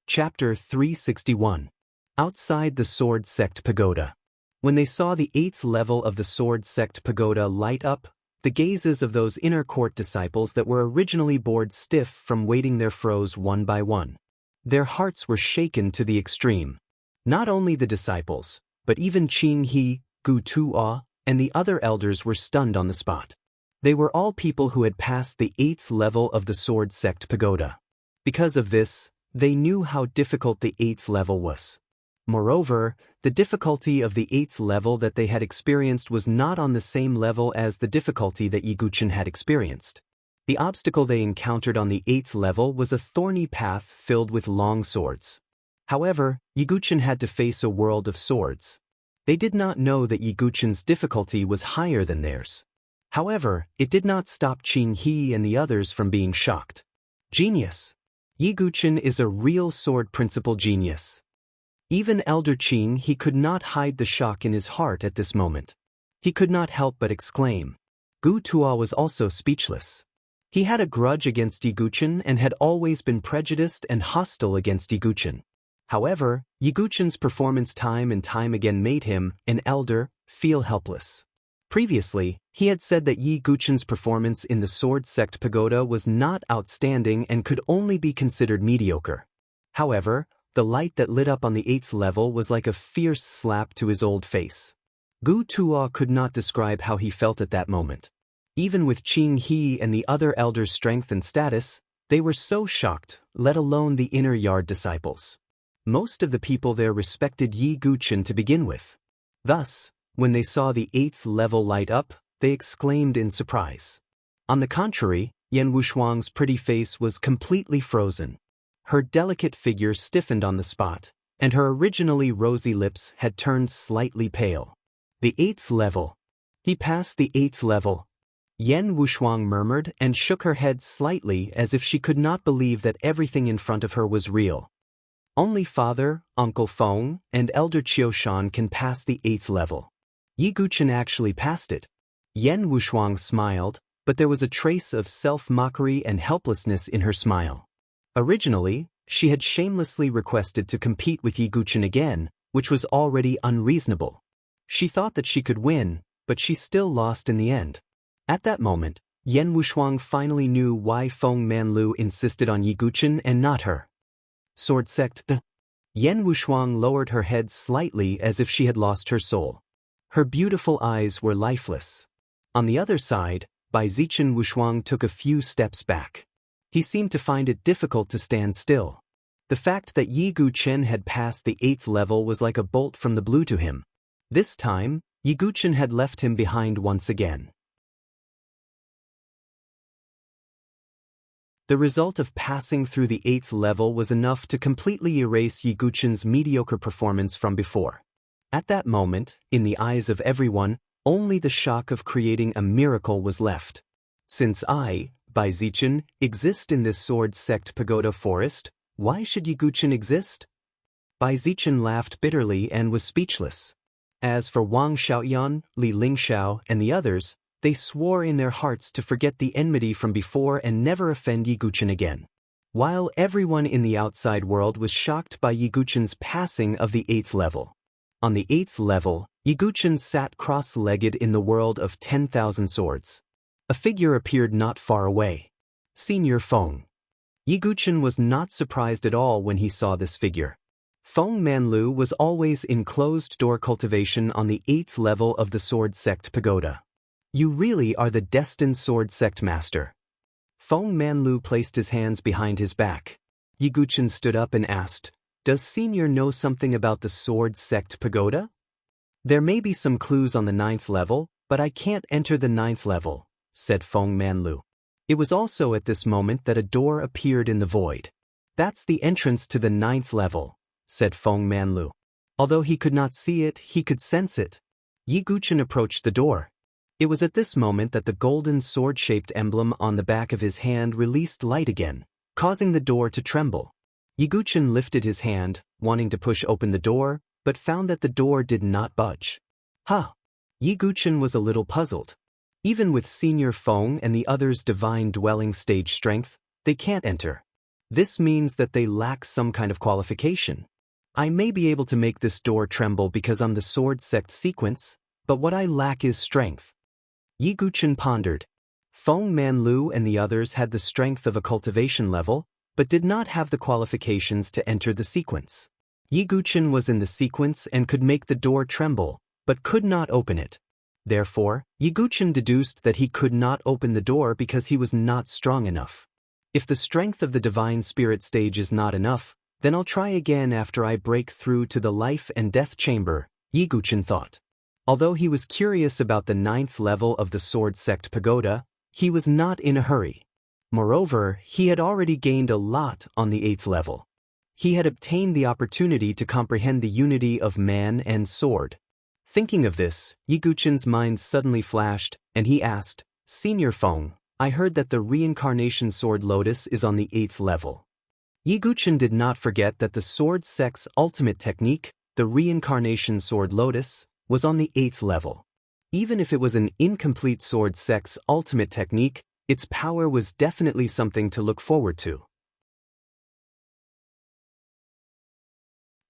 Chapter 361. Outside the Sword Sect Pagoda. When they saw the 8th level of the Sword Sect Pagoda light up, the gazes of those inner court disciples that were originally bored stiff from waiting there froze one by one. Their hearts were shaken to the extreme. Not only the disciples, but even Qing He, Gu Tuo, and the other elders were stunned on the spot. They were all people who had passed the 8th level of the Sword Sect Pagoda. Because of this, they knew how difficult the 8th level was. Moreover, the difficulty of the 8th level that they had experienced was not on the same level as the difficulty that Yi Guchen had experienced. The obstacle they encountered on the 8th level was a thorny path filled with long swords. However, Yi Guchen had to face a world of swords. They did not know that Yi Guchen's difficulty was higher than theirs. However, it did not stop Qing He and the others from being shocked. Genius! Yi Guchen is a real sword principle genius. Even Elder Qing He could not hide the shock in his heart at this moment. He could not help but exclaim. Gu Tuo was also speechless. He had a grudge against Yi Guchen and had always been prejudiced and hostile against Yi Guchen. However, Yi Guchen's performance time and time again made him, an elder, feel helpless. Previously, he had said that Yi Guchen's performance in the Sword Sect Pagoda was not outstanding and could only be considered mediocre. However, the light that lit up on the 8th level was like a fierce slap to his old face. Gu Tuo could not describe how he felt at that moment. Even with Qing He and the other elders' strength and status, they were so shocked, let alone the inner yard disciples. Most of the people there respected Yi Guchen to begin with. Thus, when they saw the 8th level light up, they exclaimed in surprise. On the contrary, Yan Wushuang's pretty face was completely frozen. Her delicate figure stiffened on the spot, and her originally rosy lips had turned slightly pale. The 8th level. He passed the 8th level. Yan Wushuang murmured and shook her head slightly as if she could not believe that everything in front of her was real. Only Father, Uncle Feng, and Elder Qiushan can pass the 8th level. Yi Guchen actually passed it. Yan Wushuang smiled, but there was a trace of self-mockery and helplessness in her smile. Originally, she had shamelessly requested to compete with Yi Guchen again, which was already unreasonable. She thought that she could win, but she still lost in the end. At that moment, Yan Wushuang finally knew why Feng Manlu insisted on Yi Guqin and not her. Sword sect. Yan Wushuang lowered her head slightly as if she had lost her soul. Her beautiful eyes were lifeless. On the other side, Bai Zichen Wushuang took a few steps back. He seemed to find it difficult to stand still. The fact that Yi Guqin had passed the 8th level was like a bolt from the blue to him. This time, Yi Guqin had left him behind once again. The result of passing through the 8th level was enough to completely erase Yi Guqin's mediocre performance from before. At that moment, in the eyes of everyone, only the shock of creating a miracle was left. Since I, Bai Zichen, exist in this sword sect pagoda forest, why should Yi Guqin exist? Bai Zichen laughed bitterly and was speechless. As for Wang Xiaoyan, Li Lingxiao, and the others, they swore in their hearts to forget the enmity from before and never offend Yi Guqin again. While everyone in the outside world was shocked by Yi Guqin's passing of the 8th level. On the 8th level, Yi Guqin sat cross-legged in the world of 10,000 swords. A figure appeared not far away. Senior Feng. Yi Guqin was not surprised at all when he saw this figure. Feng Manlu was always in closed-door cultivation on the 8th level of the sword sect pagoda. You really are the destined sword sect master. Feng Manlu placed his hands behind his back. Yi Guqin stood up and asked, "Does Senior know something about the sword sect pagoda?" "There may be some clues on the 9th level, but I can't enter the 9th level," said Feng Manlu. It was also at this moment that a door appeared in the void. "That's the entrance to the 9th level," said Feng Manlu. Although he could not see it, he could sense it. Yi Guqin approached the door. It was at this moment that the golden sword-shaped emblem on the back of his hand released light again, causing the door to tremble. Yi Guqin lifted his hand, wanting to push open the door, but found that the door did not budge. Yi Guqin was a little puzzled. Even with Senior Feng and the others' divine dwelling stage strength, they can't enter. This means that they lack some kind of qualification. I may be able to make this door tremble because I'm the sword sect sequence, but what I lack is strength. Yi Guqin pondered. Feng Manlu and the others had the strength of a cultivation level, but did not have the qualifications to enter the sequence. Yi Guqin was in the sequence and could make the door tremble, but could not open it. Therefore, Yi Guqin deduced that he could not open the door because he was not strong enough. If the strength of the divine spirit stage is not enough, then I'll try again after I break through to the life and death chamber, Yi Guqin thought. Although he was curious about the 9th level of the sword sect pagoda, he was not in a hurry. Moreover, he had already gained a lot on the 8th level. He had obtained the opportunity to comprehend the unity of man and sword. Thinking of this, Yi Guqin's mind suddenly flashed, and he asked, "Senior Feng, I heard that the reincarnation sword lotus is on the 8th level." Yi Guqin did not forget that the sword sect's ultimate technique, the reincarnation sword lotus, was on the 8th level. Even if it was an incomplete sword sect's ultimate technique, its power was definitely something to look forward to.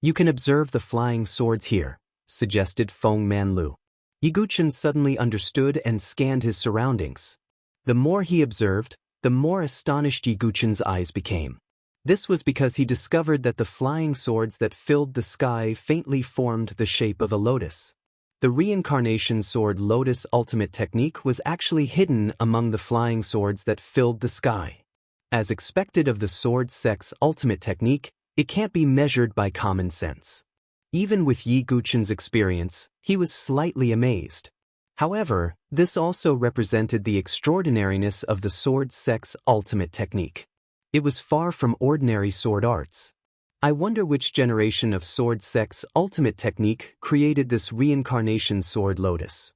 "You can observe the flying swords here," suggested Feng Manlu. Yi Guqin suddenly understood and scanned his surroundings. The more he observed, the more astonished Yi Guqin's eyes became. This was because he discovered that the flying swords that filled the sky faintly formed the shape of a lotus. The reincarnation sword lotus ultimate technique was actually hidden among the flying swords that filled the sky. As expected of the sword sect's ultimate technique, it can't be measured by common sense. Even with Yi Guqin's experience, he was slightly amazed. However, this also represented the extraordinariness of the sword sect's ultimate technique. It was far from ordinary sword arts. I wonder which generation of sword sect's ultimate technique created this reincarnation sword lotus.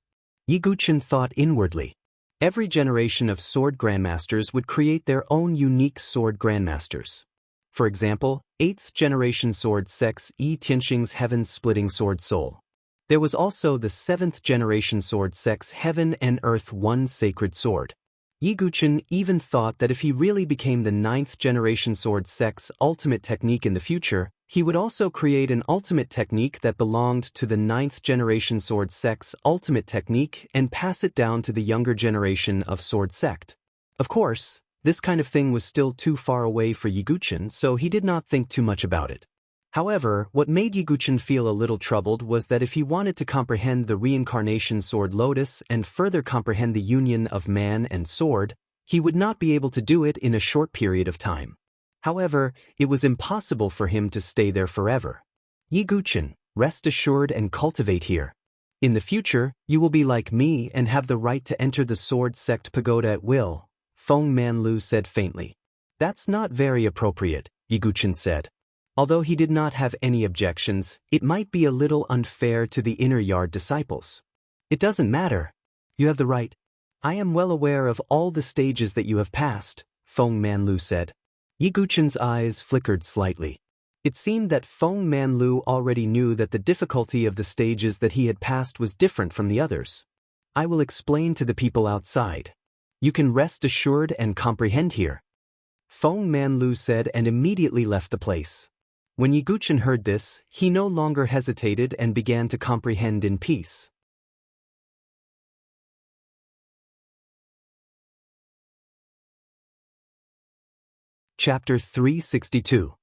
Yi Guqin thought inwardly. Every generation of sword grandmasters would create their own unique sword grandmasters. For example, 8th generation sword sect's Yi Tianxing's heaven-splitting sword soul. There was also the 7th generation sword sect's heaven and earth one sacred sword. Yi Guqin even thought that if he really became the 9th generation sword sect's ultimate technique in the future, He would also create an ultimate technique that belonged to the 9th generation sword sect's ultimate technique and pass it down to the younger generation of sword sect. Of course, this kind of thing was still too far away for Yiguchen, so he did not think too much about it. However, what made Yiguchen feel a little troubled was that if he wanted to comprehend the reincarnation sword lotus and further comprehend the union of man and sword, he would not be able to do it in a short period of time. However, it was impossible for him to stay there forever. Yiguchen, rest assured and cultivate here. In the future, you will be like me and have the right to enter the sword sect pagoda at will, Feng Manlu said faintly. That's not very appropriate, Yiguchen said. Although he did not have any objections, it might be a little unfair to the inner yard disciples. It doesn't matter. You have the right. I am well aware of all the stages that you have passed, Feng Manlu said. Yiguchen's eyes flickered slightly. It seemed that Feng Manlu already knew that the difficulty of the stages that he had passed was different from the others. I will explain to the people outside. You can rest assured and comprehend here. Feng Manlu said and immediately left the place. When Yiguchen heard this, he no longer hesitated and began to comprehend in peace. Chapter 362.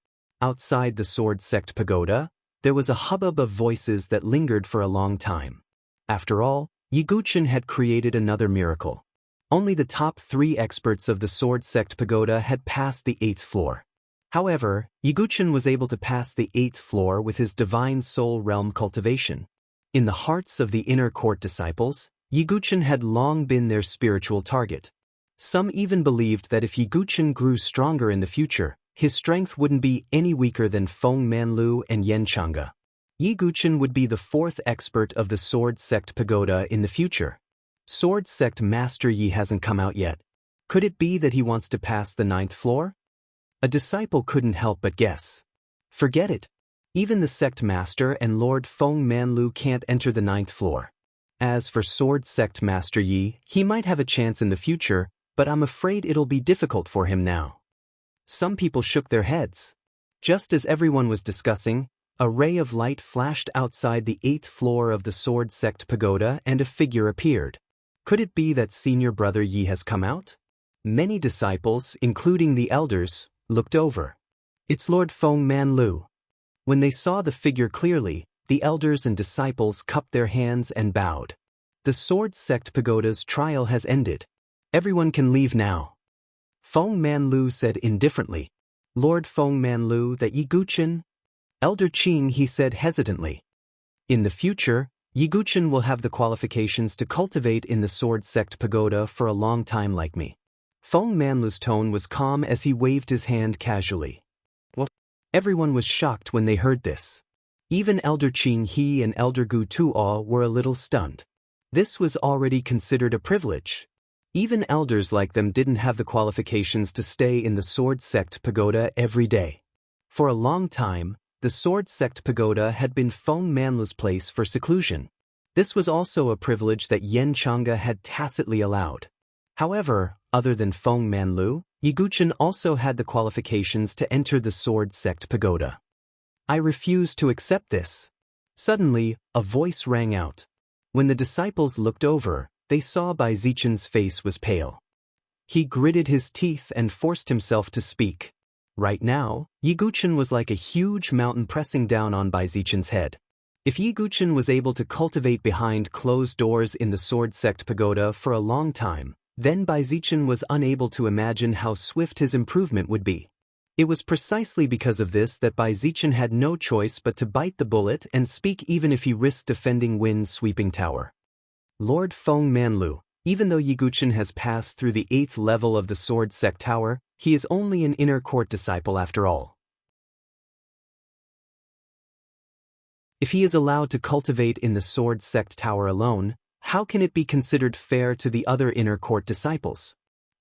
Outside the Sword Sect Pagoda, there was a hubbub of voices that lingered for a long time. After all, Yiguchen had created another miracle. Only the top 3 experts of the Sword Sect Pagoda had passed the 8th floor. However, Yiguchen was able to pass the 8th floor with his divine soul realm cultivation. In the hearts of the inner court disciples, Yiguchen had long been their spiritual target. Some even believed that if Yiguchen grew stronger in the future, his strength wouldn't be any weaker than Feng Manlu and Yen Chang'e. Yiguchen would be the 4th expert of the Sword Sect Pagoda in the future. Sword Sect Master Yi hasn't come out yet. Could it be that he wants to pass the 9th floor? A disciple couldn't help but guess. Forget it. Even the Sect Master and Lord Feng Manlu can't enter the 9th floor. As for Sword Sect Master Yi, he might have a chance in the future, but I'm afraid it'll be difficult for him now. Some people shook their heads. Just as everyone was discussing, a ray of light flashed outside the 8th floor of the Sword Sect Pagoda and a figure appeared. Could it be that senior brother Yi has come out? Many disciples, including the elders, looked over. It's Lord Feng Manlu. When they saw the figure clearly, the elders and disciples cupped their hands and bowed. The Sword Sect Pagoda's trial has ended. Everyone can leave now. Feng Manlu said indifferently. Lord Feng Manlu, that Yiguchen? Elder Qing, he said hesitantly. In the future, Yiguchen will have the qualifications to cultivate in the Sword Sect Pagoda for a long time like me. Feng Manlu's tone was calm as he waved his hand casually. What? Everyone was shocked when they heard this. Even Elder Qing He and Elder Gu Tuo were a little stunned. This was already considered a privilege. Even elders like them didn't have the qualifications to stay in the Sword Sect Pagoda every day. For a long time, the Sword Sect Pagoda had been Feng Manlu's place for seclusion. This was also a privilege that Yen Chang'e had tacitly allowed. However, other than Feng Manlu, Yiguchen also had the qualifications to enter the Sword Sect Pagoda. I refuse to accept this. Suddenly, a voice rang out. When the disciples looked over, they saw Baizichen's face was pale. He gritted his teeth and forced himself to speak. Right now, Yiguchen was like a huge mountain pressing down on Baizichen's head. If Yiguchen was able to cultivate behind closed doors in the Sword Sect Pagoda for a long time, then Baizichen was unable to imagine how swift his improvement would be. It was precisely because of this that Baizichen had no choice but to bite the bullet and speak even if he risked defending Wind's sweeping tower. Lord Feng Manlu, even though Yiguchen has passed through the 8th level of the Sword Sect Tower, he is only an inner court disciple after all. If he is allowed to cultivate in the Sword Sect Tower alone, how can it be considered fair to the other inner court disciples?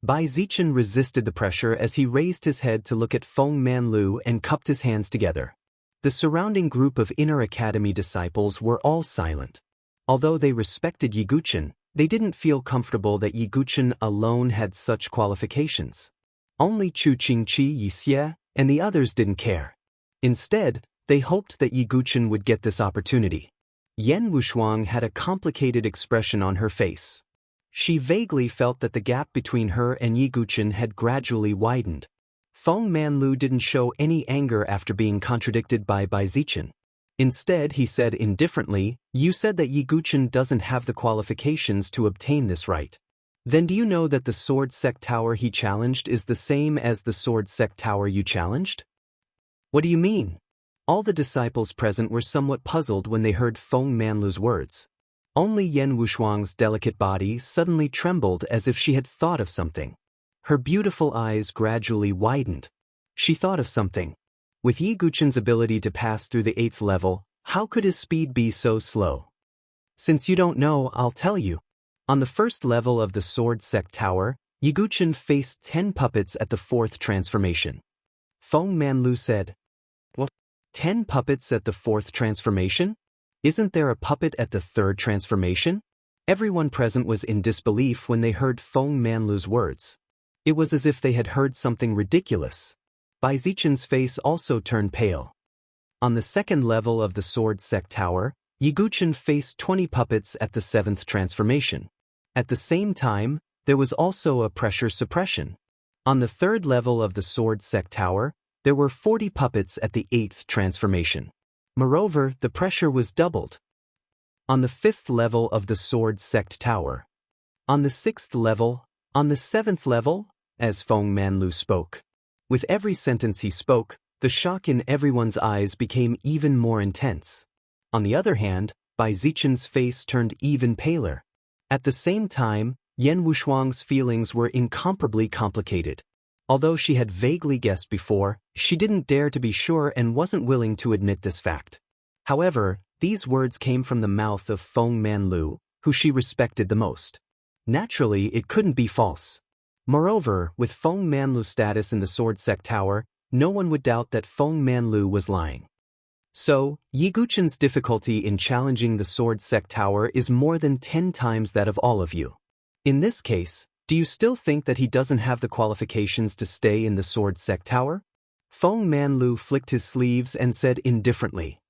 Baizichen resisted the pressure as he raised his head to look at Feng Manlu and cupped his hands together. The surrounding group of inner academy disciples were all silent. Although they respected Yiguchen, they didn't feel comfortable that Yiguchen alone had such qualifications. Only Chu Qingqi Yixie and the others didn't care. Instead, They hoped that Yi Guchen would get this opportunity. Yan Wushuang had a complicated expression on her face. She vaguely felt that the gap between her and Yi Guchen had gradually widened. Feng Manlu didn't show any anger after being contradicted by Bai Zichen. Instead, he said indifferently, "You said that Yi Guchen doesn't have the qualifications to obtain this right. Then do you know that the sword sect tower he challenged is the same as the sword sect tower you challenged?" "What do you mean?" All the disciples present were somewhat puzzled when they heard Feng Manlu's words. Only Yan Wushuang's delicate body suddenly trembled as if she had thought of something. Her beautiful eyes gradually widened. She thought of something. With Yi Guchen's ability to pass through the 8th level, how could his speed be so slow? "Since you don't know, I'll tell you. On the 1st level of the Sword Sect Tower, Yi Guchen faced 10 puppets at the 4th transformation." Feng Manlu said, "What? 10 puppets at the 4th transformation? Isn't there a puppet at the 3rd transformation?" Everyone present was in disbelief when they heard Feng Manlu's words. It was as if they had heard something ridiculous. Bai Zichen's face also turned pale. On the 2nd level of the Sword Sect Tower, Yi Guchen faced 20 puppets at the 7th transformation. At the same time, there was also a pressure suppression. On the 3rd level of the Sword Sect Tower, there were 40 puppets at the 8th transformation. Moreover, the pressure was doubled. On the 5th level of the Sword Sect Tower. On the 6th level, on the 7th level, as Feng Manlu spoke. With every sentence he spoke, the shock in everyone's eyes became even more intense. On the other hand, Bai Zichen's face turned even paler. At the same time, Yan Wushuang's feelings were incomparably complicated. Although she had vaguely guessed before, she didn't dare to be sure and wasn't willing to admit this fact. However, these words came from the mouth of Feng Manlu, who she respected the most. Naturally, it couldn't be false. Moreover, with Feng Manlu's status in the Sword Sect Tower, no one would doubt that Feng Manlu was lying. So, Yi Guchen's difficulty in challenging the Sword Sect Tower is more than 10 times that of all of you. In this case, do you still think that he doesn't have the qualifications to stay in the Sword Sect Tower? Feng Manlu flicked his sleeves and said indifferently.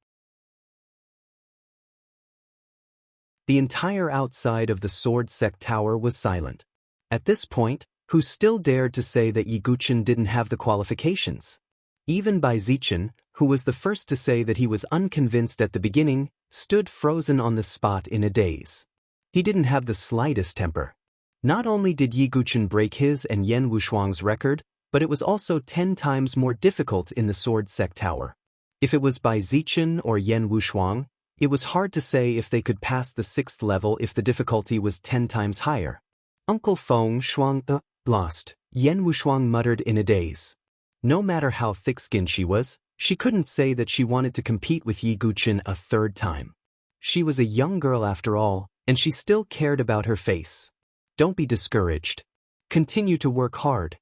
The entire outside of the Sword Sect Tower was silent. At this point, who still dared to say that Yi Guchen didn't have the qualifications? Even Bai Zichen, who was the first to say that he was unconvinced at the beginning, stood frozen on the spot in a daze. He didn't have the slightest temper. Not only did Yi Guchen break his and Yan Wushuang's record, but it was also 10 times more difficult in the Sword Sect Tower. If it was Bai Zichen or Yan Wushuang, it was hard to say if they could pass the 6th level if the difficulty was 10 times higher. Uncle Feng Shuang, lost, Yan Wushuang muttered in a daze. No matter how thick-skinned she was, she couldn't say that she wanted to compete with Yi Guchen a 3rd time. She was a young girl after all, and she still cared about her face. Don't be discouraged. Continue to work hard.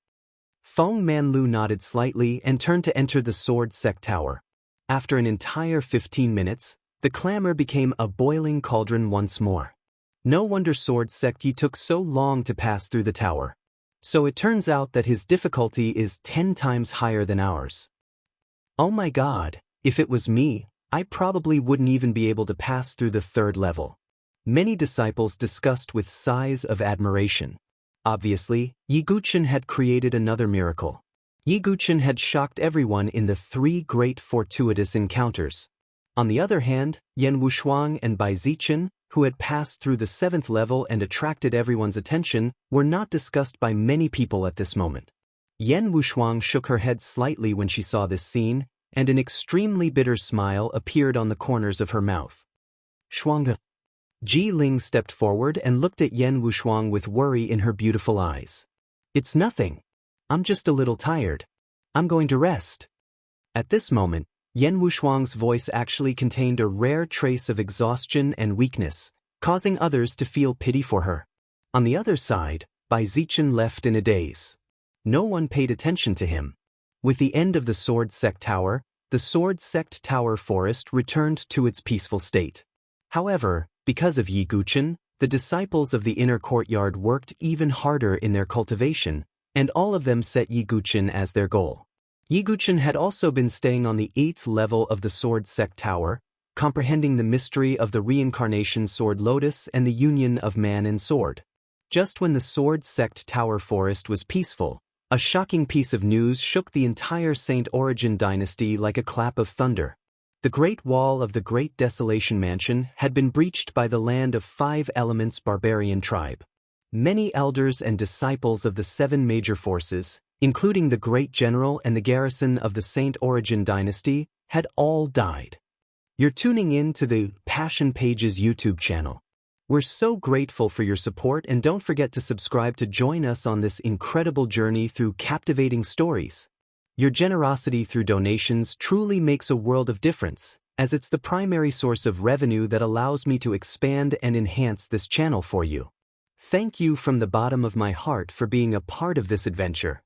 Feng Manlu nodded slightly and turned to enter the Sword Sect Tower. After an entire 15 minutes, the clamor became a boiling cauldron once more. No wonder Sword Sect Yi took so long to pass through the tower. So it turns out that his difficulty is 10 times higher than ours. Oh my God, if it was me, I probably wouldn't even be able to pass through the 3rd level. Many disciples discussed with sighs of admiration. Obviously, Yi Guchen had created another miracle. Yi Guchen had shocked everyone in the 3 great fortuitous encounters. On the other hand, Yan Wushuang and Bai Zichen, who had passed through the 7th level and attracted everyone's attention, were not discussed by many people at this moment. Yan Wushuang shook her head slightly when she saw this scene, and an extremely bitter smile appeared on the corners of her mouth. Shuang. Ji Ling stepped forward and looked at Yan Wushuang with worry in her beautiful eyes. It's nothing. I'm just a little tired. I'm going to rest. At this moment, Yan Wushuang's voice actually contained a rare trace of exhaustion and weakness, causing others to feel pity for her. On the other side, Bai Zichen left in a daze. No one paid attention to him. With the end of the Sword Sect Tower, the Sword Sect Tower forest returned to its peaceful state. However, because of Yi Guchen, the disciples of the inner courtyard worked even harder in their cultivation, and all of them set Yi Guchen as their goal. Yiguchen had also been staying on the 8th level of the Sword Sect Tower, comprehending the mystery of the reincarnation Sword Lotus and the union of man and sword. Just when the Sword Sect Tower forest was peaceful, a shocking piece of news shook the entire Saint Origin dynasty like a clap of thunder. The Great Wall of the Great Desolation Mansion had been breached by the Land of Five Elements barbarian tribe. Many elders and disciples of the 7 major forces, including the great general and the garrison of the Saint Origin dynasty, had all died. You're tuning in to the Passion Pages YouTube channel. We're so grateful for your support, and don't forget to subscribe to join us on this incredible journey through captivating stories. Your generosity through donations truly makes a world of difference, as it's the primary source of revenue that allows me to expand and enhance this channel for you. Thank you from the bottom of my heart for being a part of this adventure.